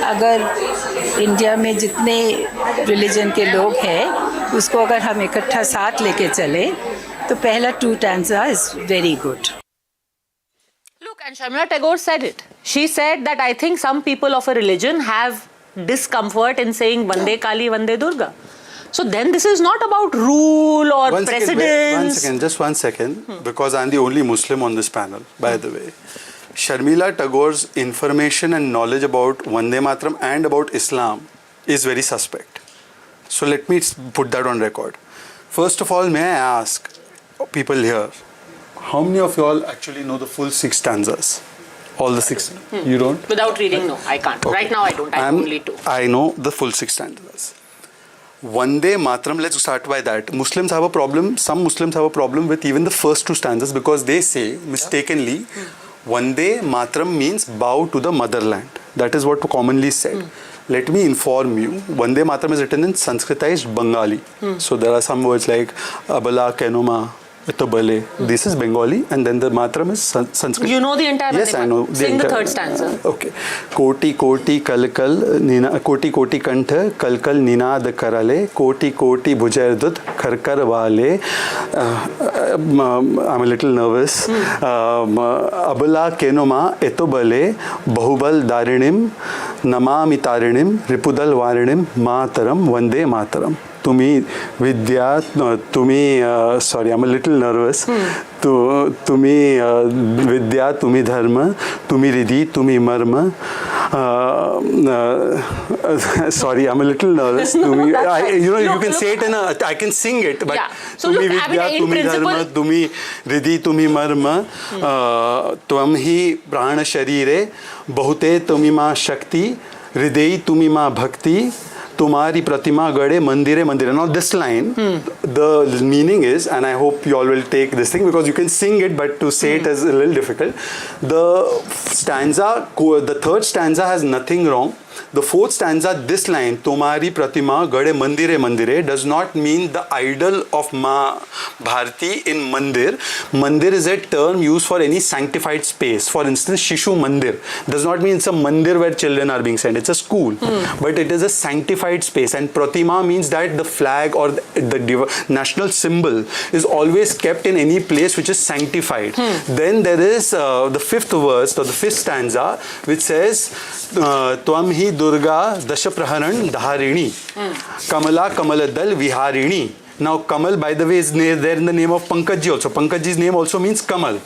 अगर इंडिया में जितने रिलीजन के लोग हैं उसको अगर हम इकट्ठा साथ लेके चले तो पहला 2 stanza is very good. Look, and Sharmila Tagore said it. She said that I think some people of a religion have discomfort in saying Vande Kali, Vande Durga. So then this is not about rule or precedence. Just one second, because I'm the only Muslim on this panel, by the way. Sharmila Tagore's information and knowledge about Vande Mataram and about Islam is very suspect. So let me put that on record. First of all, may I ask people here, how many of you all actually know the full 6 stanzas? All the 6? You don't? Without reading, no, I can't. Okay. Right now I don't. I have only 2. I know the full 6 stanzas. Vande Mataram, let's start by that. Muslims have a problem, some Muslims have a problem with even the first 2 stanzas because they say, mistakenly, Vande Mataram means bow to the motherland. That is what commonly said. Let me inform you, Vande Mataram is written in Sanskritized Bengali. So there are some words like Abala, Kenoma, Itobale. This is Bengali and then the Mataram is Sanskrit. You know the entire Yes, I know. Sing the 3rd stanza. Okay. Koti koti kalkal nina koti koti kantha kalkal ninad karale koti koti bhujardut kharkar wale. I'm a little nervous. Abala kenoma etobale bahubal darinim namami tarinim ripudal varinim mataram vande mataram. Tumi vidya, tumi, sorry, I'm a little nervous. Tumi vidya, tumi dharma, tumi riddhi, tumi marma. Sorry, I'm a little nervous. You can say it in a, I can sing it, but yeah. So tumi look, vidya, I mean, tumi dharma, tumi riddhi, tumi marma. Tvam hi prana sharire, bahute tumi ma shakti, hridayi tumi ma bhakti. Tumari pratima gade mandire mandire. Now this line, the meaning is, and I hope you all will take this thing because you can sing it, but to say it is a little difficult. The stanza, the 3rd stanza has nothing wrong. The 4th stanza, this line, Tumari pratima gade mandire mandire, does not mean the idol of Ma Bharati in mandir. Mandir is a term used for any sanctified space. For instance, Shishu Mandir does not mean it's a mandir where children are being sent. It's a school, but it is a sanctified space. And pratima means that the flag or the national symbol is always kept in any place which is sanctified. Then there is the 5th verse or the 5th stanza, which says, Tvam hi Durga Dashapraharan Dharini Kamala Kamaladal Viharini. Now Kamal, by the way, is there in the name of Pankajji also. Pankajji's name also means Kamal.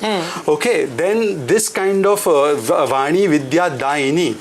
Okay, then this kind of Vani Vidya Daini,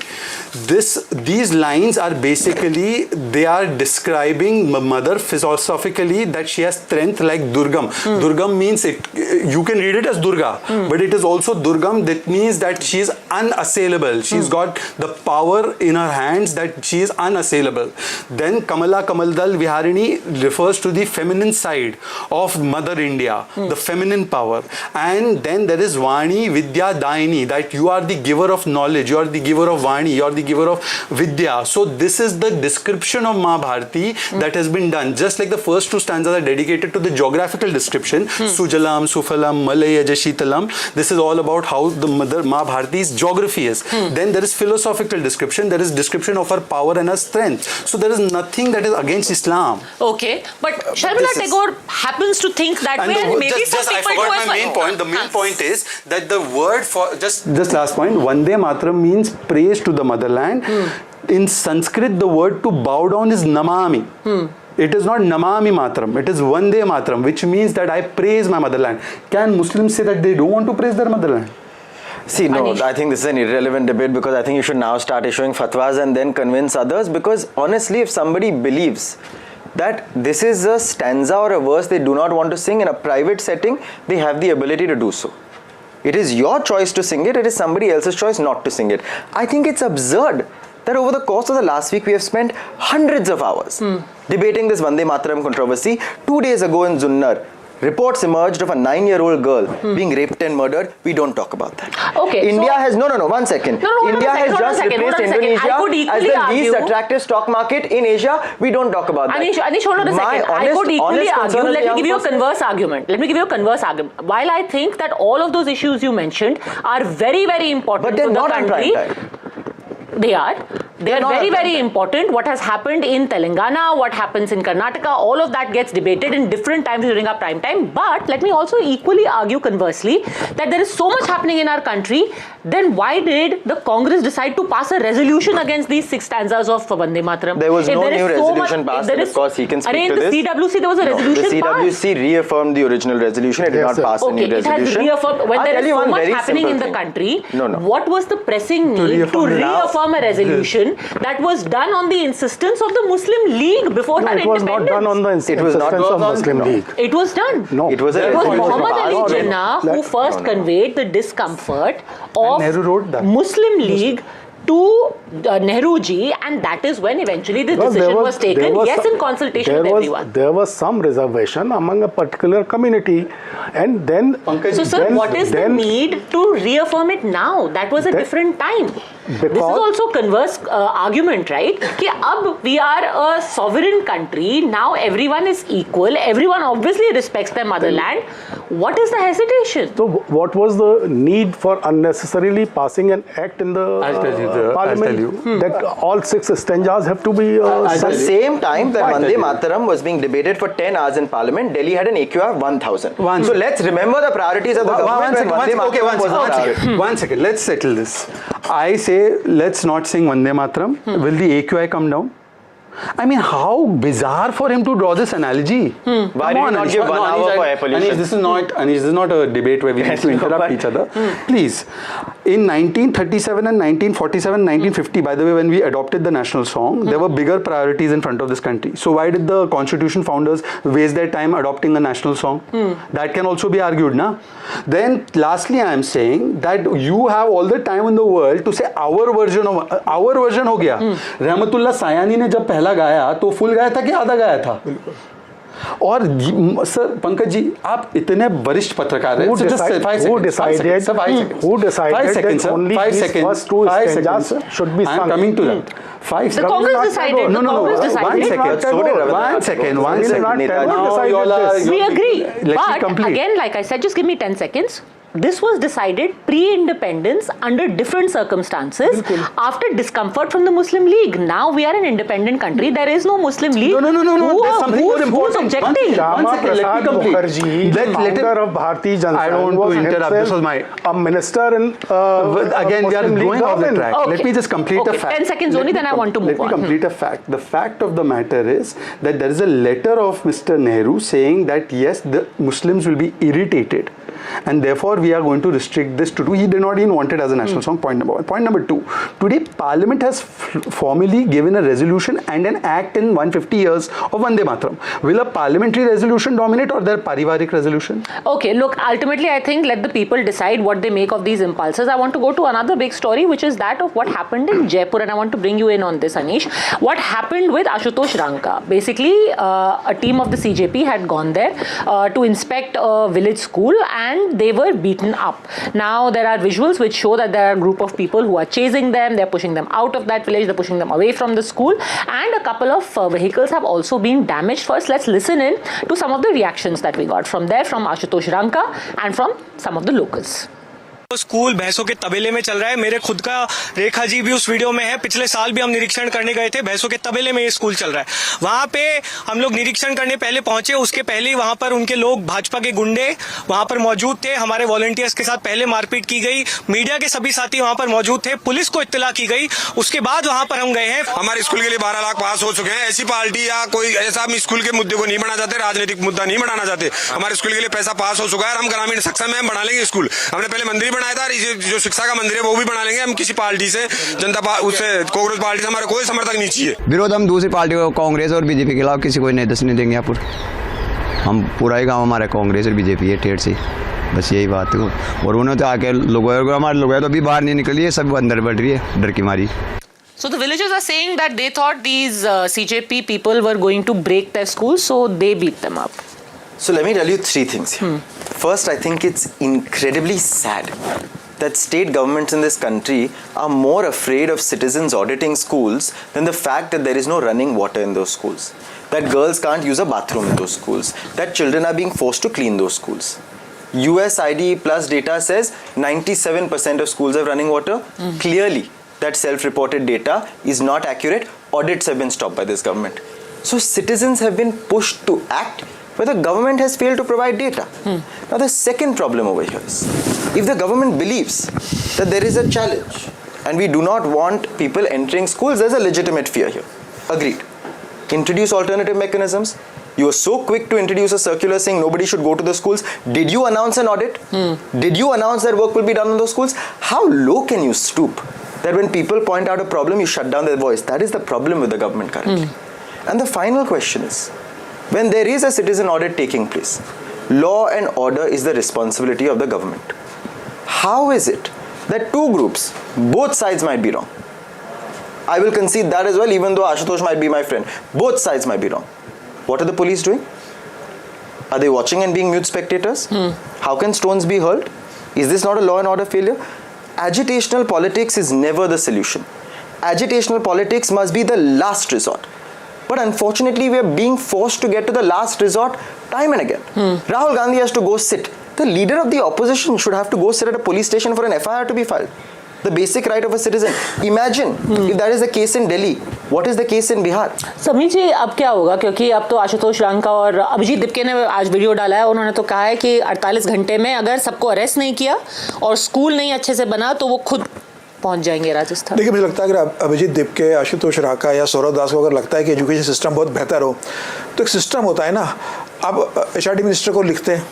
these lines are basically, they are describing mother philosophically that she has strength like Durgam. Durgam means, you can read it as Durga, but it is also Durgam. That means that she is unassailable. She's got the power in her hands that she is unassailable. Then Kamala Kamaldal Viharini refers to the feminine side of Mother India, the feminine power. And then there is Vani Vidya Daini, that you are the giver of knowledge, you are the giver of Vani, you are the giver of Vidya. So this is the description of Ma Bharati that has been done. Just like the first 2 stanzas are dedicated to the geographical description, Sujalam, Sufalam, Malaya, Jashitalam. This is all about how the Mother Ma Bharati's geography is. Then there is philosophical description, there is description of her power and her strength. So there is nothing that is against Islam. Okay, but Sharmila Tagore happens to think that way, and maybe some people I forgot my main point. The main point is that the word for, just last point, Vande Mataram means praise to the motherland. In Sanskrit, the word to bow down is namami. It is not Namami Matram, it is Vande Matram, which means that I praise my motherland. Can Muslims say that they don't want to praise their motherland? See, no, I think this is an irrelevant debate because I think you should now start issuing fatwas and then convince others, because honestly, if somebody believes that this is a stanza or a verse they do not want to sing in a private setting, they have the ability to do so. It is your choice to sing it, it is somebody else's choice not to sing it. I think it's absurd that over the course of the last week we have spent hundreds of hours debating this Vande Mataram controversy. 2 days ago in Zunnar, reports emerged of a 9-year-old girl being raped and murdered. We don't talk about that. Okay. India has, one second. India has just replaced Indonesia as the least attractive stock market in Asia. We don't talk about that. Anish, hold on a second. I could equally argue. Let me give you a converse argument. While I think that all of those issues you mentioned are very, very important to the country. They are very, very important. What has happened in Telangana, what happens in Karnataka, all of that gets debated in different times during our prime time. But let me also equally argue conversely that there is so much happening in our country. Then why did the Congress decide to pass a resolution against these 6 stanzas of Vande Mataram? There was no new resolution passed, and of course he can speak to this. In the CWC there was a resolution passed. The CWC reaffirmed the original resolution. It did not pass any resolution. It has reaffirmed. When there is so much happening in the country, what was the pressing need to reaffirm a resolution that was done on the insistence of the Muslim League before her independence? It was not done on the insistence of Muslim League. It was done. No. It was Muhammad Ali Jinnah who first conveyed the discomfort of Muslim League to Nehru ji, and that is when eventually the decision was taken, in consultation with everyone. There was some reservation among a particular community, and then... So sir, what is the need to reaffirm it now? That was a different time. This is also converse argument, right? Ki ab we are a sovereign country, now everyone is equal, everyone obviously respects their motherland. What is the hesitation? So what was the need for unnecessarily passing an act in the parliament that all 6 stanzas have to be... At the same time that Vande Mataram was being debated for 10 hours in parliament, Delhi had an AQR of 1000. So let's remember the priorities of the government. One second, let's settle this. I say let's not sing Vande Mataram. Will the AQI come down? I mean, how bizarre for him to draw this analogy. Why did you not give 1 hour for air pollution? Anish, this is not a debate where we need to interrupt each other. Please. In 1937 and 1947, 1950, by the way, when we adopted the national song, there were bigger priorities in front of this country. So why did the constitution founders waste their time adopting a national song? That can also be argued, na? Then lastly, I am saying that you have all the time in the world to say our version ho gaya. Rahmatullah Sayani ne jab पहला गाया तो full गाया था कि आधा गाया था? और सर पंकज जी, आप इतने वरिष्ठ पत्रकार हैं. Who decided that only these first 2 stanzas should be sung? I am coming to that. The Congress decided. No. 1 second. We agree. But again, like I said, just give me 10 seconds. This was decided pre-independence under different circumstances after discomfort from the Muslim League. Now we are an independent country. There is no Muslim League. No. There's something more important. Objecting? Shama Prasad Mukherjee, the founder of Bharatiya Janata Party, I don't want to interrupt. This was my... a minister in again, we are going off the track. Okay. Let me just complete a fact. 10 seconds only, then I want to move on. Let me complete a fact. The fact of the matter is that there is a letter of Mr. Nehru saying that yes, the Muslims will be irritated, and therefore we are going to restrict this to 2. He did not even want it as a national song, point number 1. Point number 2, today Parliament has formally given a resolution and an act in 150 years of Vande Mataram. Will a parliamentary resolution dominate or their parivarik resolution? Okay, look, ultimately I think let the people decide what they make of these impulses. I want to go to another big story, which is that of what happened in Jaipur, and I want to bring you in on this, Anish. What happened with Ashutosh Ranka? Basically, a team of the CJP had gone there to inspect a village school, and they were beaten up. Now there are visuals which show that there are a group of people who are chasing them, they're pushing them out of that village, they're pushing them away from the school, and a couple of vehicles have also been damaged. First, let's listen in to some of the reactions that we got from there, from Ashutosh Ranka and from some of the locals. School भैंसों के तबेले में चल रहा है। मेरे खुद का रेखा जी भी उस वीडियो में है। पिछले साल भी हम निरीक्षण करने गए थे, भैंसों के तबेले में ये स्कूल चल रहा है। वहां पे हम लोग निरीक्षण करने पहले पहुंचे, उसके पहले ही वहां पर उनके लोग, भाजपा के गुंडे वहां पर मौजूद थे। हमारे वॉलंटियर्स के साथ पहले मारपीट की गई, मीडिया के सभी साथी वहां पर मौजूद थे, पुलिस को इत्तला की गई। उसके बाद वहां पर हम गए हैं। हमारे स्कूल के लिए 12 लाख पास हो चुके हैं। ऐसी पार्टी या कोई ऐसा हम स्कूल के मुद्दे को नहीं बढ़ाना चाहते, राजनीतिक मुद्दा नहीं बढ़ाना चाहते। हमारे स्कूल के लिए पैसा पास हो चुका है। हम ग्रामीण सक्षम में हम बना लेंगे स्कूल। हमने पहले मंदिर बनाया था, जो शिक्षा का मंदिर है वो भी बना लेंगे। हम किसी पार्टी से, जनता उससे, कांग्रेस पार्टी से हमारा कोई समर्थक नहीं चाहिए। विरोध हम दूसरी पार्टी को, कांग्रेस और बीजेपी के खिलाफ किसी को नहीं दसने देंगे। यहाँ पर हम पूरा ही गाँव हमारा कांग्रेस और बीजेपी है, ठेठ से, बस यही बात है। और उन्होंने तो आके लोगों, हमारे लोग तो अभी बाहर नहीं निकली है, सब अंदर बढ़ रही है डर की मारी। So the villagers are saying that they thought these CJP people were going to break their schools, so they beat them up. So let me tell you three things here. First, I think it's incredibly sad that state governments in this country are more afraid of citizens auditing schools than the fact that there is no running water in those schools, that girls can't use a bathroom in those schools, that children are being forced to clean those schools. USID plus data says 97% of schools have running water. Clearly, that self-reported data is not accurate. Audits have been stopped by this government. So citizens have been pushed to act where the government has failed to provide data. Now the second problem over here is, if the government believes that there is a challenge and we do not want people entering schools, there's a legitimate fear here. Agreed. Introduce alternative mechanisms. You were so quick to introduce a circular saying nobody should go to the schools. Did you announce an audit? Did you announce that work will be done on those schools? How low can you stoop that when people point out a problem, you shut down their voice? That is the problem with the government currently. And the final question is, when there is a citizen audit taking place, law and order is the responsibility of the government. How is it that two groups, both sides might be wrong? I will concede that as well, even though Ashutosh might be my friend. Both sides might be wrong. What are the police doing? Are they watching and being mute spectators? How can stones be hurled? Is this not a law and order failure? Agitational politics is never the solution. Agitational politics must be the last resort. But unfortunately, we are being forced to get to the last resort time and again. Rahul Gandhi has to go sit. The leader of the opposition should have to go sit at a police station for an FIR to be filed. The basic right of a citizen. Imagine if that is the case in Delhi. What is the case in Bihar? Sameer जी, अब क्या होगा? क्योंकि अब तो आशुतोष रांका और अभिजीत दिपके ने आज video डाला है। उन्होंने तो कहा है कि 48 घंटे में अगर सबको अरेस्ट नहीं किया और स्कूल नहीं अच्छे से बना तो वो खुद पहुंच जाएंगे राजस्थान। देखिए, मुझे लगता है अगर अभिजीत दिपके, आशुतोष रांका या सौरभ दास को अगर लगता है कि एजुकेशन सिस्टम बहुत बेहतर हो, तो एक सिस्टम होता है ना, आप HRD मिनिस्टर को लिखते हैं,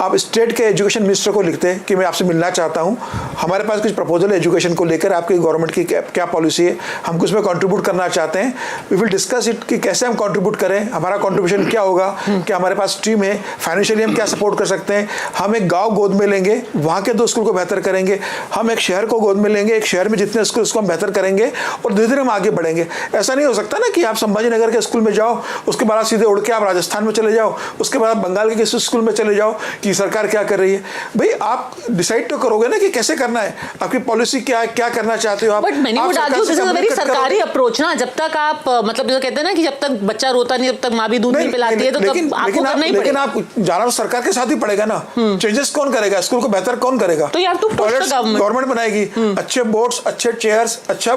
आप स्टेट के एजुकेशन मिनिस्टर को लिखते हैं कि मैं आपसे मिलना चाहता हूं, हमारे पास कुछ प्रपोजल है एजुकेशन को लेकर, आपकी गवर्नमेंट की क्या पॉलिसी है, हम कुछ में कंट्रीब्यूट करना चाहते हैं, वी विल डिस्कस इट कि कैसे हम कंट्रीब्यूट करें, हमारा कंट्रीब्यूशन क्या होगा, क्या हमारे पास टीम है, फाइनेंशियली हम क्या सपोर्ट कर सकते हैं, हम एक गाँव गोद में लेंगे, वहाँ के 2 स्कूल को बेहतर करेंगे, हम एक शहर को गोद में लेंगे, एक शहर में जितने स्कूल उसको हम बेहतर करेंगे और धीरे धीरे हम आगे बढ़ेंगे। ऐसा नहीं हो सकता ना कि आप संभाजी नगर के स्कूल में जाओ, उसके बाद सीधे उड़ के आप राजस्थान में चले जाओ, उसके बाद बंगाल के किसी स्कूल में चले जाओ कि सरकार क्या कर रही है। भाई, आप डिसाइड तो करोगे ना कि कैसे करना है, आपकी पॉलिसी क्या है, क्या करना चाहते हो आप। But many would argue this is a very सरकारी अप्रोच ना। जब तक आप मतलब जो कहते हैं ना कि जब तक बच्चा रोता नहीं, जब तक माँ भी दूध नहीं पिलाती है, तो तब आपको करना ही पड़ेगा। लेकिन आप जाना तो सरकार के साथ ही पड़ेगा ना। चेंजेस कौन करेगा? स्कूल को बेहतर कौन करेगा? तो यार गवर्नमेंट बनाएगी, अच्छे बोर्ड्स, अच्छे चेयर्स, अच्छा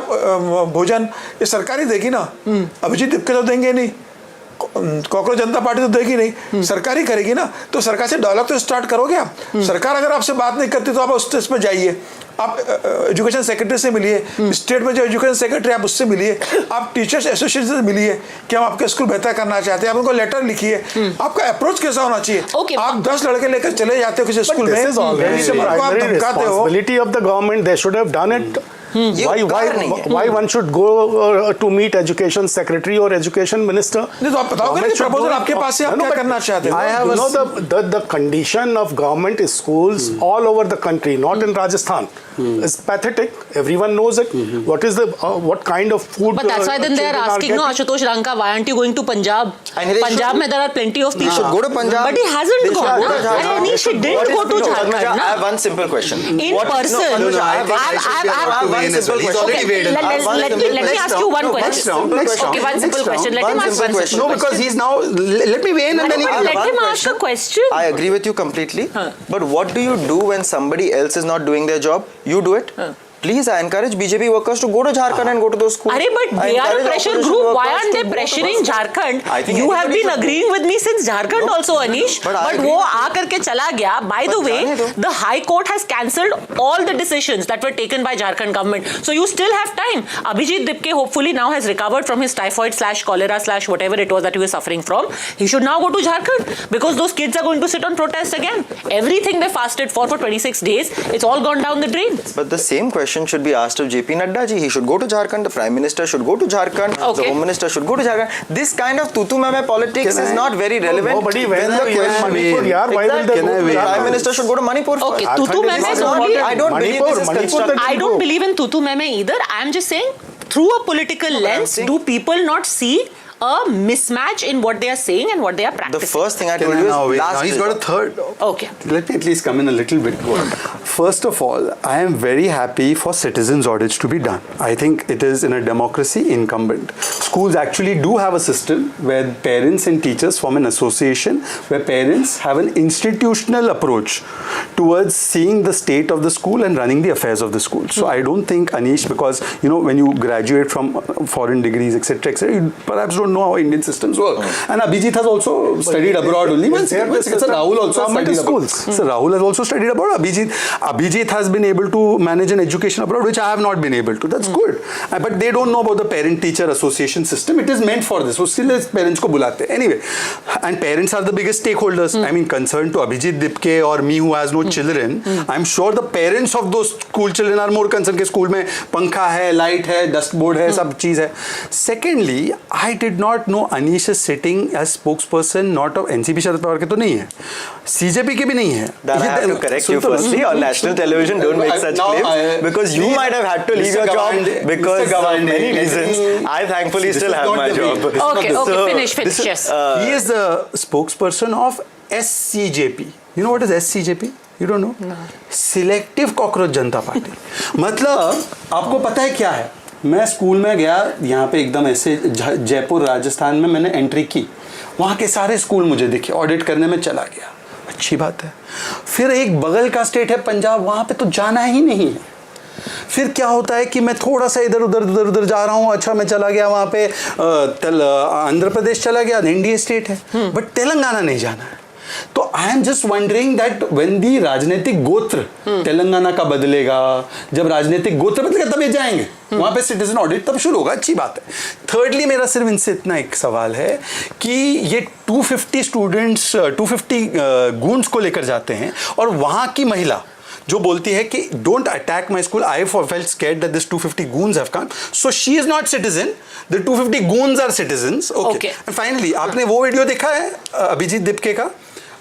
भोजन, ये सरकार ही देगी ना। अभिजीत दिपके तो देंगे नहीं, कांग्रेस जनता पार्टी तो देगी नहीं, सरकार ही करेगी ना। तो सरकार से डायलॉग तो स्टार्ट करोगे आप। सरकार अगर आपसे बात नहीं करती तो आप उस स्टेज पर जाइए, आप एजुकेशन सेक्रेटरी से मिलिए, स्टेट में जो एजुकेशन सेक्रेटरी आप उससे मिलिए, आप टीचर्स एसोसिएशन से मिलिए कि हम आपके स्कूल बेहतर करना चाहते हैं, आप उनको लेटर लिखिए, आपका अप्रोच कैसा होना चाहिए। आप 10 लड़के लेकर चले जाते हो किसी स्कूल में, आप धमकाते हो। Responsibility of the government, they should have done it. Why one should go to meet education secretary or education minister? नहीं तो आप बताओगे ना प्रपोजल आपके पास है, आप क्या करना चाहते हैं? I have you know the condition of government schools all over the country, not in Rajasthan, is pathetic. Everyone knows it. What is the what kind of food? But that's why then they are asking, no, Ashutosh Ranka, why aren't you going to Punjab? Punjab mein there are plenty of people. Go to Punjab. But he hasn't gone. Anish didn't go to Jharkhand. I have one simple question. In person. I have in as well. He's already weighed in. Let me ask you one question. Okay, one simple question. Let him ask one question. No, because he's now. Let me weigh in and then he can. Let him ask a question. I agree with you completely. But what do you do when somebody else is not doing their job? You do it. Please, I encourage BJP workers to go to Jharkhand and go to those schools. But they are a pressure group. Why aren't they pressuring Jharkhand? You have been agreeing with me since Jharkhand also, Anish. But वो आकर के चला गया. By the way, the High Court has cancelled all the decisions that were taken by Jharkhand government. So you still have time. Abhijit Dipke hopefully now has recovered from his typhoid/cholera/whatever it was that he was suffering from. He should now go to Jharkhand because those kids are going to sit on protest again. Everything they fasted for 26 days, it's all gone down the drain. But the same question should be asked of JP Nadda ji. He should go to Jharkhand. The Prime Minister should go to Jharkhand. The Home Minister should go to Jharkhand. This kind of tutu mame politics is not very relevant. Nobody went to Manipur. Why will they go? The Prime Minister should go to Manipur. Okay, tutu meme is only. I don't believe this is constructive. I don't believe in tutu meme either. I am just saying, through a political lens, do people not see a mismatch in what they are saying and what they are practicing? The first thing I told you is now he's got a third. Okay. Let me at least come in a little bit. First of all, I am very happy for citizens audits to be done. I think it is in a democracy incumbent. Schools actually do have a system where parents and teachers form an association where parents have an institutional approach towards seeing the state of the school and running the affairs of the school. So I don't think, Anish, because when you graduate from foreign degrees, etc., you perhaps don't know how Indian systems work. And Abhijit has also studied abroad only. Rahul also studied abroad. So Rahul has also studied abroad. Abhijit has been able to manage an education abroad, which I have not been able to. That's good. But they don't know about the parent-teacher association system. It is meant for this. So still parents ko bulate. Anyway, and parents are the biggest stakeholders. I mean, concerned to Abhijit Dipke or me who has no children, I'm sure the parents of those school children are more concerned ke school mein pankha hai, light hai, dust board hai, sab cheez hai. Secondly, I did not know Anish is sitting as spokesperson not of NCP Sharad Pawar ke to nahi hai. CJP ke bhi nahi hai. That I have to correct you firstly. On national television, don't make such claims because you might have had to leave your job because of many reasons. I thankfully still have my job. Okay, finish, yes. He is the spokesperson of SCJP. You know what is SCJP? You don't know? No. Selective Cockroach Janata Party. मतलब आपको पता है क्या है? मैं school में गया यहाँ पे एकदम ऐसे जयपुर राजस्थान में मैंने एंट्री की. वहाँ के सारे स्कूल मुझे दिखे. ऑडिट करने में चला गया. अच्छी बात है. फिर एक बगल का स्टेट है पंजाब, वहाँ पे तो जाना ही नहीं है. फिर क्या होता है कि मैं थोड़ा सा इधर उधर जा रहा हूँ. अच्छा मैं चला गया वहाँ पे आंध्र प्रदेश चला गया, एनडीए स्टेट है, बट तेलंगाना नहीं जाना है. तो I am just wondering that when the राजनीतिक गोत्र तेलंगाना का बदलेगा, जब राजनीतिक गोत्र बदलेगा तब ये जाएंगे वहां पे सिटीजन ऑडिट तब शुरू होगा. अच्छी बात है. थर्डली मेरा सिर्फ इनसे इतना एक सवाल है कि ये 250 स्टूडेंट्स 250 गूंज को लेकर जाते हैं और वहां की महिला जो बोलती है कि don't attack my school, I felt scared that this 250 goons have come, so she is not citizen, the 250 goons are citizens. Okay. And finally, आपने वो वीडियो देखा है अभिजीत दिपके का?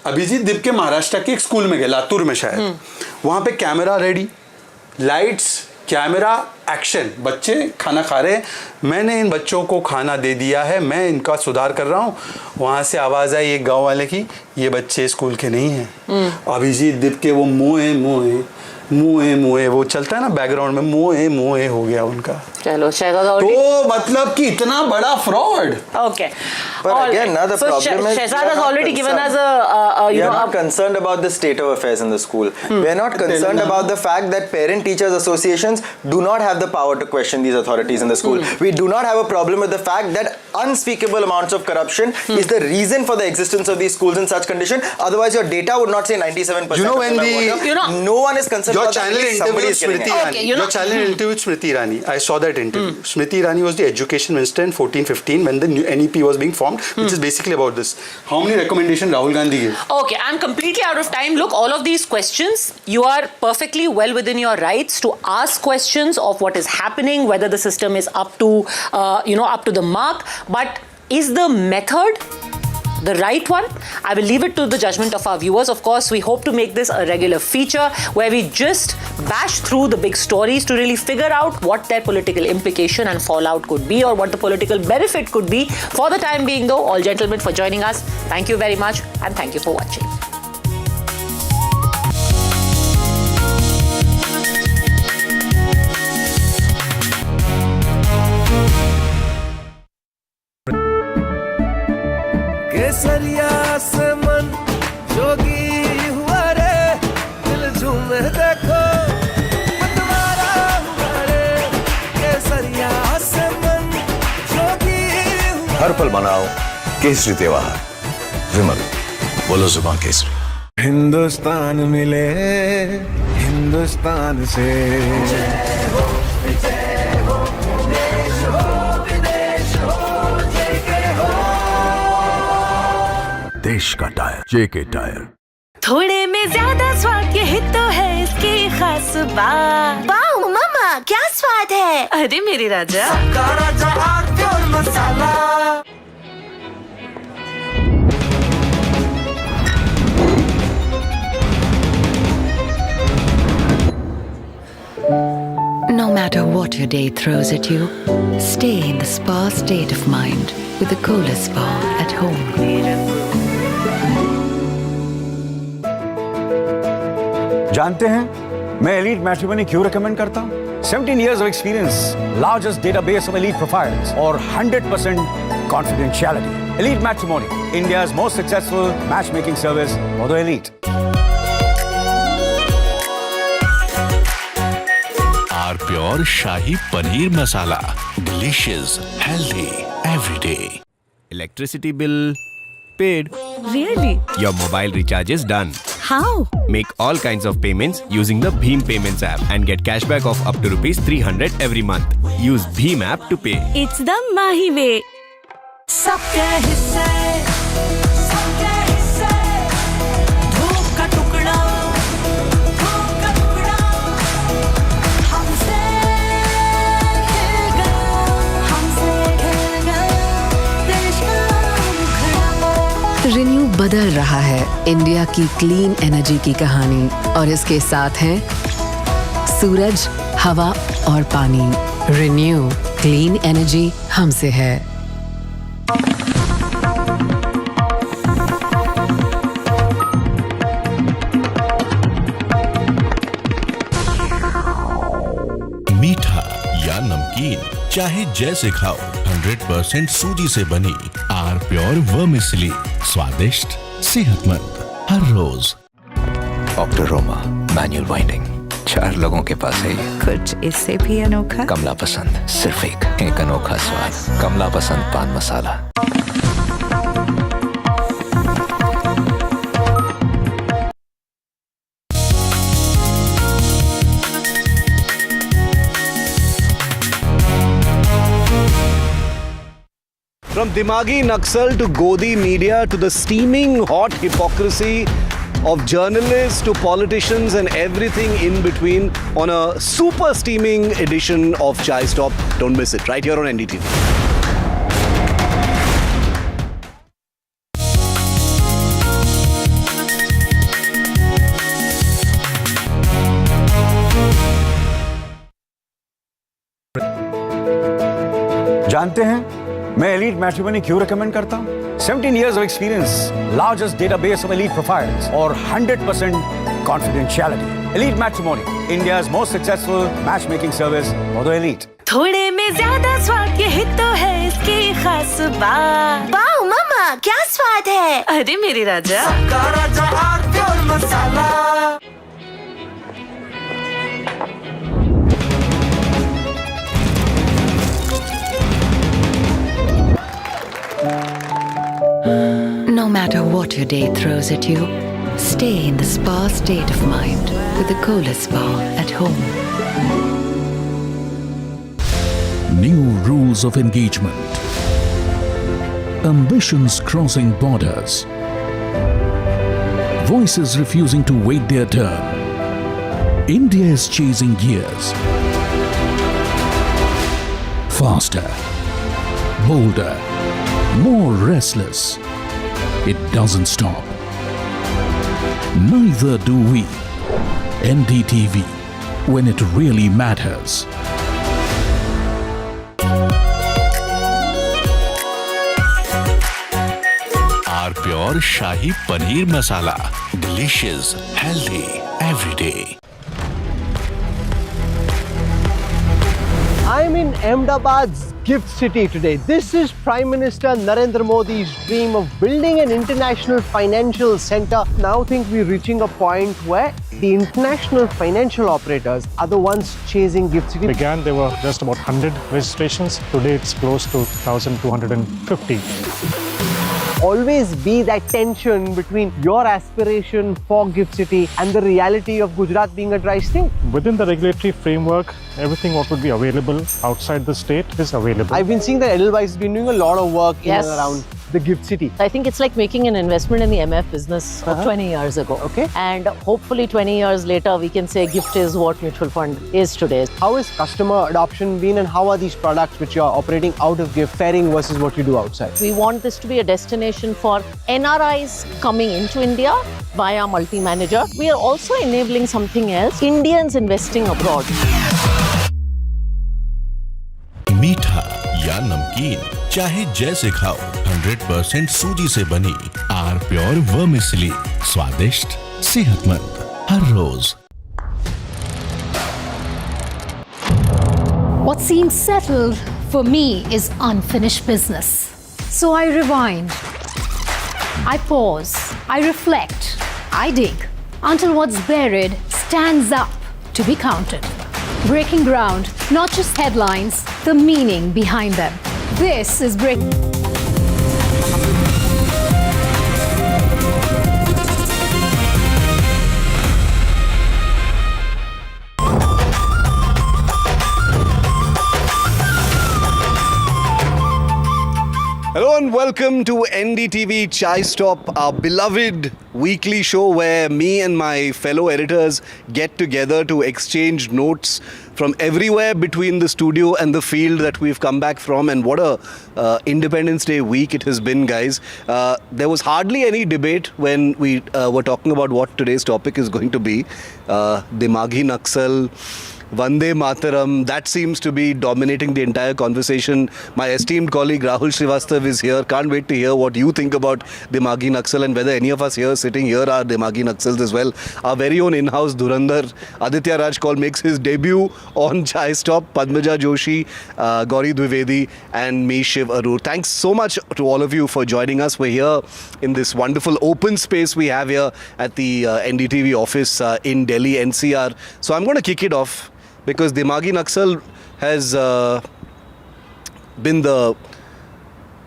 अभिजीत दिपके महाराष्ट्र के एक स्कूल में गए, लातूर में शायद. वहां पे camera ready, lights, camera, action. बच्चे खाना खा रहे हैं. मैंने इन बच्चों को खाना दे दिया है, मैं इनका सुधार कर रहा हूँ. वहां से आवाज आई एक गांव वाले की, ये बच्चे स्कूल के नहीं हैं. अभिजीत दिपके वो मोए वो चलता है ना बैकग्राउंड में, मोए हो गया उनका. चलो शहजाद तो मतलब कि इतना बड़ा fraud. Okay. But again, now the problem is Shehzad has already given us we are not concerned about the state of affairs in the school. We are not concerned about the fact that parent-teachers associations do not have the power to question these authorities in the school. We do not have a problem with the fact that unspeakable amounts of corruption is the reason for the existence of these schools in such condition. Otherwise, your data would not say 97%. You know when no one is concerned your about channel interviewed Smriti Irani. Your channel interviewed Smriti Irani. I saw that interview. Smriti Irani was the education minister in 14-15 when the new NEP was being formed, which is basically about this. How many recommendations Rahul Gandhi gave? Okay, I'm completely out of time. Look, all of these questions, you are perfectly well within your rights to ask questions of what is happening, whether the system is up to, up to the mark. But is the method the right one? I will leave it to the judgment of our viewers. Of course, we hope to make this a regular feature where we just bash through the big stories to really figure out what their political implication and fallout could be, or what the political benefit could be. For the time being though, all gentlemen for joining us, thank you very much and thank you for watching. हर पल मनाओ केसरी त्योहार। विमल, बोलो जुबान केसरी। हिंदुस्तान मिले हिंदुस्तान से, देश का tyre जेके tyre. थोड़े में ज्यादा स्वाद, यही तो है इसकी खास बात। वाओ मम्मा, क्या स्वाद है। अरे मेरे राजा, सबका राजा आरती और मसाला। No matter what your day throws at you, stay in the spa state of mind with the coolest spa at home. जानते हैं मैं एलीट मैट्रिमोनी क्यों रिकमेंड करता हूं? 17 years of experience, largest database of elite profiles और 100% confidentiality. Elite Matrimony, India's most successful matchmaking service for the elite. R pure shahi paneer masala, delicious, healthy, everyday. Electricity bill paid. Really? Your mobile recharge is done. How? Make all kinds of payments using the Bheem Payments app and get cashback of up to ₹300 every month. Use Bheem app to pay. It's the Mahi way. सबके हिस्से, सबके हिस्से, धूप का टुकड़ा, धूप का टुकड़ा, हमसे खेल गया, देश का मुखड़ा। रिन्यू बदल रहा है इंडिया की क्लीन एनर्जी की कहानी, और इसके साथ हैं सूरज, हवा और पानी। रिन्यू क्लीन एनर्जी हमसे है। मीठा या नमकीन, चाहे जैसे खाओ, 100% सूजी से बनी आर प्योर वर्मिसेली, स्वादिष्ट, सेहतमंद हर रोज। ऑक्टोरोमा मैनुअल वाइंडिंग, 4 लोगों के पास है ये। कुछ इससे भी अनोखा। कमला पसंद, सिर्फ एक अनोखा स्वाद। कमला पसंद पान मसाला। From Dimagi Naxal to Godi media to the steaming hot hypocrisy of journalists to politicians and everything in between on a super steaming edition of ChaiStop. Don't miss it, right here on NDTV. जानते हैं मैं elite matrimony क्यों recommend करता हूं? 17 years of experience, largest database of elite profiles और 100% confidentiality. Elite Matrimony, India's most successful matchmaking service for the elite. थोड़े में ज्यादा स्वाद, यही तो है इसकी खास बात। वाओ मम्मा, क्या स्वाद है। अरे मेरे राजा, सबका राजा आरती और मसाला। No matter what your day throws at you, stay in the spa state of mind with the coolest spa at home. New rules of engagement. Ambitions crossing borders. Voices refusing to wait their turn. India is chasing gears. Faster, bolder, more restless. It doesn't stop. Neither do we. NDTV, when it really matters. R pure shahi paneer masala, delicious, healthy, everyday. I'm in Ahmedabad's gift city today. This is Prime Minister Narendra Modi's dream of building an international financial center. Now I think we're reaching a point where the international financial operators are the ones chasing gift city. Began, there were just about 100 registrations. Today it's close to 1,250. Always be that tension between your aspiration for gift city and the reality of Gujarat being a dry state. Within the regulatory framework, everything what would be available outside the state is available. I've been seeing that Edelweiss has been doing a lot of work in and around the gift city. I think it's like making an investment in the MF business 20 years ago. Okay. And hopefully 20 years later, we can say gift is what mutual fund is today. How has customer adoption been and how are these products which you're operating out of gift faring versus what you do outside? We want this to be a destination for NRIs coming into India via multi-manager. We are also enabling something else, Indians investing abroad. मीठा या नमकीन चाहे जैसे खाओ 100% सूजी से बनी are pure vermicelli स्वादिष्ट सेहतमंद हर रोज. What seems settled for me is unfinished business. So I rewind, I pause, I reflect, I dig until what's buried stands up to be counted. Breaking ground, not just headlines, the meaning behind them. This is Breaking. Hello and welcome to NDTV ChaiStop, our beloved weekly show where me and my fellow editors get together to exchange notes from everywhere between the studio and the field that we've come back from. And what a Independence Day week it has been, guys. There was hardly any debate when we were talking about what today's topic is going to be. Dimagi Naxal, Vande Mataram, that seems to be dominating the entire conversation. My esteemed colleague Rahul Srivastav is here. Can't wait to hear what you think about Dimagi Naxal and whether any of us here sitting here are Dimagi Naxals as well. Our very own in-house Dhurandhar, Aditya Raj Kaul, makes his debut on ChaiStop. Padmaja Joshi, Gauri Dwivedi and me, Shiv Arur. Thanks so much to all of you for joining us. We're here in this wonderful open space we have here at the NDTV office in Delhi, NCR. So I'm going to kick it off, because Dimagi Naxal has been the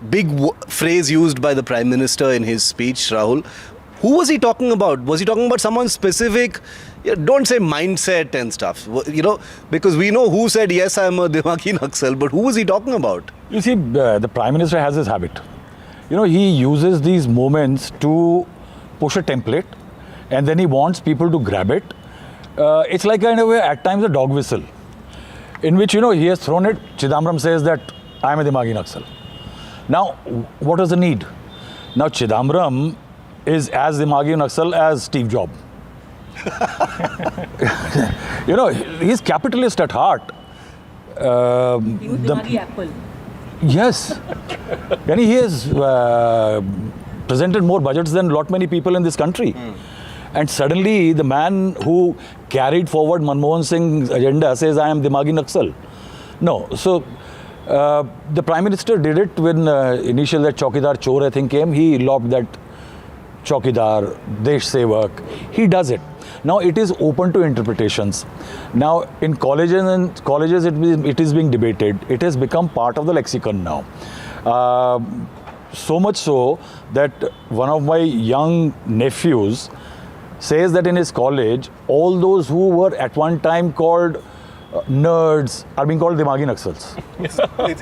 big phrase used by the Prime Minister in his speech, Rahul. Who was he talking about? Was he talking about someone specific? Don't say mindset and stuff, you know, because we know who said, yes, I'm a Dimagi Naxal, but who was he talking about? You see, the Prime Minister has this habit. You know, he uses these moments to push a template and then he wants people to grab it. It's like kind of at times a dog whistle, in which, you know, he has thrown it. Chidambaram says that I'm a Dimagi Naxal. Now, what is the need? Now, Chidambaram is as Dimagi Naxal as Steve Jobs. You know, he's capitalist at heart. Dimagi Apple. Yes. And he has presented more budgets than lot many people in this country. And suddenly the man who carried forward Manmohan Singh's agenda says, I am Dimagi Naxal. No. So the Prime Minister did it when initially that Chaukidar Chor, I think, came. He lobbed that Chaukidar, Desh Sevak. He does it. Now it is open to interpretations. Now in colleges it is being debated. It has become part of the lexicon now. So much so that one of my young nephews says that in his college, all those who were at one time called nerds are being called Dimagi Naxals.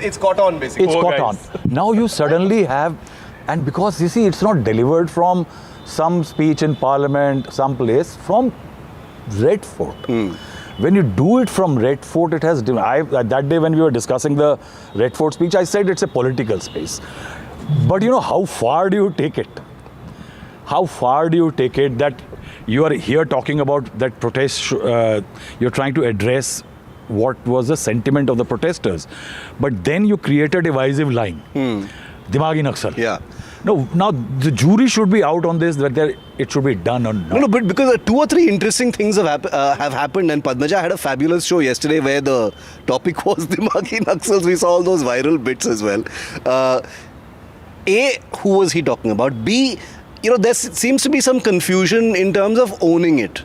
It's caught on, basically. It's caught on. Now you suddenly have, and because you see, it's not delivered from some speech in Parliament, some place, from Red Fort. When you do it from Red Fort, it has, that day when we were discussing the Red Fort speech, I said it's a political space. But you know, how far do you take it? How far do you take it that you are here talking about that protest, you're trying to address what was the sentiment of the protesters. But then you create a divisive line. Dimagi Naxal. Yeah. No, now the jury should be out on this, whether it should be done or not. No, but because 2 or 3 interesting things have happened, and Padmaja had a fabulous show yesterday where the topic was Dimagi Naxals. We saw all those viral bits as well. A, who was he talking about? B, there seems to be some confusion in terms of owning it.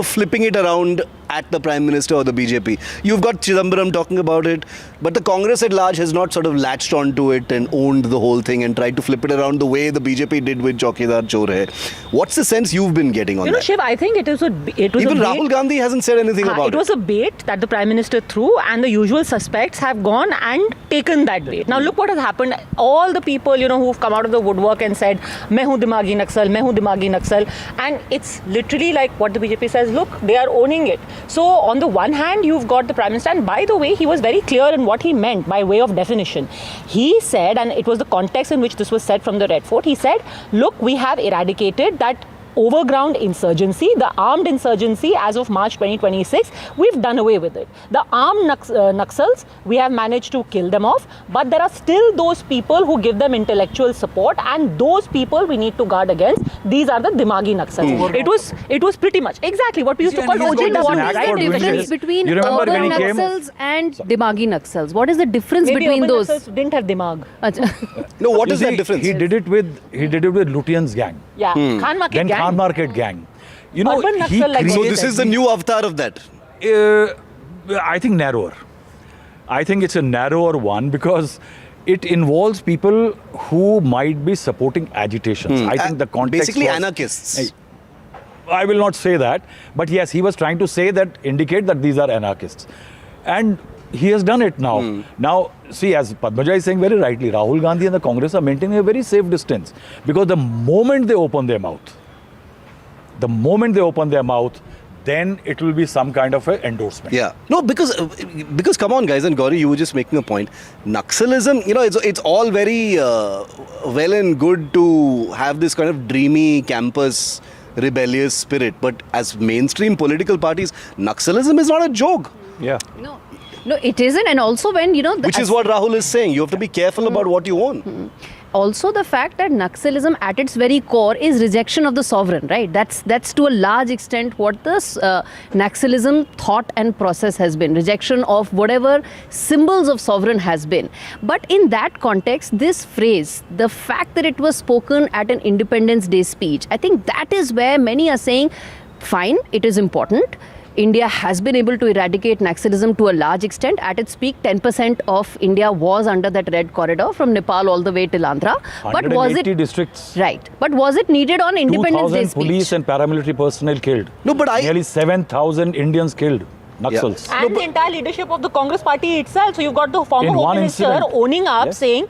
Flipping it around at the Prime Minister or the BJP. You've got Chidambaram talking about it, but the Congress at large has not sort of latched onto it and owned the whole thing and tried to flip it around the way the BJP did with Chaukidar Chor Hai. What's the sense you've been getting on that? Shiv, I think it was Even Rahul Gandhi hasn't said anything about it. It was a bait that the Prime Minister threw, and the usual suspects have gone and taken that bait. Now look what has happened. All the people, who've come out of the woodwork and said, "Main hu Dimagi Naxal, main hu Dimagi Naxal," and it's literally like what the BJP says. Look, they are owning it. So on the one hand, you've got the Prime Minister, and by the way, he was very clear in what he meant by way of definition. He said, and it was the context in which this was said from the Red Fort, he said, look, we have eradicated that overground insurgency, the armed insurgency as of March 2026, we've done away with it. The armed Naxals, we have managed to kill them off, but there are still those people who give them intellectual support, and those people we need to guard against. These are the Dimagi Naxals. It was pretty much exactly what we used to call Ojit. What is the difference between urban Naxals and Dimagi Naxals? What is the difference between those? Naxals didn't have Dimag. No, what is that difference? He did it with Lutyens gang. Yeah, Khan Market gang. Khan Market gang. So this is the new avatar of that? I think narrower. I think it's a narrower one because it involves people who might be supporting agitations. I think the context basically was, anarchists. I will not say that, but yes, he was trying to say that, indicate that these are anarchists. And he has done it now. Now, see, as Padmaja is saying very rightly, Rahul Gandhi and the Congress are maintaining a very safe distance because the moment they open their mouth, then it will be some kind of an endorsement. Yeah. No, because come on, guys, and Gauri, you were just making a point. Naxalism, it's all very well and good to have this kind of dreamy campus rebellious spirit, but as mainstream political parties, Naxalism is not a joke. Yeah. No, it isn't, and also when which is what Rahul is saying. You have to be careful about what you own. Also, the fact that Naxalism at its very core is rejection of the sovereign, right? That's to a large extent what this Naxalism thought and process has been. Rejection of whatever symbols of sovereign has been. But in that context, this phrase, the fact that it was spoken at an Independence Day speech, I think that is where many are saying, fine, it is important. India has been able to eradicate Naxalism to a large extent. At its peak, 10% of India was under that red corridor from Nepal all the way till Andhra. But was it districts? Right. But was it needed on Independence Day speech? 2,000 police and paramilitary personnel killed. No, but nearly 7,000 Indians killed. Naxals. Yeah. And the entire leadership of the Congress party itself. So you've got the former Home Minister owning up, saying,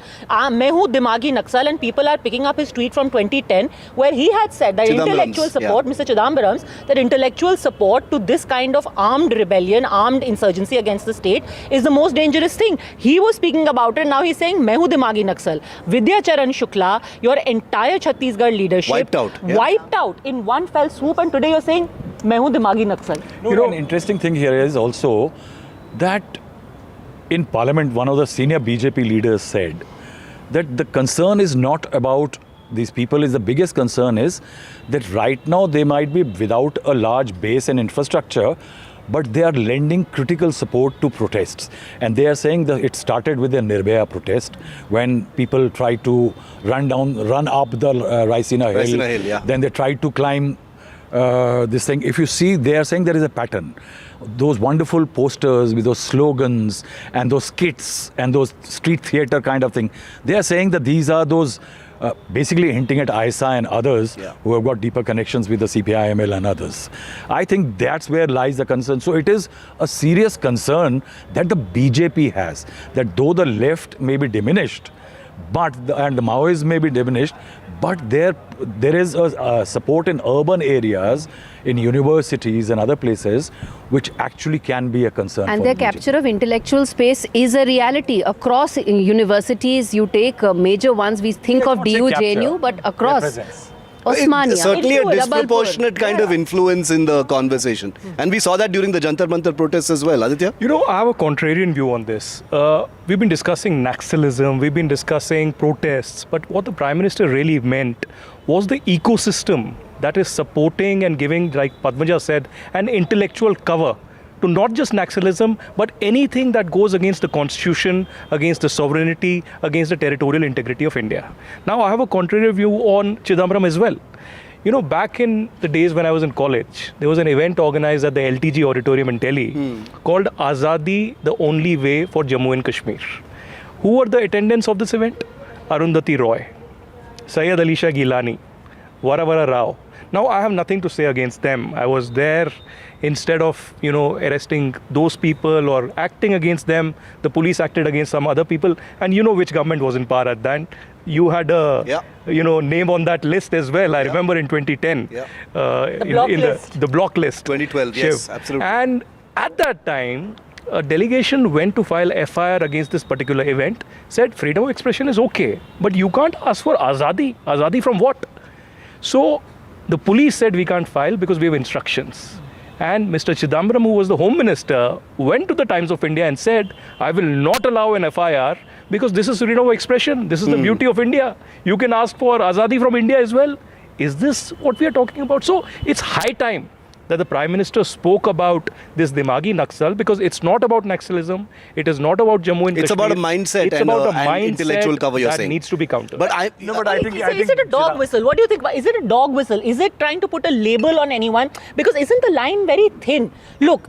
"Main hu Dimagi Naxal," and people are picking up his tweet from 2010, where he had said that intellectual support, Mr. Chidambaram's, that intellectual support to this kind of armed rebellion, armed insurgency against the state is the most dangerous thing. He was speaking about it. Now he's saying, "Main hu Dimagi Naxal." Vidya Charan Shukla, your entire Chhattisgarh leadership wiped out in one fell swoop, and today you're saying, "Main hu Dimagi Naxal." An interesting thing here is also that in Parliament, one of the senior BJP leaders said that the concern is not about these people, the biggest concern is that right now they might be without a large base and infrastructure, but they are lending critical support to protests. And they are saying that it started with the Nirbhaya protest when people tried to run up the Raisina Hill. Then they tried to climb this thing. If you see, they are saying there is a pattern. Those wonderful posters with those slogans and those skits and those street theater kind of thing. They are saying that these are those basically hinting at ISA and others who have got deeper connections with the CPI-ML and others. I think that's where lies the concern. So it is a serious concern that the BJP has, that though the left may be diminished, and the Maoists may be diminished, but there is a support in urban areas, in universities and other places, which actually can be a concern. And their capture of intellectual space is a reality across universities. You take major ones, we think of DU, JNU, but across. Osmania. Certainly a Into disproportionate kind of influence in the conversation. And we saw that during the Jantar Mantar protests as well. Aditya? You know, I have a contrarian view on this. We've been discussing Naxalism, we've been discussing protests, but what the Prime Minister really meant was the ecosystem that is supporting and giving, like Padmaja said, an intellectual cover to not just Naxalism, but anything that goes against the constitution, against the sovereignty, against the territorial integrity of India. Now, I have a contrary view on Chidambaram as well. You know, back in the days when I was in college, there was an event organized at the LTG auditorium in Delhi called Azadi, the Only Way for Jammu and Kashmir. Who were the attendants of this event? Arundhati Roy, Syed Ali Shah Gilani, Varavara Rao. Now, I have nothing to say against them. I was there. Instead of, you know, arresting those people or acting against them, the police acted against some other people. And you know which government was in power at that. You had a, you know, name on that list as well. I remember in 2010. The block list. 2012, yes, absolutely. And at that time, a delegation went to file FIR against this particular event, said freedom of expression is okay, but you can't ask for Azadi. Azadi from what? So the police said we can't file because we have instructions. And Mr. Chidambaram, who was the Home Minister, went to the Times of India and said, I will not allow an FIR because this is freedom of expression. This is the beauty of India. You can ask for Azadi from India as well. Is this what we are talking about? So it's high time that the Prime Minister spoke about this Dimagi Naxal, because it's not about Naxalism, it is not about Jammu and Kashmir. It's about a mindset it's and about a an mindset intellectual cover, you're that saying. needs to be countered. But I think is it a dog whistle? What do you think? Is it a dog whistle? Is it trying to put a label on anyone? Because isn't the line very thin? Look,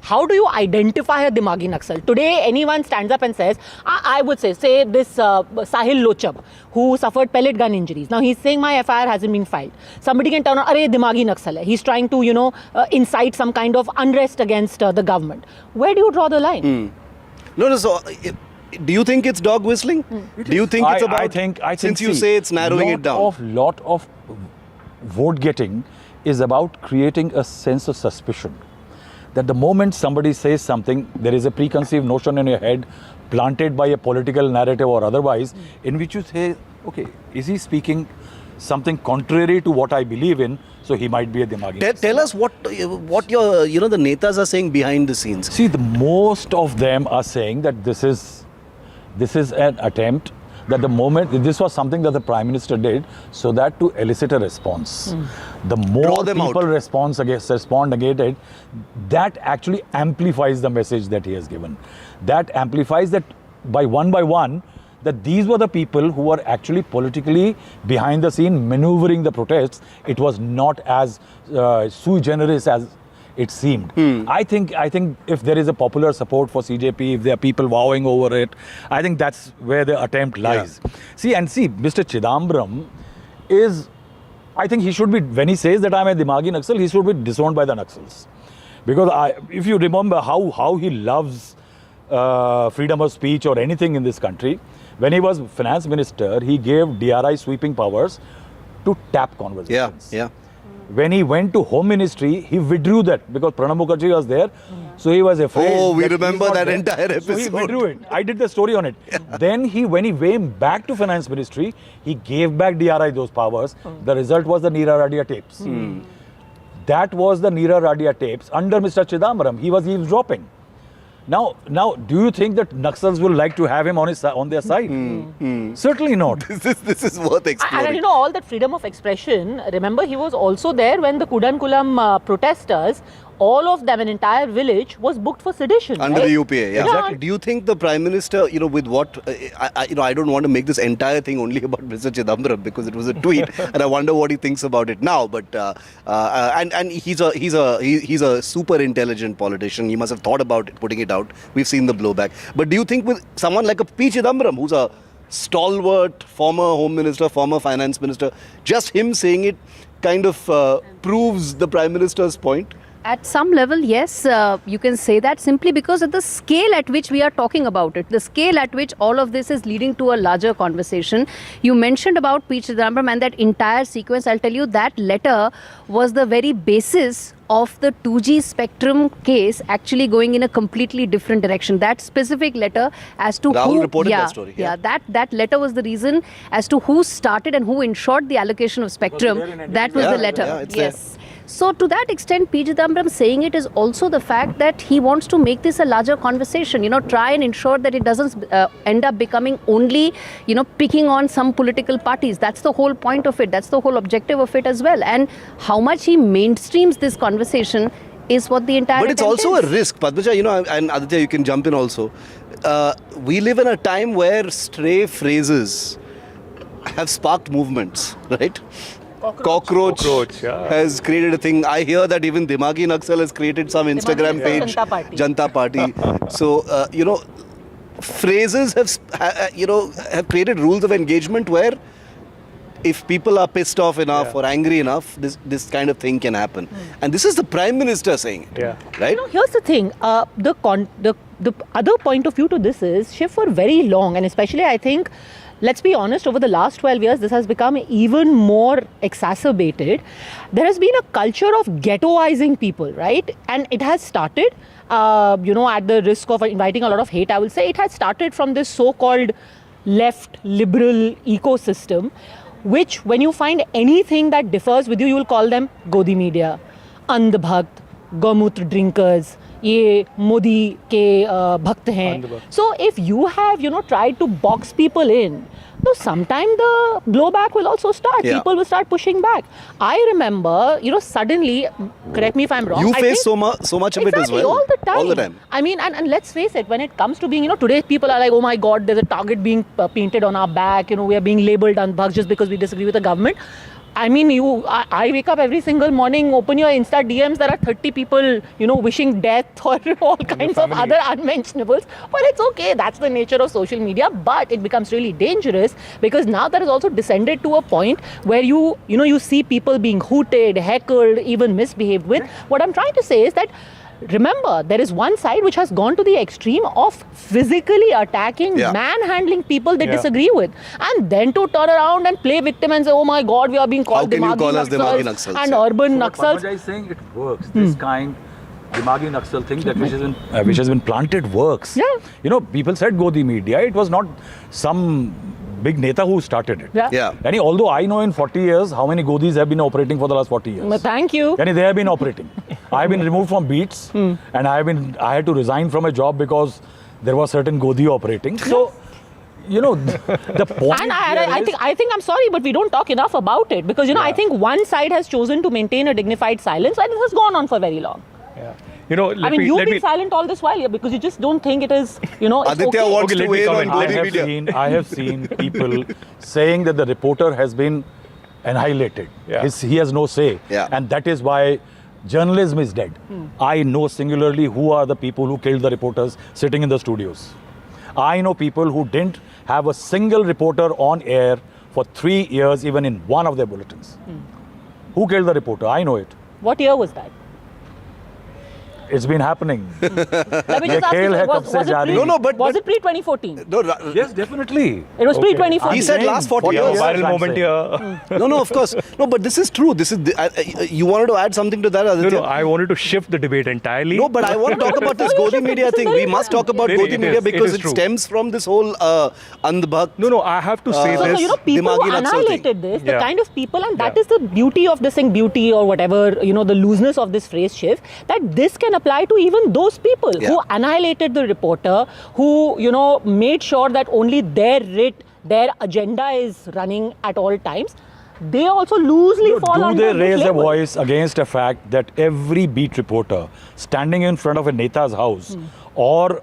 how do you identify a Dimagi Naxal? Today, anyone stands up and says, I would say this Sahil Lochab, who suffered pellet gun injuries. Now he's saying my FIR hasn't been filed. Somebody can turn on, Arey, Dimagi Naxal hai. He's trying to, incite some kind of unrest against the government. Where do you draw the line? No, so do you think it's dog whistling? Do you think it's about, I think since you say it's narrowing it down? Lot of vote getting is about creating a sense of suspicion. That the moment somebody says something, there is a preconceived notion in your head, planted by a political narrative or otherwise, in which you say, okay, is he speaking something contrary to what I believe in, so he might be a Dimagi. Tell us what your, the netas are saying behind the scenes. See, the most of them are saying that this is an attempt, that the moment, this was something that the Prime Minister did so that to elicit a response. The more people respond against it, that actually amplifies the message that he has given. That amplifies that by one, that these were the people who were actually politically behind the scene maneuvering the protests. It was not as sui generis as it seemed. I think if there is a popular support for CJP, if there are people vowing over it, I think that's where the attempt lies. Yeah. See, Mr. Chidambaram is, I think he should be, when he says that I'm a Dimagi Naxal, he should be disowned by the Naxals. Because if you remember how he loves freedom of speech or anything in this country, when he was finance minister, he gave DRI sweeping powers to tap conversations. Yeah. When he went to Home Ministry, he withdrew that because Pranab Mukherjee was there. So he was afraid. Oh, we remember that entire episode. So he withdrew it. I did the story on it. Then when he came back to Finance Ministry, he gave back DRI those powers. The result was the Neera Radia tapes. That was the Neera Radia tapes under Mr. Chidambaram. He was eavesdropping. Now, do you think that Naxals will like to have him on their side? Certainly not. This is worth exploring. And all that freedom of expression, remember he was also there when the Kudankulam protesters, all of them, an entire village, was booked for sedition. Under the UPA, yeah. Exactly. Do you think the Prime Minister, with what, I don't want to make this entire thing only about Mr. Chidambaram because it was a tweet and I wonder what he thinks about it now. But and he's a super intelligent politician. He must have thought about putting it out. We've seen the blowback. But do you think with someone like a P. Chidambaram, who's a stalwart former Home Minister, former Finance Minister, just him saying it kind of proves the Prime Minister's point? At some level, yes, you can say that simply because of the scale at which we are talking about it, the scale at which all of this is leading to a larger conversation. You mentioned about P. Chidambaram and that entire sequence. I'll tell you that letter was the very basis of the 2G spectrum case actually going in a completely different direction. That specific letter as to Rahul who reported that story. Yeah, that letter was the reason as to who started and who ensured the allocation of spectrum. That was the letter. Yeah, it's yes. So to that extent, P. Chidambaram saying it is also the fact that he wants to make this a larger conversation, try and ensure that it doesn't end up becoming only, picking on some political parties. That's the whole point of it. That's the whole objective of it as well. And how much he mainstreams this conversation is what the entire But it's also a risk, Padmaja, and Aditya, you can jump in also. We live in a time where stray phrases have sparked movements, right? Cockroach has created a thing. I hear that even Dimagi Naxal has created some Instagram page, Janta Party. So, phrases have created rules of engagement where if people are pissed off enough or angry enough, this kind of thing can happen. And this is the Prime Minister saying it, right? Here's the thing. The other point of view to this is, Shiv, for very long, and especially I think, let's be honest, over the last 12 years, this has become even more exacerbated. There has been a culture of ghettoizing people, right? And it has started, at the risk of inviting a lot of hate, I will say, it has started from this so-called left liberal ecosystem, which when you find anything that differs with you, you will call them Godi media, Andhbhakt, Gomutra drinkers, ये मोदी के भक्त हैं. So if you have tried to box people in, sometime the blowback will also start. People will start pushing back. I remember, suddenly, correct me if I'm wrong. You face so much of it as well. All the time. I mean, and let's face it, when it comes to being, today people are like, oh my God, there's a target being painted on our back. We are being labeled Andhbhakt just because we disagree with the government. I mean, I wake up every single morning, open your Insta DMs, there are 30 people, wishing death or all kinds of other unmentionables. But it's okay, that's the nature of social media. But it becomes really dangerous because now that has also descended to a point where you see people being hooted, heckled, even misbehaved with. What I'm trying to say is that, remember, there is one side which has gone to the extreme of physically attacking, manhandling people they disagree with. And then to turn around and play victim and say, oh my God, we are being called Dimagi Naxals and urban Naxals. What is saying, it works. This kind Dimagi Naxal thing that which has been planted works. Yeah. People said Godi media. It was not some big neta who started it. Yeah. And although I know in 40 years how many Godis have been operating for the last 40 years. Thank you. And they have been operating. I have been removed from beats and I had to resign from a job because there was certain Godi operating. So, the point. And I think I'm sorry, but we don't talk enough about it because I think one side has chosen to maintain a dignified silence, and this has gone on for very long. Yeah. You've been silent all this while because you just don't think it is, Aditya okay. wants to weigh on Godi media. I have seen people saying that the reporter has been annihilated. He has no say. And that is why journalism is dead. I know singularly who are the people who killed the reporters sitting in the studios. I know people who didn't have a single reporter on air for 3 years, even in one of their bulletins. Who killed the reporter? I know it. What year was that? It's been happening. Let me just ask you, was it pre-2014? No, yes, definitely. It was pre-2014. He said last 40 years. Viral moment here. No, of course. No, but this is true. This is you wanted to add something to that, Aditya? No, I wanted to shift the debate entirely. No, but I want to talk about this Godi media thing. We must talk about Godi media because it stems from this whole Andhbhakt. No, I have to say this. So, people who annihilated this, the kind of people, and that is the beauty of this thing, beauty or whatever, the looseness of this phrase, Shiv, that this can apply to even those people who annihilated the reporter, who, made sure that only their agenda is running at all times. They also loosely fall under Do they raise a voice against a fact that every beat reporter standing in front of a neta's house or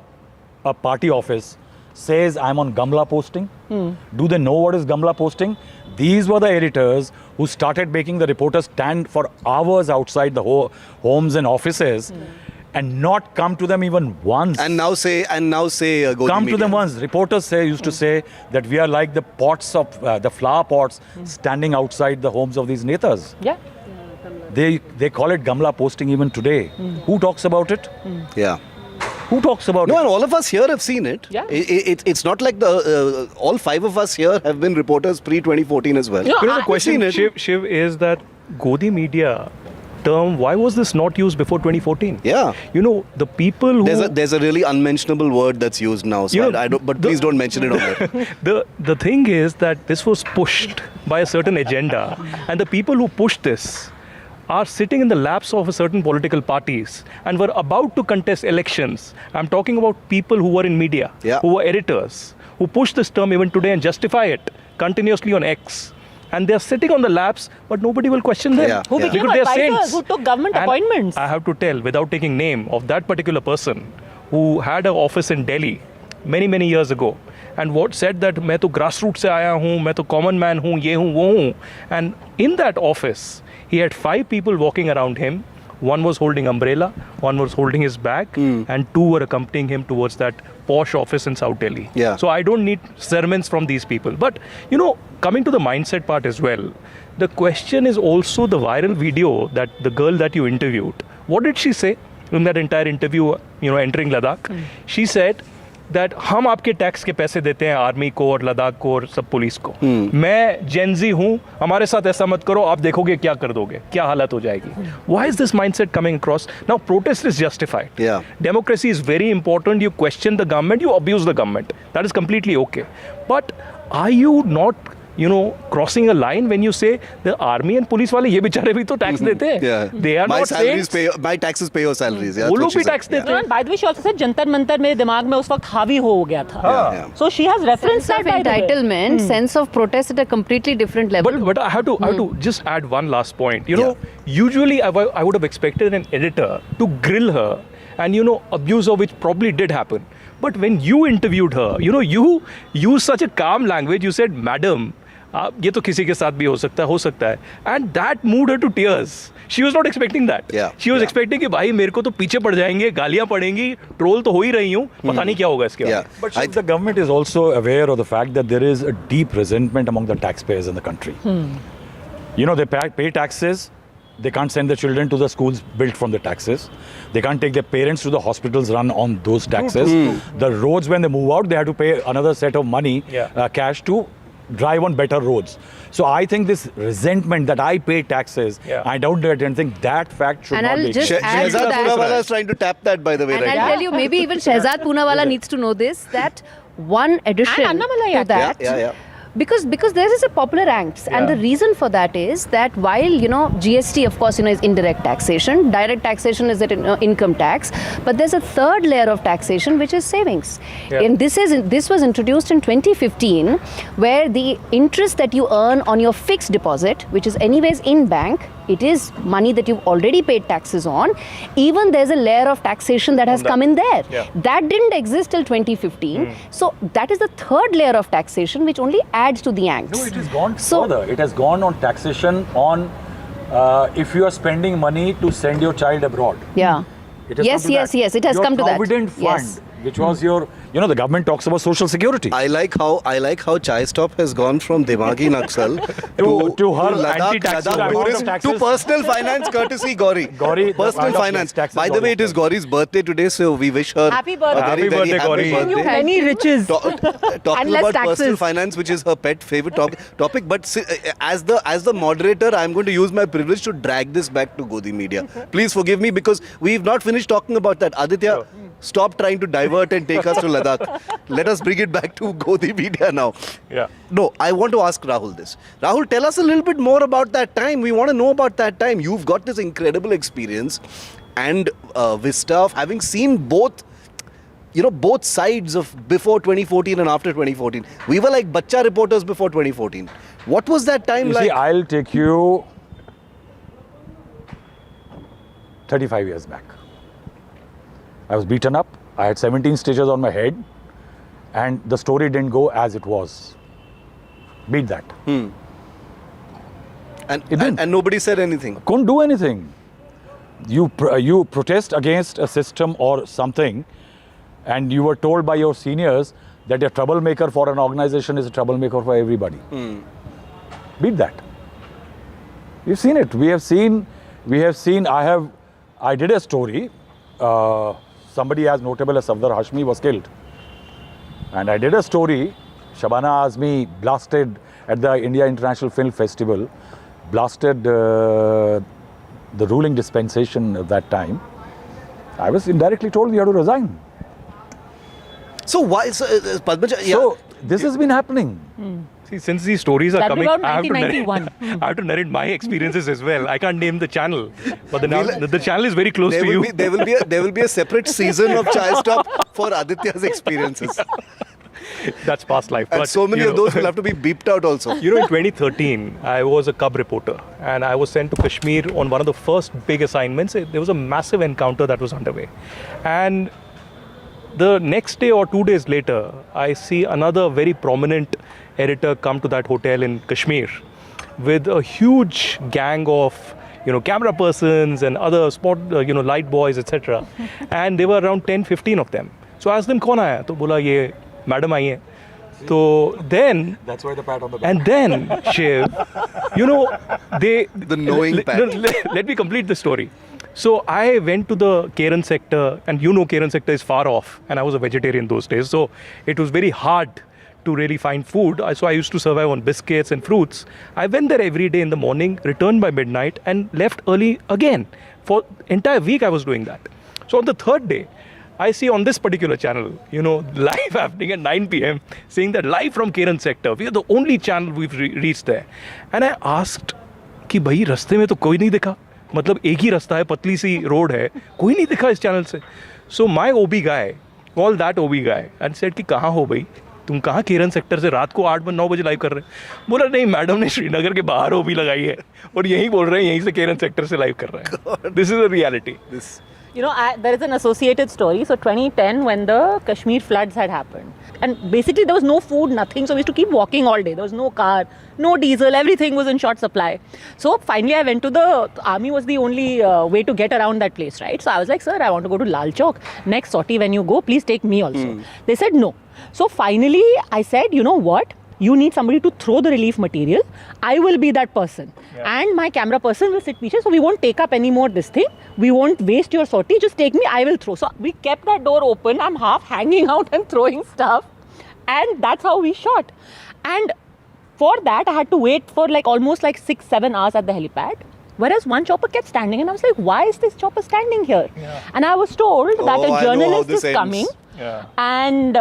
a party office says, I'm on Gamla posting? Do they know what is Gamla posting? These were the editors who started making the reporters stand for hours outside the homes and offices and not come to them even once. And now say Godi come media. to them once. Reporters used to say that we are like the pots of the flower pots standing outside the homes of these netas. Yeah. They call it Gamla posting even today. Who talks about it? Yeah. Who talks about it? No, and all of us here have seen it. Yeah. It's not like the all five of us here have been reporters pre-2014 as well. The question, Shiv, is that Godi media term, why was this not used before 2014? Yeah. The people who... There's a really unmentionable word that's used now, so I don't, but please don't mention it on there. The thing is that this was pushed by a certain agenda, and the people who pushed this are sitting in the laps of a certain political parties and were about to contest elections. I'm talking about people who were in media, who were editors, who pushed this term even today and justify it continuously on X. And they're sitting on the laps, but nobody will question them. Who became advisors, who took government appointments. I have to tell, without taking name, of that particular person who had an office in Delhi many, many years ago, and what said that मैं तो grassroots से आया हूँ, मैं तो common man हूँ, ये हूँ, वो हूँ. And in that office, he had 5 people walking around him. One was holding umbrella, one was holding his bag, and 2 were accompanying him towards that posh office in South Delhi. Yeah. So I don't need sermons from these people. But, coming to the mindset part as well, the question is also the viral video that the girl that you interviewed, what did she say in that entire interview, entering Ladakh? She said that हम आपके tax के पैसे देते हैं army को और लद्दाख को और सब पुलिस को. मैं जेनजी हूँ, हमारे साथ ऐसा मत करो, आप देखोगे क्या कर दोगे, क्या हालत हो जाएगी. Why is this mindset coming across? Now protest is justified. Yeah. Democracy is very important. You question the government, you abuse the government. That is completely okay. But are you not crossing a line when you say the army and police वाले ये बेचारे भी तो tax देते हैं. Yeah. They are not saints. My taxes pay your salaries. Yeah, वो लोग भी tax देते हैं. By the way, she also said Jantar Mantar मेरे दिमाग में उस वक्त हावी हो गया था. So she has referenced sense that of entitlement, sense of protest at a completely different level. But I have to just add one last point. Usually I would have expected an editor to grill her and abuse her, which probably did happen. But when you interviewed her, you used such a calm language. You said, "Madam, ये तो किसी के साथ भी हो सकता है." And that moved her to tears. She was not expecting that. She was expecting कि भाई मेरे को तो पीछे पड़ जाएंगे, गालियां पड़ेंगी, ट्रोल तो हो ही रही हूँ, पता नहीं क्या होगा इसके बाद. But the government is also aware of the fact that there is a deep resentment among the taxpayers in the country. They pay taxes. They can't send their children to the schools built from the taxes. They can't take their parents to the hospitals run on those taxes. The roads, when they move out, they have to pay another set of money, cash, to drive on better roads. So I think this resentment that I pay taxes, I don't do it, and think that fact should not be. Just add to that. Poonawala is trying to tap that, by the way. And I'll tell you, maybe even Shehzad Poonawala needs to know this, that one addition to that. Because there is a popular angst, and the reason for that is that while GST of course is indirect taxation, direct taxation is income tax, but there's a third layer of taxation which is savings. And this was introduced in 2015, where the interest that you earn on your fixed deposit, which is anyways in bank, it is money that you've already paid taxes on. Even there's a layer of taxation that has come in there. That didn't exist till 2015. So that is the third layer of taxation, which only adds to the angst. No, it has gone further. It has gone on taxation on if you are spending money to send your child abroad. Yeah. Yes. It has come to that. Provident fund, which was your, the government talks about social security. I like how ChaiStop has gone from Dimagi Naxal to her Ladakh to personal finance, courtesy Gauri. Personal finance. By the way, it is Gauri's birthday today, so we wish her happy birthday. a very, very happy birthday. Many riches. Talking about personal finance, which is her pet favorite topic. But as the moderator, I'm going to use my privilege to drag this back to Godi Media. Please forgive me, because we've not finished talking about that. Aditya, stop trying to divert and take us to Ladakh. Let us bring it back to Godi Media now. No, I want to ask Rahul this. Rahul, tell us a little bit more about that time. We want to know about that time. You've got this incredible experience and vista of having seen both sides of before 2014 and after 2014. We were like bacha reporters before 2014. What was that time like? See, I'll take you 35 years back. I was beaten up. I had 17 stitches on my head, and the story didn't go as it was. Beat that. And nobody said anything. Couldn't do anything. You protest against a system or something, and you were told by your seniors that a troublemaker for an organization is a troublemaker for everybody. Beat that. We've seen it. We have seen We have seen, I did a story, somebody as notable as Safdar Hashmi was killed. And I did a story, Shabana Azmi blasted at the India International Film Festival, blasted the ruling dispensation at that time. I was indirectly told we have to resign. So why, Padmaja, So this has been happening. See, since these stories are That coming, was I have, to narrate, 1991. I have to narrate my experiences as well. I can't name the channel, but the channel is very close to you. There will be a separate season of ChaiStop for Aditya's experiences. That's past life. And But, so many you of know, those will have to be beeped out also. You know, in 2013, I was a cub reporter and I was sent to Kashmir on one of the first big assignments. There was a massive encounter that was underway. And the next day or 2 days later, I see another very prominent editor come to that hotel in Kashmir with a huge gang of, camera persons and other light boys, etc. And there were around 10-15 of them. So I asked them, "Kaun aaya?" To bola, "Ye madam aayi hai." So then, that's why the pat on the back. and then, Shiv, the knowing pat. Let me complete the story. So I went to the Keren sector, and Keren sector is far off, and I was a vegetarian those days. So it was very hard to really find food. So I used to survive on biscuits and fruits. I went there every day in the morning, returned by midnight, and left early again. For entire week I was doing that. So on the third day, I see on this particular channel, live happening at 9 p.m, saying that live from Keren sector. We are the only channel we've reached there. And I asked, कि भाई रास्ते में तो कोई नहीं दिखा, मतलब एक ही रास्ता है, पतली सी रोड है, कोई नहीं दिखा इस चैनल से. So my OB guy called that OB guy and said कि कहाँ हो भाई, तुम कहाँ केरन सेक्टर से रात को 8-9 बजे लाइव कर रहे हैं? बोला नहीं, मैडम ने श्रीनगर के बाहर ओबी लगाई है और यहीं बोल रहे हैं, यहीं से केरन सेक्टर से लाइव कर रहे हैं. This is a reality. There is an associated story. So 2010, when the Kashmir floods had happened, and basically there was no food, nothing. So we used to keep walking all day. There was no car, no diesel, everything was in short supply. So finally I went to the army was the only way to get around that place, right? So I was like, "Sir, I want to go to Lal Chowk. Next sortie when you go, please take me also." They said no. So finally I said, "You know what? You need somebody to throw the relief material. I will be that person. And my camera person will sit behind, so we won't take up any more this thing. We won't waste your sortie. Just take me, I will throw." So we kept that door open. I'm half hanging out and throwing stuff. And that's how we shot. And for that, I had to wait for almost 6-7 hours at the helipad. Whereas one chopper kept standing, and I was like, "Why is this chopper standing here?" And I was told that a journalist is coming. And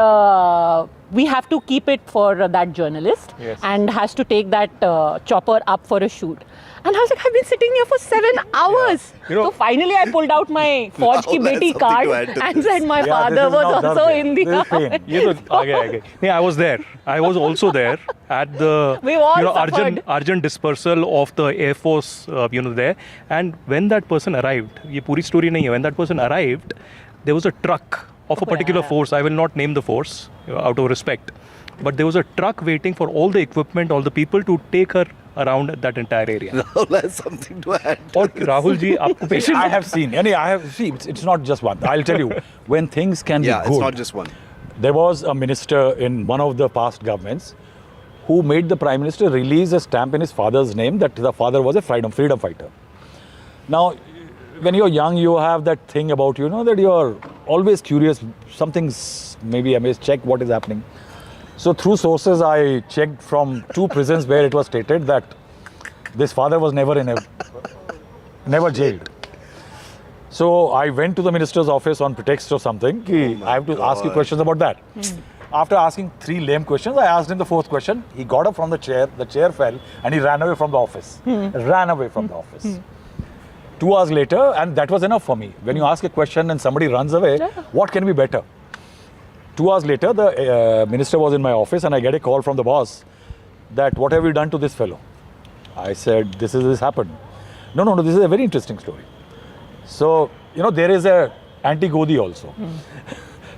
we have to keep it for that journalist, and has to take that chopper up for a shoot. And I was like, "I've been sitting here for 7 hours." So finally I pulled out my Fauj ki beti card and said my father was also in the army. I was there. I was also there at the urgent dispersal of the Air Force, there. And when that person arrived, ye puri story nahi hai. When that person arrived, there was a truck of a particular force. I will not name the force out of respect, but there was a truck waiting for all the equipment, all the people to take her around that entire area. Rahul has something to add. Or Rahul ji, aapko patient. I have seen. It's not just one. I'll tell you, when things can be good. It's not just one. There was a minister in one of the past governments who made the Prime Minister release a stamp in his father's name that the father was a freedom fighter. Now, when you're young, you have that thing about that you're always curious. Something's, maybe I may check what is happening. So through sources, I checked from 2 prisons where it was stated that this father was never jailed. So I went to the minister's office on pretext of something. I have to ask you questions about that. After asking 3 lame questions, I asked him the 4th question. He got up from the chair fell, and he ran away from the office. 2 hours later, and that was enough for me. When you ask a question and somebody runs away, what can be better? 2 hours later, the minister was in my office, and I get a call from the boss that, "What have you done to this fellow?" I said, this happened. No, this is a very interesting story. So, there is a anti-Godi also.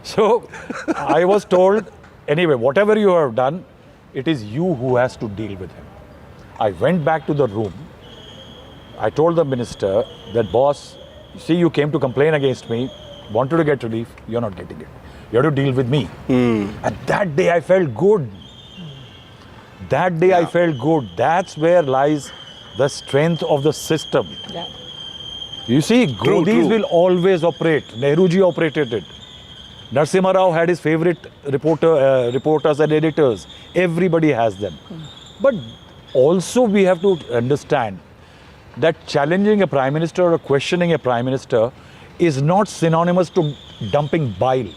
So, I was told, anyway, whatever you have done, it is you who has to deal with him. I went back to the room. I told the minister that, "Boss, see, you came to complain against me, wanted to get relief, you're not getting it. You have to deal with me." And that day I felt good. I felt good. That's where lies the strength of the system. You see, Godis will always operate. Nehruji operated it. Narasimha Rao had his favorite reporters and editors. Everybody has them. But also we have to understand that challenging a prime minister or questioning a prime minister is not synonymous to dumping bile.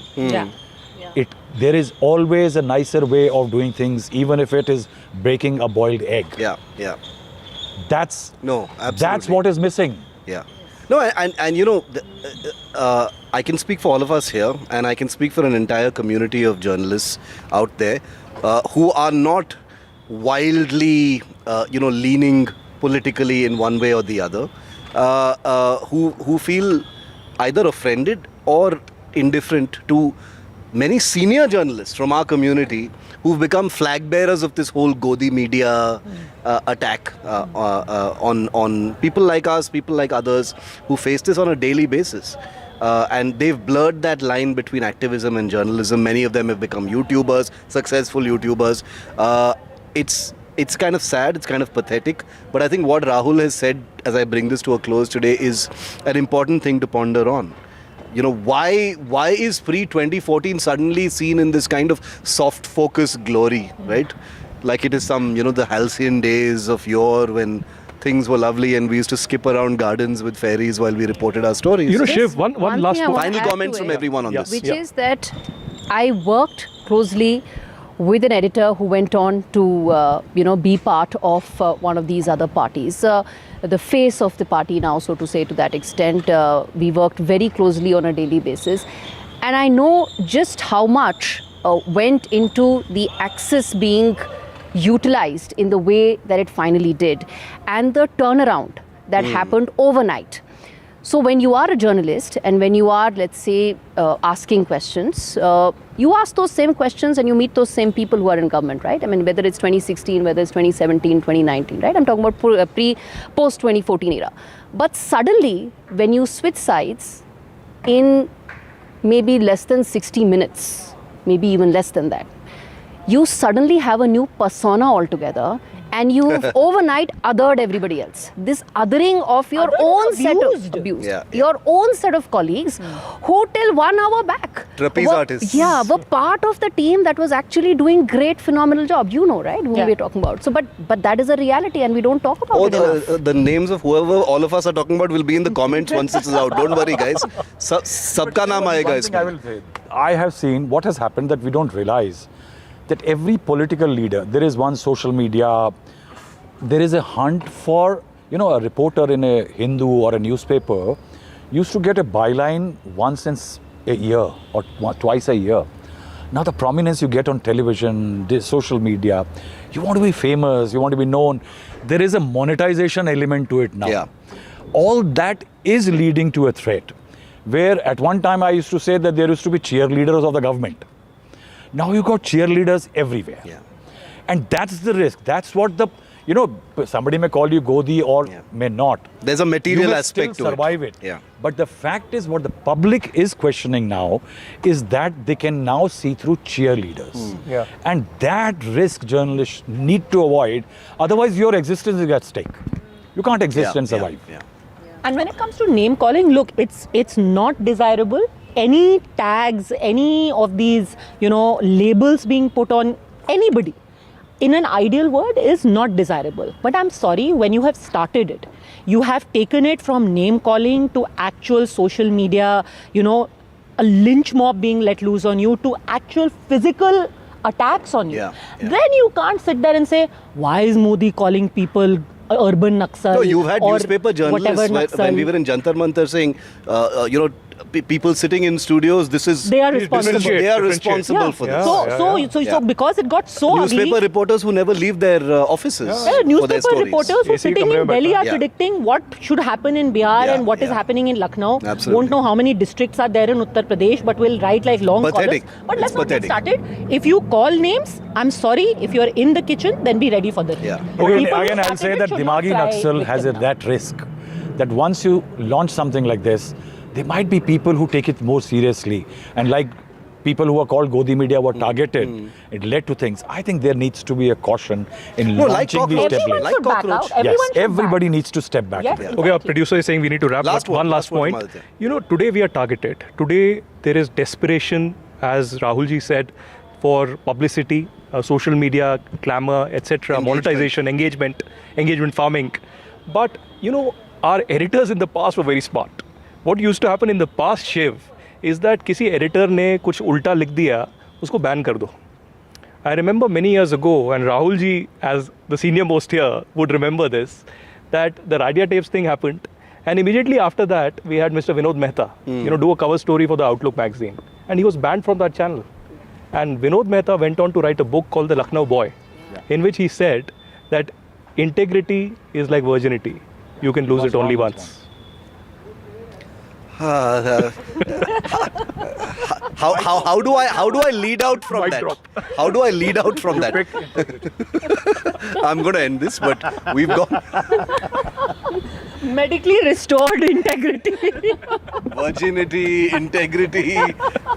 There is always a nicer way of doing things, even if it is breaking a boiled egg. That's what is missing. No, and you know, I can speak for all of us here, and I can speak for an entire community of journalists out there who are not wildly, leaning politically in one way or the other, who feel either offended or indifferent to many senior journalists from our community who've become flag bearers of this whole Godi media attack on people like us, people like others who face this on a daily basis. And they've blurred that line between activism and journalism. Many of them have become YouTubers, successful YouTubers. It's kind of sad, it's kind of pathetic. But I think what Rahul has said, as I bring this to a close today, is an important thing to ponder on. You know, why is pre-2014 suddenly seen in this kind of soft focus glory, right? Like it is some, the halcyon days of yore when things were lovely and we used to skip around gardens with fairies while we reported our stories. Shiv, one last final comments from everyone on this. Which is that I worked closely with an editor who went on to, be part of one of these other parties. The face of the party now, so to say, to that extent. We worked very closely on a daily basis. And I know just how much went into the access being utilized in the way that it finally did. And the turnaround that happened overnight. So when you are a journalist and when you are, let's say, asking questions, you ask those same questions and you meet those same people who are in government, right? I mean, whether it's 2016, whether it's 2017, 2019, right? I'm talking about post-2014 era. But suddenly, when you switch sides in maybe less than 60 minutes, maybe even less than that, you suddenly have a new persona altogether. And you've overnight othered everybody else. This othering of your own set of your own set of colleagues who till 1 hour back trapeze artists. Yeah, were part of the team that was actually doing great, phenomenal job. You know, right? Who we're talking about. So, but that is a reality, and we don't talk about it enough. The names of whoever all of us are talking about will be in the comments once this is out. Don't worry, guys. Sabka naam aayega isme. I will say, I have seen what has happened that we don't realize. That every political leader, there is one social media, there is a hunt for, a reporter in a Hindu or a newspaper used to get a byline once in a year or twice a year. Now the prominence you get on television, social media, you want to be famous, you want to be known. There is a monetization element to it now. Yeah. All that is leading to a threat. Where at one time I used to say that there used to be cheerleaders of the government. Now you got cheerleaders everywhere. And that's the risk. That's what somebody may call you Godi or may not. There's a material aspect to it. You may still survive it. But the fact is, what the public is questioning now is that they can now see through cheerleaders. And that risk journalists need to avoid. Otherwise, your existence is at stake. You can't exist and survive. And when it comes to name calling, look, it's not desirable. Any tags, any of these, labels being put on anybody in an ideal world is not desirable. But I'm sorry, when you have started it, you have taken it from name calling to actual social media, a lynch mob being let loose on you, to actual physical attacks on you. Then you can't sit there and say, why is Modi calling people urban Naxal? No, you've had newspaper journalists when we were in Jantar Mantar saying, people sitting in studios, they are responsible for this. So because it got so ugly, newspaper reporters who never leave their offices. Newspaper reporters who sitting in Delhi are predicting what should happen in Bihar and what is happening in Lucknow. Won't know how many districts are there in Uttar Pradesh, but will write like long columns. But let's not get started. If you call names, I'm sorry, if you're in the kitchen, then be ready for the Okay, again, I'll say that Dimagi Naxal has that risk. That once you launch something like this, there might be people who take it more seriously. And like people who are called Godi media were targeted. It led to things. I think there needs to be a caution in launching these templates. Everyone should back out. Yes, everybody needs to step back. Yes. Okay, our producer is saying we need to wrap up. One last point. You know, today we are targeted. Today there is desperation, as Rahulji said, for publicity, social media, clamor, etc., monetization, engagement farming. But, you know, our editors in the past were very smart. What used to happen in the past, Shiv, is that किसी editor ने कुछ उल्टा लिख दिया, उसको ban कर दो. I remember many years ago, and Rahul ji, as the senior most here, would remember this, that the Radia tapes thing happened, and immediately after that, we had Mr. Vinod Mehta, do a cover story for the Outlook magazine, and he was banned from that channel. And Vinod Mehta went on to write a book called The Lucknow Boy, in which he said that integrity is like virginity. You can lose it only once. How do I lead out from that? How do I lead out from that? I'm going to end this, but we've got medically restored integrity. Virginity, integrity.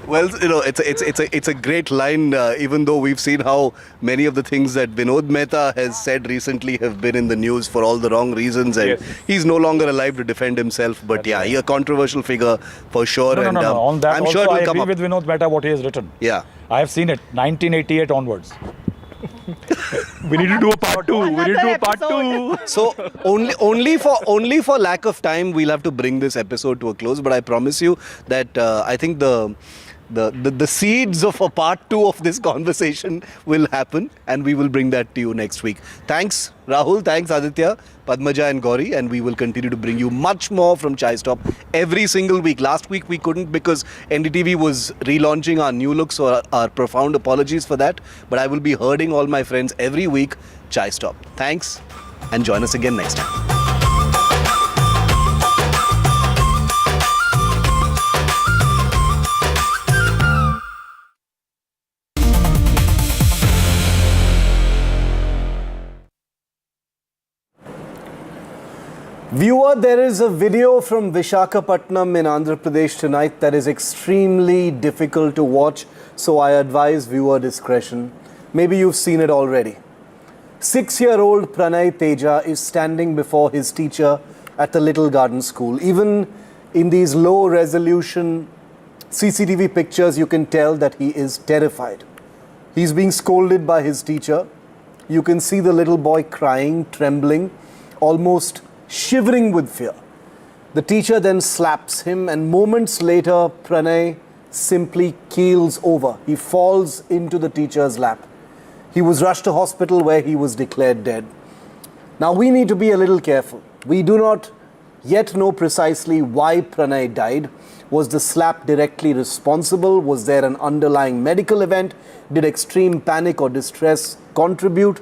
Well, you know, it's a great line. Even though we've seen how many of the things that Vinod Mehta has said recently have been in the news for all the wrong reasons, and he's no longer alive to defend himself. But he's a controversial figure for sure. No. On that, I'm also, sure it will I come agree up. with Vinod Mehta what he has written. Yeah, I have seen it. 1988 onwards. We need to do a part 2. We need to do a part 2. So only for lack of time, we'll have to bring this episode to a close. But I promise you that I think the seeds of a part 2 of this conversation will happen, and we will bring that to you next week. Thanks Rahul, thanks Aditya, Padmaja and Gauri, and we will continue to bring you much more from ChaiStop every single week. Last week we couldn't because NDTV was relaunching our new look, so our profound apologies for that. But I will be herding all my friends every week ChaiStop. Thanks, and join us again next time. Viewer, there is a video from Visakhapatnam in Andhra Pradesh tonight that is extremely difficult to watch, so I advise viewer discretion. Maybe you've seen it already. 6-year-old Pranay Teja is standing before his teacher at the Little Garden School. Even in these low-resolution CCTV pictures, you can tell that he is terrified. He's being scolded by his teacher. You can see the little boy crying, trembling, almost shivering with fear. The teacher then slaps him, and moments later, Pranay simply keels over. He falls into the teacher's lap. He was rushed to hospital where he was declared dead. Now we need to be a little careful. We do not yet know precisely why Pranay died. Was the slap directly responsible? Was there an underlying medical event? Did extreme panic or distress contribute?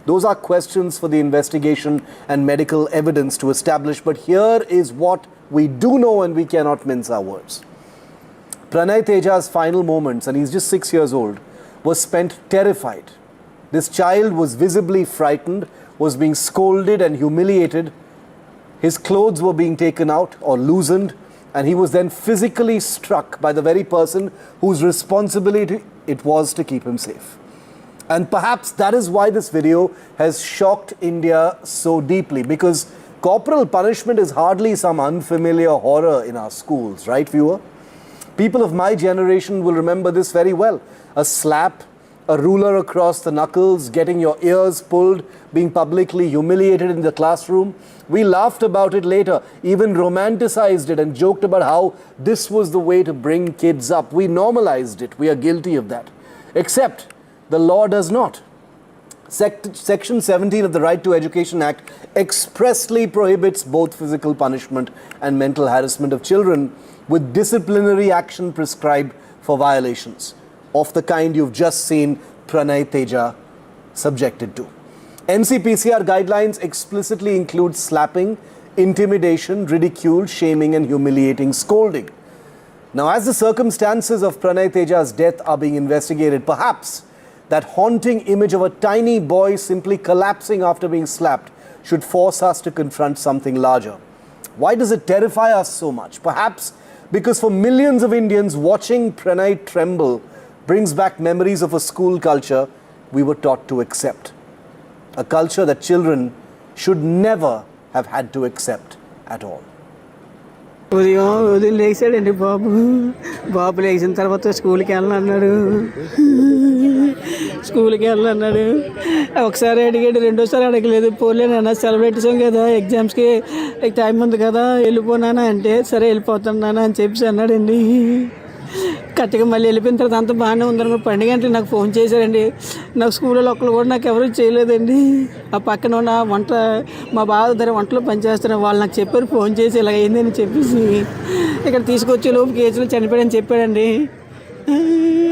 Those are questions for the investigation and medical evidence to establish. But here is what we do know, and we cannot mince our words. Pranay Teja's final moments, and he's just 6 years old, was spent terrified. This child was visibly frightened, was being scolded and humiliated. His clothes were being taken out or loosened, and he was then physically struck by the very person whose responsibility it was to keep him safe. And perhaps that is why this video has shocked India so deeply, because corporal punishment is hardly some unfamiliar horror in our schools, right, viewer? People of my generation will remember this very well. A slap, a ruler across the knuckles, getting your ears pulled, being publicly humiliated in the classroom. We laughed about it later, even romanticized it and joked about how this was the way to bring kids up. We normalized it. We are guilty of that. Except the law does not. Section 17 of the Right to Education Act expressly prohibits both physical punishment and mental harassment of children, with disciplinary action prescribed for violations of the kind you've just seen Pranay Teja subjected to. NCPCR guidelines explicitly include slapping, intimidation, ridicule, shaming and humiliating scolding. Now, as the circumstances of Pranay Teja's death are being investigated, perhaps that haunting image of a tiny boy simply collapsing after being slapped should force us to confront something larger. Why does it terrify us so much? Perhaps because for millions of Indians, watching Pranay tremble brings back memories of a school culture we were taught to accept. A culture that children should never have had to accept at all. ఉదయం లేచాడండి బాబు లేచిన తర్వాత స్కూల్కి వెళ్ళనన్నాడు ఒకసారి అడిగాడు రెండోసారి అడగలేదు పోలేనన్నా సెలవు పెట్టేసాం కదా ఎగ్జామ్స్కి టైం ఉంది కదా వెళ్ళిపోనానా అంటే సరే వెళ్ళిపోతున్నానా అని చెప్పేసి అన్నాడండి కరెక్ట్గా మళ్ళీ వెళ్ళిపోయిన తర్వాత అంతా బాగానే ఉందనుకో 12 గంటలకు నాకు ఫోన్ చేశారండి నాకు స్కూల్లో ఒక్కరు కూడా నాకు ఎవరు చేయలేదండి ఆ పక్కన ఉన్న మా బావ దగ్గర వంటలో పనిచేస్తున్నారు వాళ్ళు నాకు చెప్పారు ఫోన్ చేసి ఇలా అయిందని చెప్పేసి ఇక్కడ తీసుకొచ్చే లోపు కేసులు చనిపోయాడని చెప్పాడండి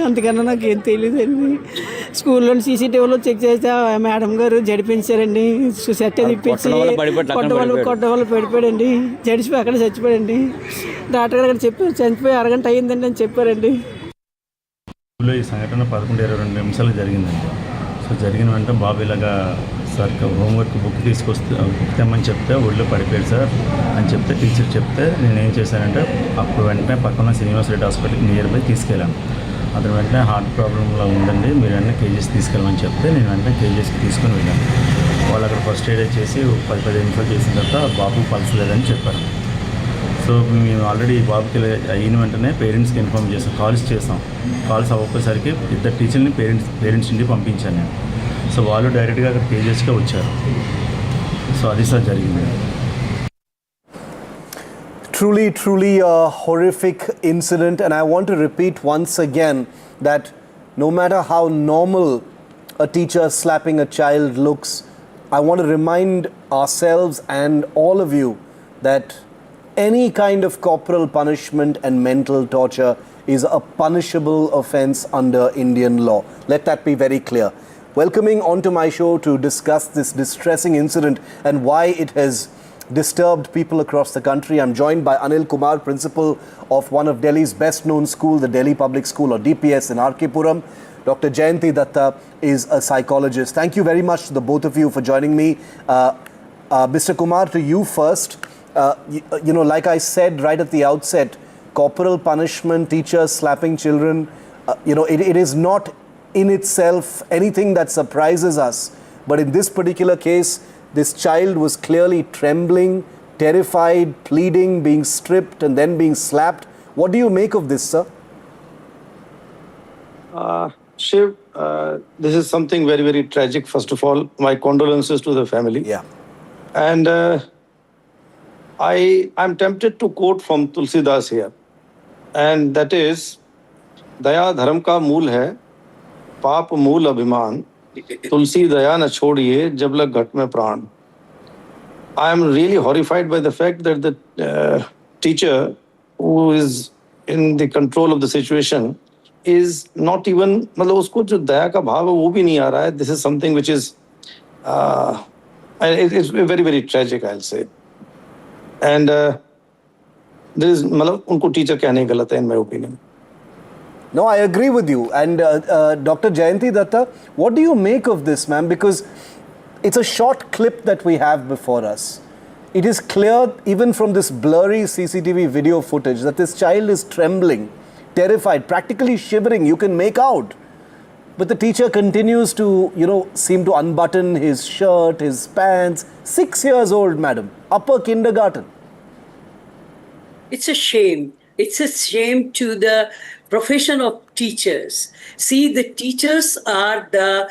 అంతకన్నా నాకేం తెలియదండి స్కూల్లో సీసీటీవీలో చెక్ చేస్తే మేడం గారు జడిపించారండి సెట్ తిప్పించి కొట్ట వాళ్ళు పడిపోయాడండి జడిచిపోయి అక్కడ చచ్చిపోయాడండి డాక్టర్ గారు అక్కడ చెప్పారు చనిపోయి అరగంట అయ్యిందండి అని చెప్పారండి. స్కూల్లో ఈ సంఘటన 11:22 నిమిషాలు జరిగిందండి. సో జరిగిన వెంటనే బాబు ఇలాగా సార్ హోంవర్క్ బుక్ బుక్ తెమ్మని చెప్తే ఒళ్ళో పడిపోయాడు సార్ అని చెప్తే టీచర్ చెప్తే నేను ఏం చేశానంటే అప్పుడు వెంటనే పక్కన శ్రీనివాస్ రెడ్డి హాస్పిటల్కి నియర్ బై తీసుకెళ్ళాను. అతను వెంటనే హార్ట్ ప్రాబ్లంలో ఉందండి మీరు వెంటనే కేజీస్ తీసుకెళ్ళమని చెప్తే నేను వెంటనే కేజీస్కి తీసుకుని వెళ్ళాను. వాళ్ళు అక్కడ ఫస్ట్ ఎయిడ్ చేసి 10-15 నిమిషాలు చేసిన తర్వాత బాబు పల్స్ లేదని చెప్పారు. సో మేము ఆల్రెడీ బాబుకి అయిన వెంటనే పేరెంట్స్కి ఇన్ఫార్మ్ చేసాం, కాల్స్ చేసాం. కాల్స్ అవ్వకపోయేసరికి 2 టీచర్ని పేరెంట్స్ ఇంటికి పంపించాను నేను. సో వాళ్ళు డైరెక్ట్గా అక్కడ కేజెస్గా వచ్చారు. సో అది సార్ జరిగింది. Truly a horrific incident, and I want to repeat once again that no matter how normal a teacher slapping a child looks, I want to remind ourselves and all of you that any kind of corporal punishment and mental torture is a punishable offence under Indian law. Let that be very clear. Welcoming onto my show to discuss this distressing incident and why it has disturbed people across the country, I'm joined by Anil Kumar, principal of one of Delhi's best known school, the Delhi Public School or DPS in R.K. Puram. Dr. Jayanti Datta is a psychologist. Thank you very much to the both of you for joining me. Mr. Kumar, to you first. You know, like I said right at the outset, corporal punishment, teachers slapping children, you know, it is not in itself anything that surprises us. But in this particular case, this child was clearly trembling, terrified, pleading, being stripped and then being slapped. What do you make of this, sir? Shiv, this is something very, very tragic. First of all, my condolences to the family. Yeah. And I'm tempted to quote from Tulsidas here. And that is, दया धर्म का मूल है, पाप मूल अभिमान, तुलसी दया न छोड़िए जब लग घट में प्राण. I am really horrified by the fact that the teacher who is in the control of the situation is not even, मतलब उसको जो दया का भाव है वो भी नहीं आ रहा है. This is something which is it's very, very tragic, I'll say. And there is, मतलब उनको टीचर कहने गलत है in my opinion. No, I agree with you. And Dr. Jayanti Datta, what do you make of this, ma'am? Because it's a short clip that we have before us. It is clear, even from this blurry CCTV video footage, that this child is trembling, terrified, practically shivering. You can make out. But the teacher continues to, you know, seem to unbutton his shirt, his pants. 6 years old, madam. Upper kindergarten. It's a shame. It's a shame to the profession of teachers. See, the teachers are the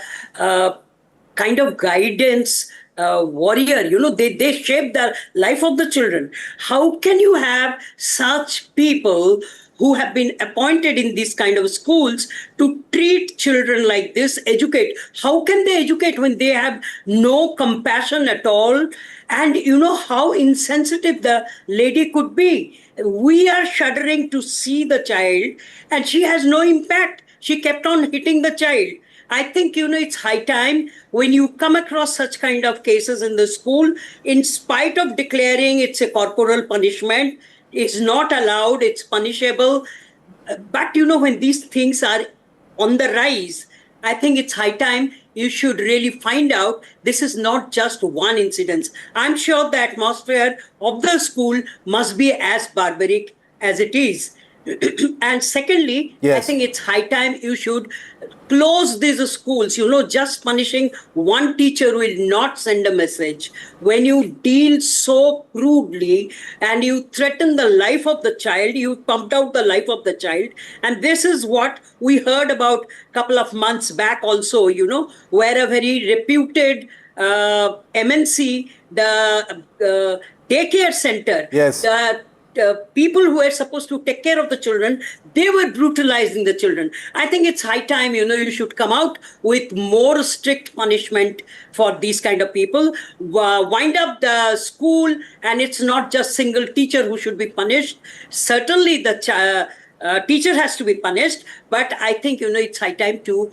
kind of guidance warrior. You know, they shape the life of the children. How can you have such people who have been appointed in these kind of schools to treat children like this, educate? How can they educate when they have no compassion at all? And you know how insensitive the lady could be. We are shuddering to see the child and she has no impact. She kept on hitting the child. I think, you know, it's high time when you come across such kind of cases in the school, in spite of declaring it's a corporal punishment, it's not allowed, it's punishable. But, you know, when these things are on the rise, I think it's high time you should really find out this is not just one incident. I'm sure the atmosphere of the school must be as barbaric as it is. And secondly, I Yes. think it's high time you should close these schools. Just punishing one teacher will not send a message. When you deal so crudely and you threaten the life of the child, you pumped out the life of the child. And this is what we heard about a couple of months back also, where a very reputed MNC, the daycare center, Yes. the people who were supposed to take care of the children, they were brutalizing the children. I think it's high time, you should come out with more strict punishment for these kind of people. Wind up the school, and it's not just single teacher who should be punished. Certainly the teacher has to be punished, but I think, it's high time to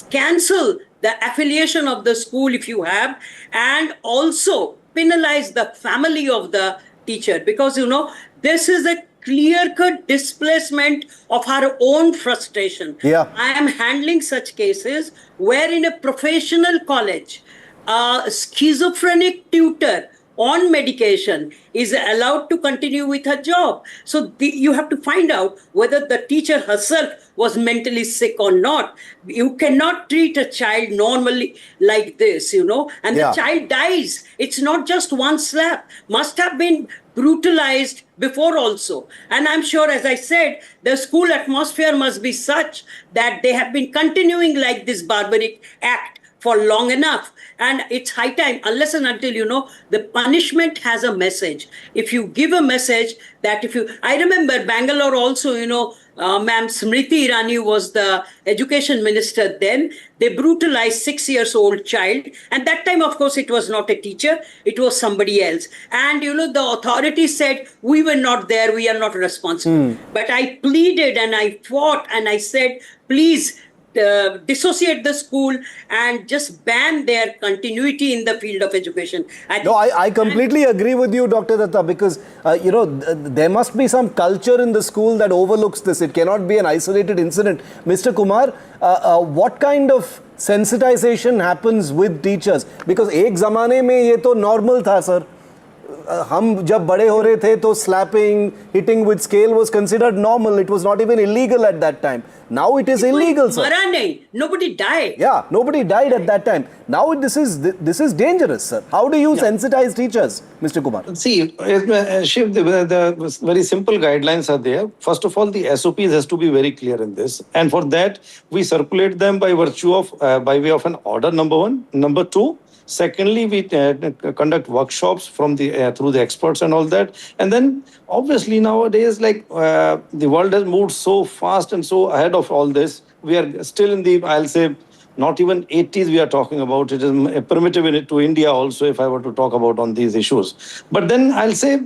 cancel the affiliation of the school if you have, and also penalize the family of the teacher, because this is a clear-cut displacement of our own frustration. Yeah. I am handling such cases where in a professional college, a schizophrenic tutor on medication is allowed to continue with her job. So you have to find out whether the teacher herself was mentally sick or not. You cannot treat a child normally like this, and Yeah. the child dies. It's not just one slap. Must have been brutalized before also. And I'm sure, as I said, the school atmosphere must be such that they have been continuing like this barbaric act for long enough. And it's high time, unless and until, the punishment has a message. If you give a message that I remember Bangalore also, Ma'am Smriti Irani was the education minister then. They brutalized 6 years old child. And that time, of course, it was not a teacher. It was somebody else. And, the authorities said, we were not there. We are not responsible. But I pleaded and I fought and I said, please, dissociate the school and just ban their continuity in the field of education. I completely agree with you, Dr. Datta, because, there must be some culture in the school that overlooks this. It cannot be an isolated incident. Mr. Kumar, what kind of sensitization happens with teachers? Because एक ज़माने में ये तो normal था, sir. हम जब बड़े हो रहे थे तो slapping, hitting with scale was considered normal. It was not even illegal at that time. Now it is illegal, sir. मरा नहीं, nobody died. Yeah, nobody died at that time. Now this is dangerous, sir. How do you sensitize teachers, Mr. Kumar? See, Shiv, the very simple guidelines are there. First of all, the SOPs has to be very clear in this. And for that, we circulate them by virtue of, by way of an order, number one. Number two, secondly, we conduct workshops from through the experts and all that. And then, obviously, nowadays, the world has moved so fast and so ahead of all this. We are still in the, I'll say, not even 80s we are talking about. It is primitive to India also, if I were to talk about on these issues. But then I'll say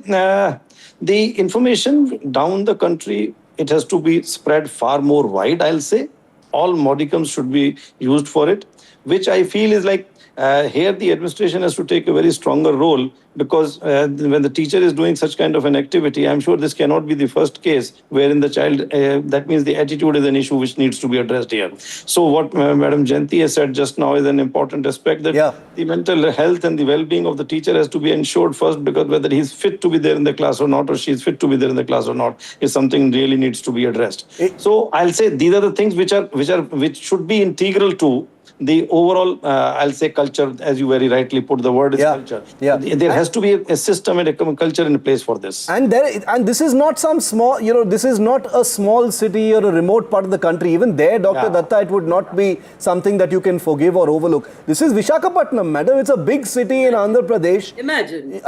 the information down the country, it has to be spread far more wide, I'll say. All modicums should be used for it, which I feel is here the administration has to take a very stronger role, because when the teacher is doing such kind of an activity, I'm sure this cannot be the first case wherein the child, that means the attitude is an issue which needs to be addressed here. So what Madam Jayanti has said just now is an important aspect, that the mental health and the well-being of the teacher has to be ensured first, because whether he's fit to be there in the class or not, or she's fit to be there in the class or not, is something really needs to be addressed. So I'll say these are the things which should be integral to the overall, I'll say, culture, as you very rightly put, the word is culture. Yeah. There has to be a system and a culture in place for this. And this is not some small, this is not a small city or a remote part of the country. Even there, Dr. Datta, it would not be something that you can forgive or overlook. This is Visakhapatnam, madam. It's a big city in Andhra Pradesh. Imagine.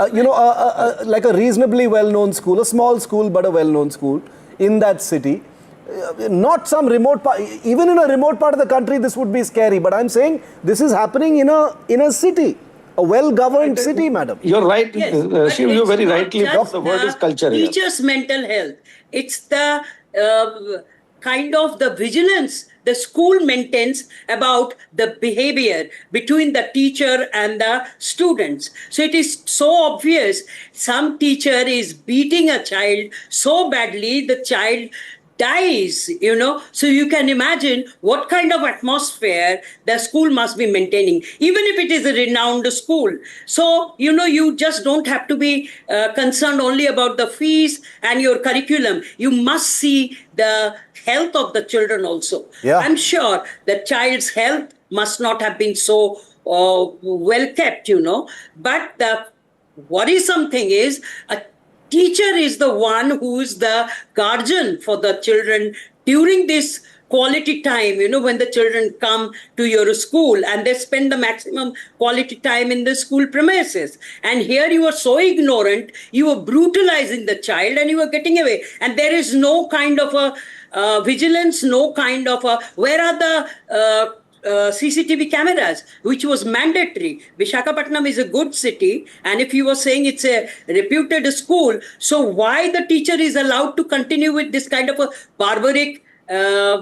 Like a reasonably well-known school, a small school, but a well-known school in that city. Not some remote part, even in a remote part of the country, this would be scary. But I'm saying this is happening in a city, a well-governed city, madam. You're right. Yes, Shiv, you very rightly just the word is culture here. Teachers' mental health. It's the kind of the vigilance the school maintains about the behavior between the teacher and the students. So it is so obvious. Some teacher is beating a child so badly, the child dies, so you can imagine what kind of atmosphere the school must be maintaining, even if it is a renowned school. So, you just don't have to be concerned only about the fees and your curriculum. You must see the health of the children also. Yeah. I'm sure the child's health must not have been so well kept, but the worrisome thing is a teacher is the one who is the guardian for the children during this quality time, when the children come to your school and they spend the maximum quality time in the school premises. And here you are so ignorant, you are brutalizing the child and you are getting away. And there is no kind of a vigilance, no kind of a, where are the CCTV cameras, which was mandatory. Visakhapatnam is a good city, and if you were saying it's a reputed school, so why the teacher is allowed to continue with this kind of a barbaric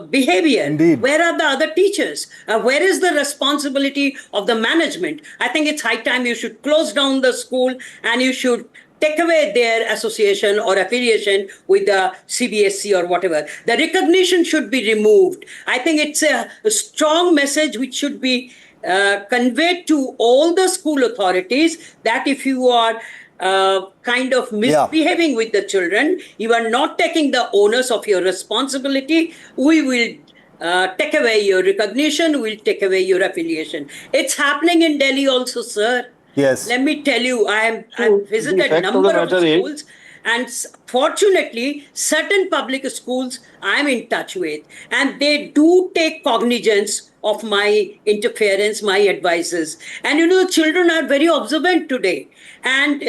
behavior? Indeed. Where are the other teachers? Where is the responsibility of the management? I think it's high time you should close down the school and you should take away their association or affiliation with the CBSE or whatever. The recognition should be removed. I think it's a strong message which should be conveyed to all the school authorities that if you are kind of misbehaving with the children, you are not taking the onus of your responsibility, we will take away your recognition, we'll take away your affiliation. It's happening in Delhi also, sir. Yes. Let me tell you, I've visited a number of schools, and fortunately, certain public schools I'm in touch with, and they do take cognizance of my interference, my advices. And the children are very observant today. And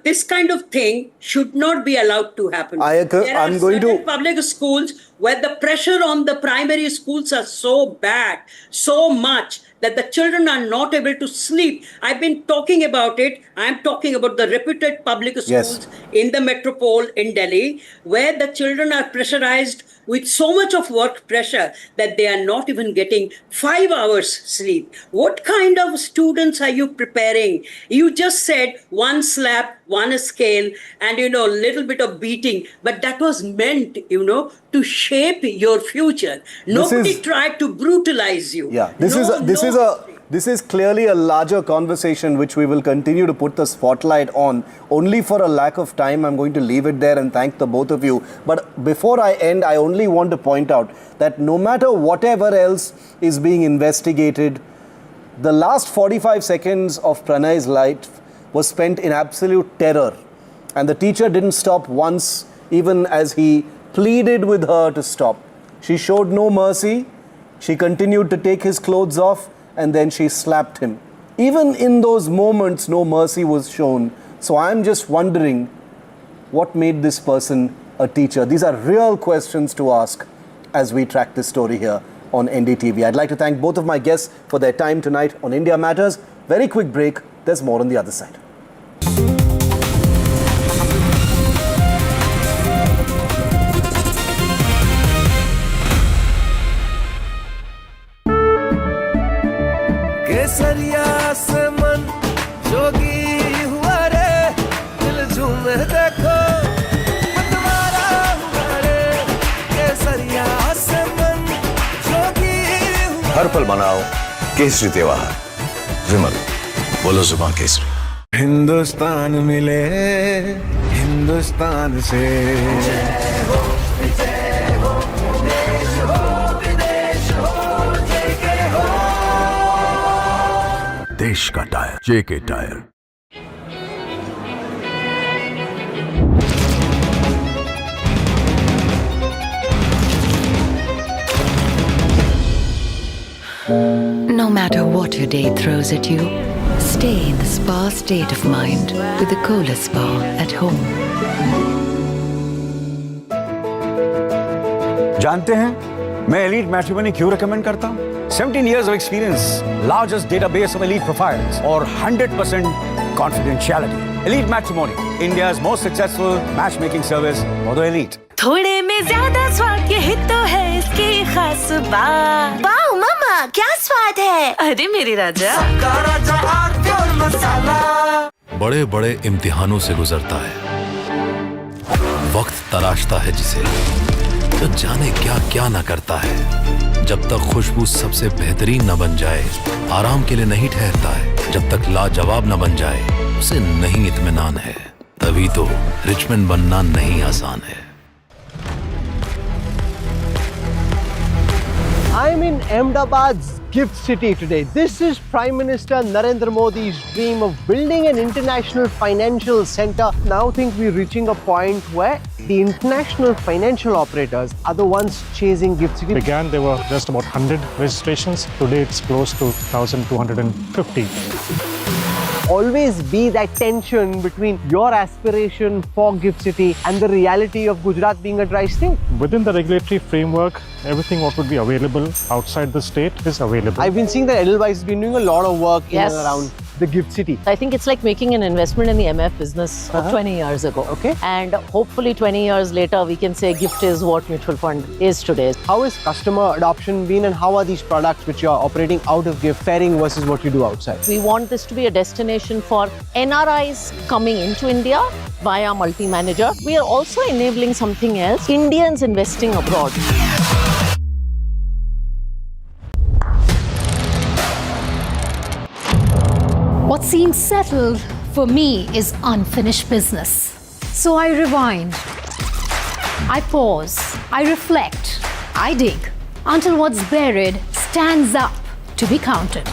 this kind of thing should not be allowed to happen. There are certain public schools where the pressure on the primary schools are so bad, so much, that the children are not able to sleep. I've been talking about it. I'm talking about the reputed public schools in the metropole in Delhi, where the children are pressurized with so much of work pressure that they are not even getting 5 hours sleep. What kind of students are you preparing? You just said one slap, one scale, and little bit of beating, but that was meant, to shape your future. Nobody tried to brutalize you. Yeah, this is clearly a larger conversation which we will continue to put the spotlight on. Only for a lack of time, I'm going to leave it there and thank the both of you. But before I end, I only want to point out that no matter whatever else is being investigated, the last 45 seconds of Pranay's life was spent in absolute terror. And the teacher didn't stop once, even as he pleaded with her to stop. She showed no mercy. She continued to take his clothes off, and then she slapped him. Even in those moments, no mercy was shown. So I'm just wondering what made this person a teacher. These are real questions to ask as we track this story here on NDTV. I'd like to thank both of my guests for their time tonight on India Matters. Very quick break. There's more on the other side. केसरिया से मन जोगी हुआ रे, दिल झूमे देखो मतवारा हुआ रे, केसरिया से मन जोगी हुआ। हर पल मनाओ केसरी त्योहार। विमल, बोलो जुबान केसरी। हिंदुस्तान मिले हिंदुस्तान से, देश का tyre, JK tyre. No matter what your day throws at you, stay in the spa state of mind with the Kohler Spa at home. जानते हैं मैं एलीट मैट्रिमोनी क्यों रेकमेंड करता हूं? 17 years of experience, largest database of elite profiles, और 100% confidentiality. Elite Matrimony, India's most successful matchmaking service for the elite. थोड़े में ज्यादा स्वाद, यही तो है इसकी खास बात। वाओ मामा, क्या स्वाद है? अरे मेरे राजा, राजा आरती और मसाला। बड़े बड़े इम्तिहानों से गुजरता है, वक्त तलाशता है जिसे, तो जाने क्या क्या ना करता है। जब तक खुशबू सबसे बेहतरीन न बन जाए, आराम के लिए नहीं ठहरता है। जब तक लाजवाब न बन जाए, उसे नहीं इत्मीनान है। तभी तो रिचमैन बनना नहीं आसान है। I'm in Ahmedabad's gift city today. This is Prime Minister Narendra Modi's dream of building an international financial center. Now I think we're reaching a point where the international financial operators are the ones chasing gift city. Began, there were just about 100 registrations. Today it's close to 1,250. Always be that tension between your aspiration for gift city and the reality of Gujarat being a dry state. Within the regulatory framework, everything what would be available outside the state is available. I've been seeing that Edelweiss has been doing a lot of work in and around the gift city. I think it's like making an investment in the MF business of 20 years ago. Okay. And hopefully 20 years later, we can say gift is what mutual fund is today. How has customer adoption been and how are these products which you are operating out of gift faring versus what you do outside? We want this to be a destination for NRIs coming into India via multi-manager. We are also enabling something else, Indians investing abroad. What seems settled for me is unfinished business. So I rewind, I pause, I reflect, I dig until what's buried stands up to be counted.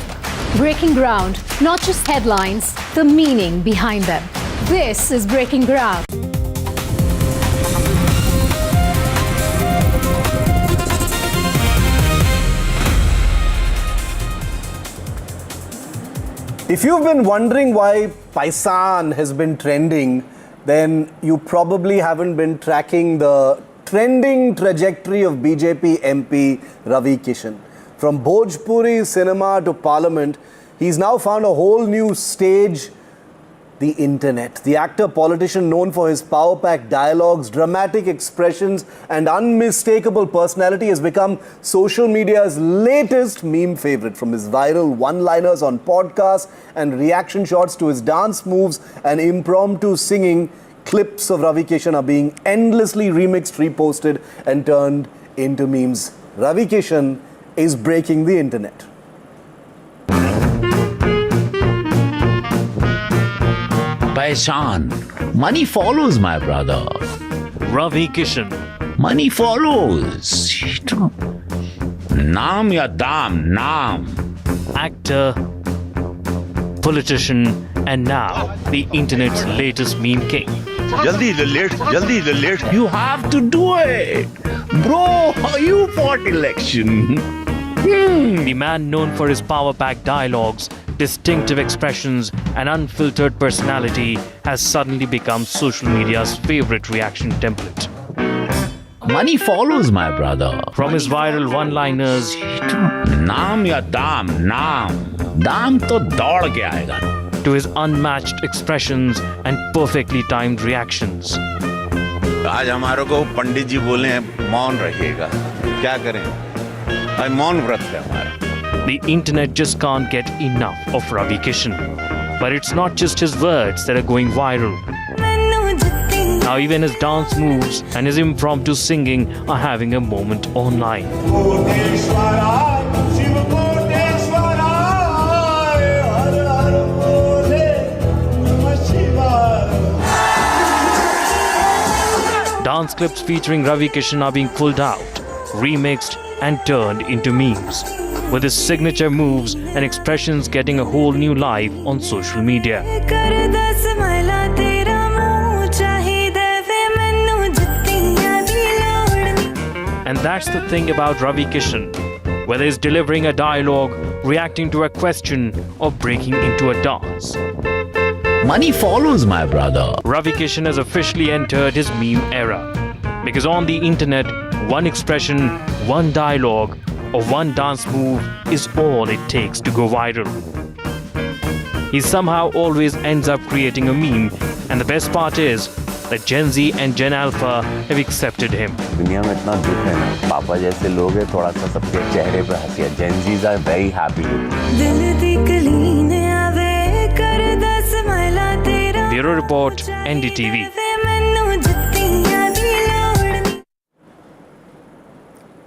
Breaking ground, not just headlines, the meaning behind them. This is Breaking Ground. If you've been wondering why Paisan has been trending, then you probably haven't been tracking the trending trajectory of BJP MP Ravi Kishan. From Bhojpuri cinema to parliament, he's now found a whole new stage, the internet. The actor-politician known for his power-packed dialogues, dramatic expressions and unmistakable personality has become social media's latest meme favorite. From his viral one-liners on podcasts and reaction shots to his dance moves and impromptu singing, clips of Ravi Kishan are being endlessly remixed, reposted and turned into memes. Ravi Kishan is breaking the internet. Paisan. Money follows, my brother. Ravi Kishan. Money follows. Naam ya dam, naam. Actor, politician, and now the internet's latest meme king. Jaldi late. You have to do it. Bro, you fought election. The man known for his power-packed dialogues, distinctive expressions, and unfiltered personality has suddenly become social media's favorite reaction template. Money follows, my brother. From his viral one-liners, Naam ya dam, naam. Dam to daud ke aayega. To his unmatched expressions and perfectly timed reactions. आज हमारे को पंडित जी बोले हैं मौन रहिएगा, क्या करें? भाई मौन व्रत है हमारा. The internet just can't get enough of Ravi Kishan. But it's not just his words that are going viral. Now even his dance moves and his impromptu singing are having a moment online. Dance clips featuring Ravi Kishan are being pulled out, remixed and turned into memes, with his signature moves and expressions getting a whole new life on social media. And that's the thing about Ravi Kishan. Whether he's delivering a dialogue, reacting to a question, or breaking into a dance. Money follows, my brother. Ravi Kishan has officially entered his meme era. Because on the internet, one expression, one dialogue, or one dance move is all it takes to go viral. He somehow always ends up creating a meme, and the best part is that Gen Z and Gen Alpha have accepted him. दुनिया में इतना दुख है ना, पापा जैसे लोग हैं, थोड़ा सा सबके चेहरे पे हंसी है. Gen Zs are very happy. Bureau Report, NDTV.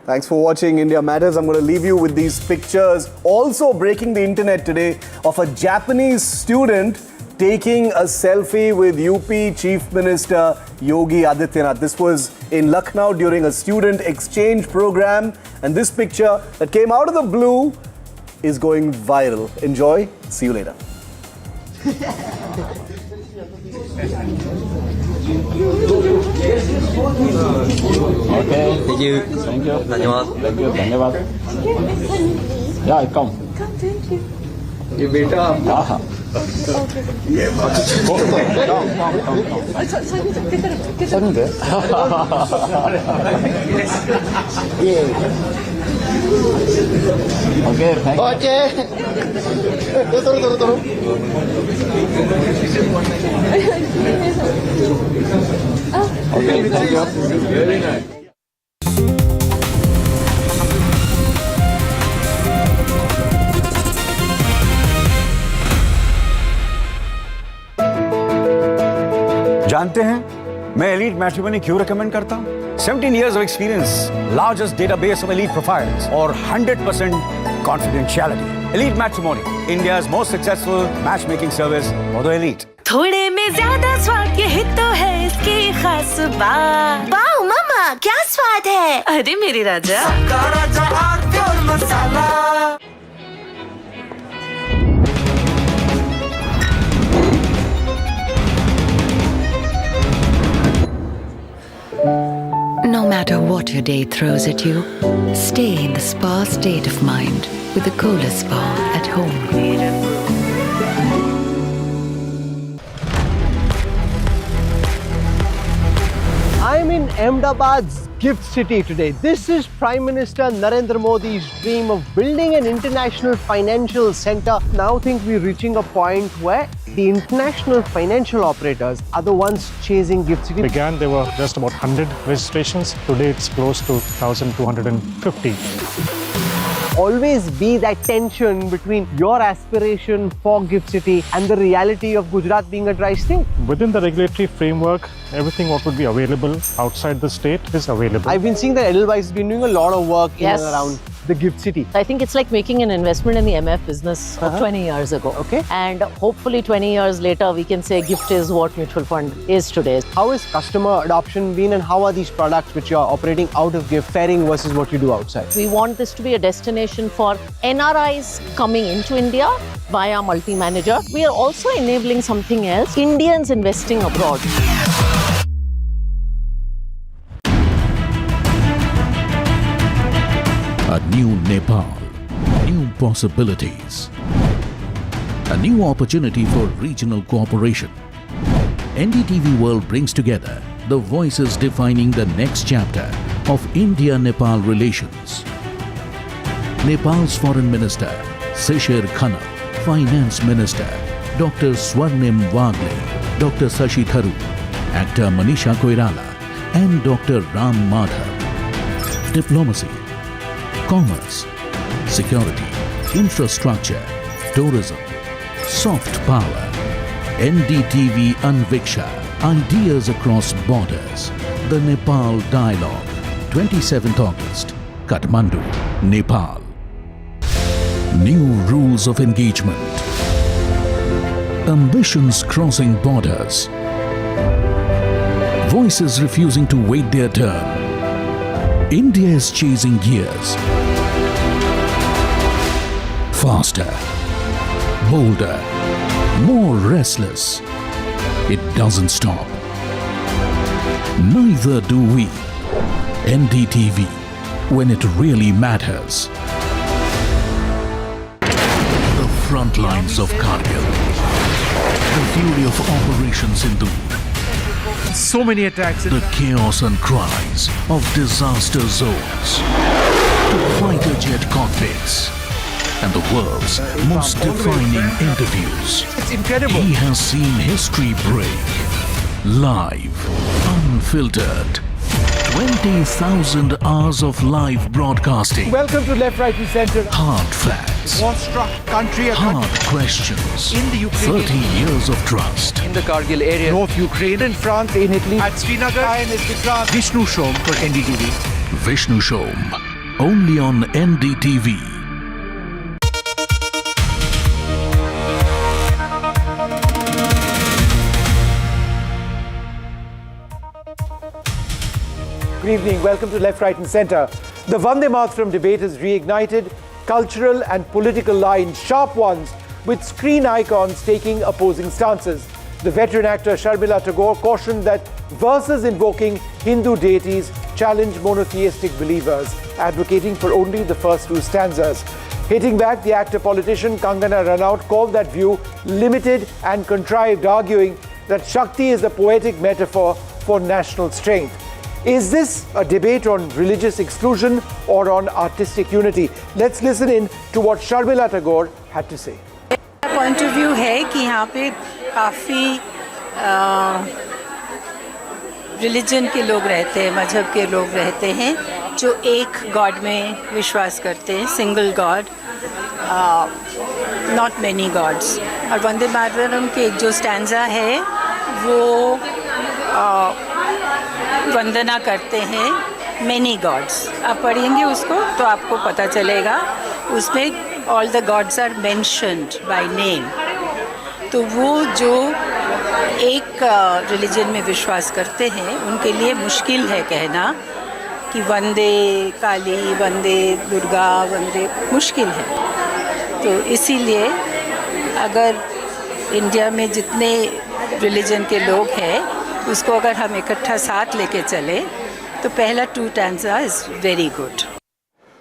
Thanks for watching India Matters. I'm going to leave you with these pictures. Also breaking the internet today of a Japanese student taking a selfie with UP Chief Minister Yogi Adityanath. This was in Lucknow during a student exchange program. And this picture that came out of the blue is going viral. Enjoy. See you later. Okay, thank you. Thank you. Thank you. धन्यवाद. Yeah, I come. Come, thank you. ये बेटा हाँ ये okay okay तरो okay thank you very nice जानते हैं मैं elite matrimony क्यों रेकमेंड करता हूं? 17 years of experience, largest database of elite profiles और 100% confidentiality. Elite Matrimony, India's most successful matchmaking service for the elite. थोड़े में ज्यादा स्वाद यही तो है इसकी खास बात। वाओ मामा क्या स्वाद है, अरे मेरे राजा सबका राजा आरती और मसाला। No matter what your day throws at you, stay in the spa state of mind with the coolest spa at home. I'm in Ahmedabad's gift city today. This is Prime Minister Narendra Modi's dream of building an international financial center. Now I think we're reaching a point where the international financial operators are the ones chasing gift city. Began, there were just about 100 registrations. Today it's close to 1,250. Always be that tension between your aspiration for gift city and the reality of Gujarat being a dry state. Within the regulatory framework, everything what would be available outside the state is available. I've been seeing that Edelweiss has been doing a lot of work in and around the gift city. I think it's like making an investment in the MF business 20 years ago. Okay. And hopefully 20 years later, we can say gift is what mutual fund is today. How has customer adoption been and how are these products which you are operating out of gift faring versus what you do outside? We want this to be a destination for NRIs coming into India via multi-manager. We are also enabling something else, Indians investing abroad. A new Nepal, new possibilities, a new opportunity for regional cooperation. NDTV World brings together the voices defining the next chapter of India-Nepal relations. Nepal's Foreign Minister, Shishir Khanna, Finance Minister, Dr. Swarnim Wagle, Dr. Sashi Tharu, actor Manisha Koirala, and Dr. Ram Madhav. Diplomacy, commerce, security, infrastructure, tourism, soft power. NDTV Anviksha, ideas across borders. The Nepal Dialogue, 27th August, Kathmandu, Nepal. New rules of engagement. Ambitions crossing borders. Voices refusing to wait their turn. India is chasing gears. Faster, bolder, more restless. It doesn't stop. Neither do we. NDTV, when it really matters. The front lines of Kargil. The fury of Operation Sindoor. So many attacks. The chaos and cries of disaster zones. To fighter jet cockpits. And the world's most defining interviews. It's incredible. He has seen history break. Live, unfiltered. 20,000 hours of live broadcasting. Welcome to Left, Right and Centre. Hard facts. War-struck country. Hard questions. In the Ukraine. 30 years of trust. In the Kargil area. North Ukraine. In France. In Italy. At Srinagar. Vishnu Shom for NDTV. Vishnu Shom. only on NDTV. Good evening. Welcome to Left, Right and Centre. The Vande Mataram debate has reignited cultural and political lines, sharp ones, with screen icons taking opposing stances. The veteran actor Sharmila Tagore cautioned that verses invoking Hindu deities challenge monotheistic believers, advocating for only the first two stanzas. Hitting back, the actor-politician Kangana Ranaut called that view limited and contrived, arguing that Shakti is a poetic metaphor for national strength. Is this a debate on religious exclusion or on artistic unity? Let's listen in to what Sharmila Tagore had to say. Point of view है कि यहाँ पे काफ़ी religion के लोग रहते हैं, मजहब के लोग रहते हैं जो एक गॉड में विश्वास करते हैं, single god, not many gods. और वंदे मातरम के जो स्टैंजा है वो वंदना करते हैं मैनी गॉड्स. आप पढ़ेंगे उसको तो आपको पता चलेगा, उसमें all the gods are mentioned by name. तो वो जो एक रिलीजन में विश्वास करते हैं उनके लिए मुश्किल है कहना कि वंदे काली, वंदे दुर्गा, वंदे, मुश्किल है. तो इसीलिए अगर इंडिया में जितने रिलीजन के लोग हैं उसको अगर हम इकट्ठा साथ लेके चले तो पहला two stanza is very good.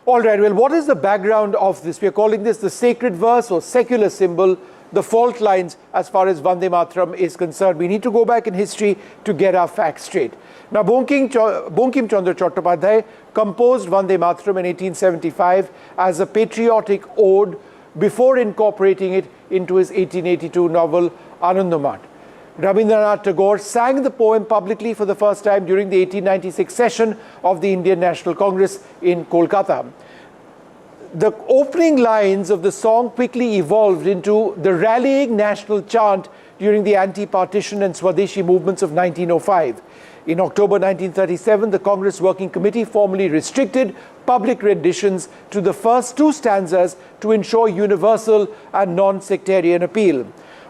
All right, well, what is the background of this? We are calling this the sacred verse or secular symbol, the fault lines as far as Vande Mataram is concerned. We need to go back in history to get our facts straight. Now, Bankim Chandra Chattopadhyay composed Vande Mataram in 1875 as a patriotic ode before incorporating it into his 1882 novel Anandbhakt. Rabindranath Tagore sang the poem publicly for the first time during the 1896 session of the Indian National Congress in Kolkata. The opening lines of the song quickly evolved into the rallying national chant during the anti-partition and Swadeshi movements of 1905. In October 1937, the Congress Working Committee formally restricted public renditions to the first two stanzas to ensure universal and non-sectarian appeal.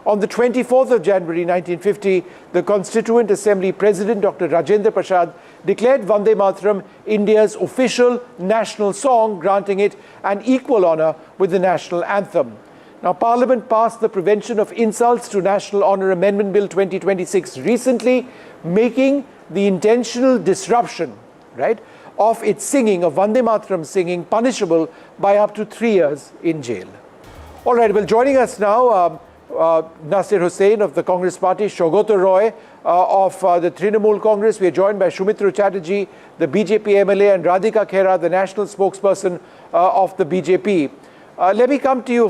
On the 24th of January 1950, the Constituent Assembly President Dr. Rajendra Prasad declared Vande Mataram India's official national song, granting it an equal honor with the national anthem. Now, Parliament passed the Prevention of Insults to National Honour Amendment Bill 2026 recently, making the intentional disruption, right, of its singing, of Vande Mataram singing, punishable by up to 3 years in jail. All right, well, joining us now, Nasir Hussain of the Congress Party, Shogoto Roy of the Trinamool Congress. We are joined by Shumitra Chatterjee, the BJP MLA, and Radhika Khera, the national spokesperson of the BJP. Let me come to you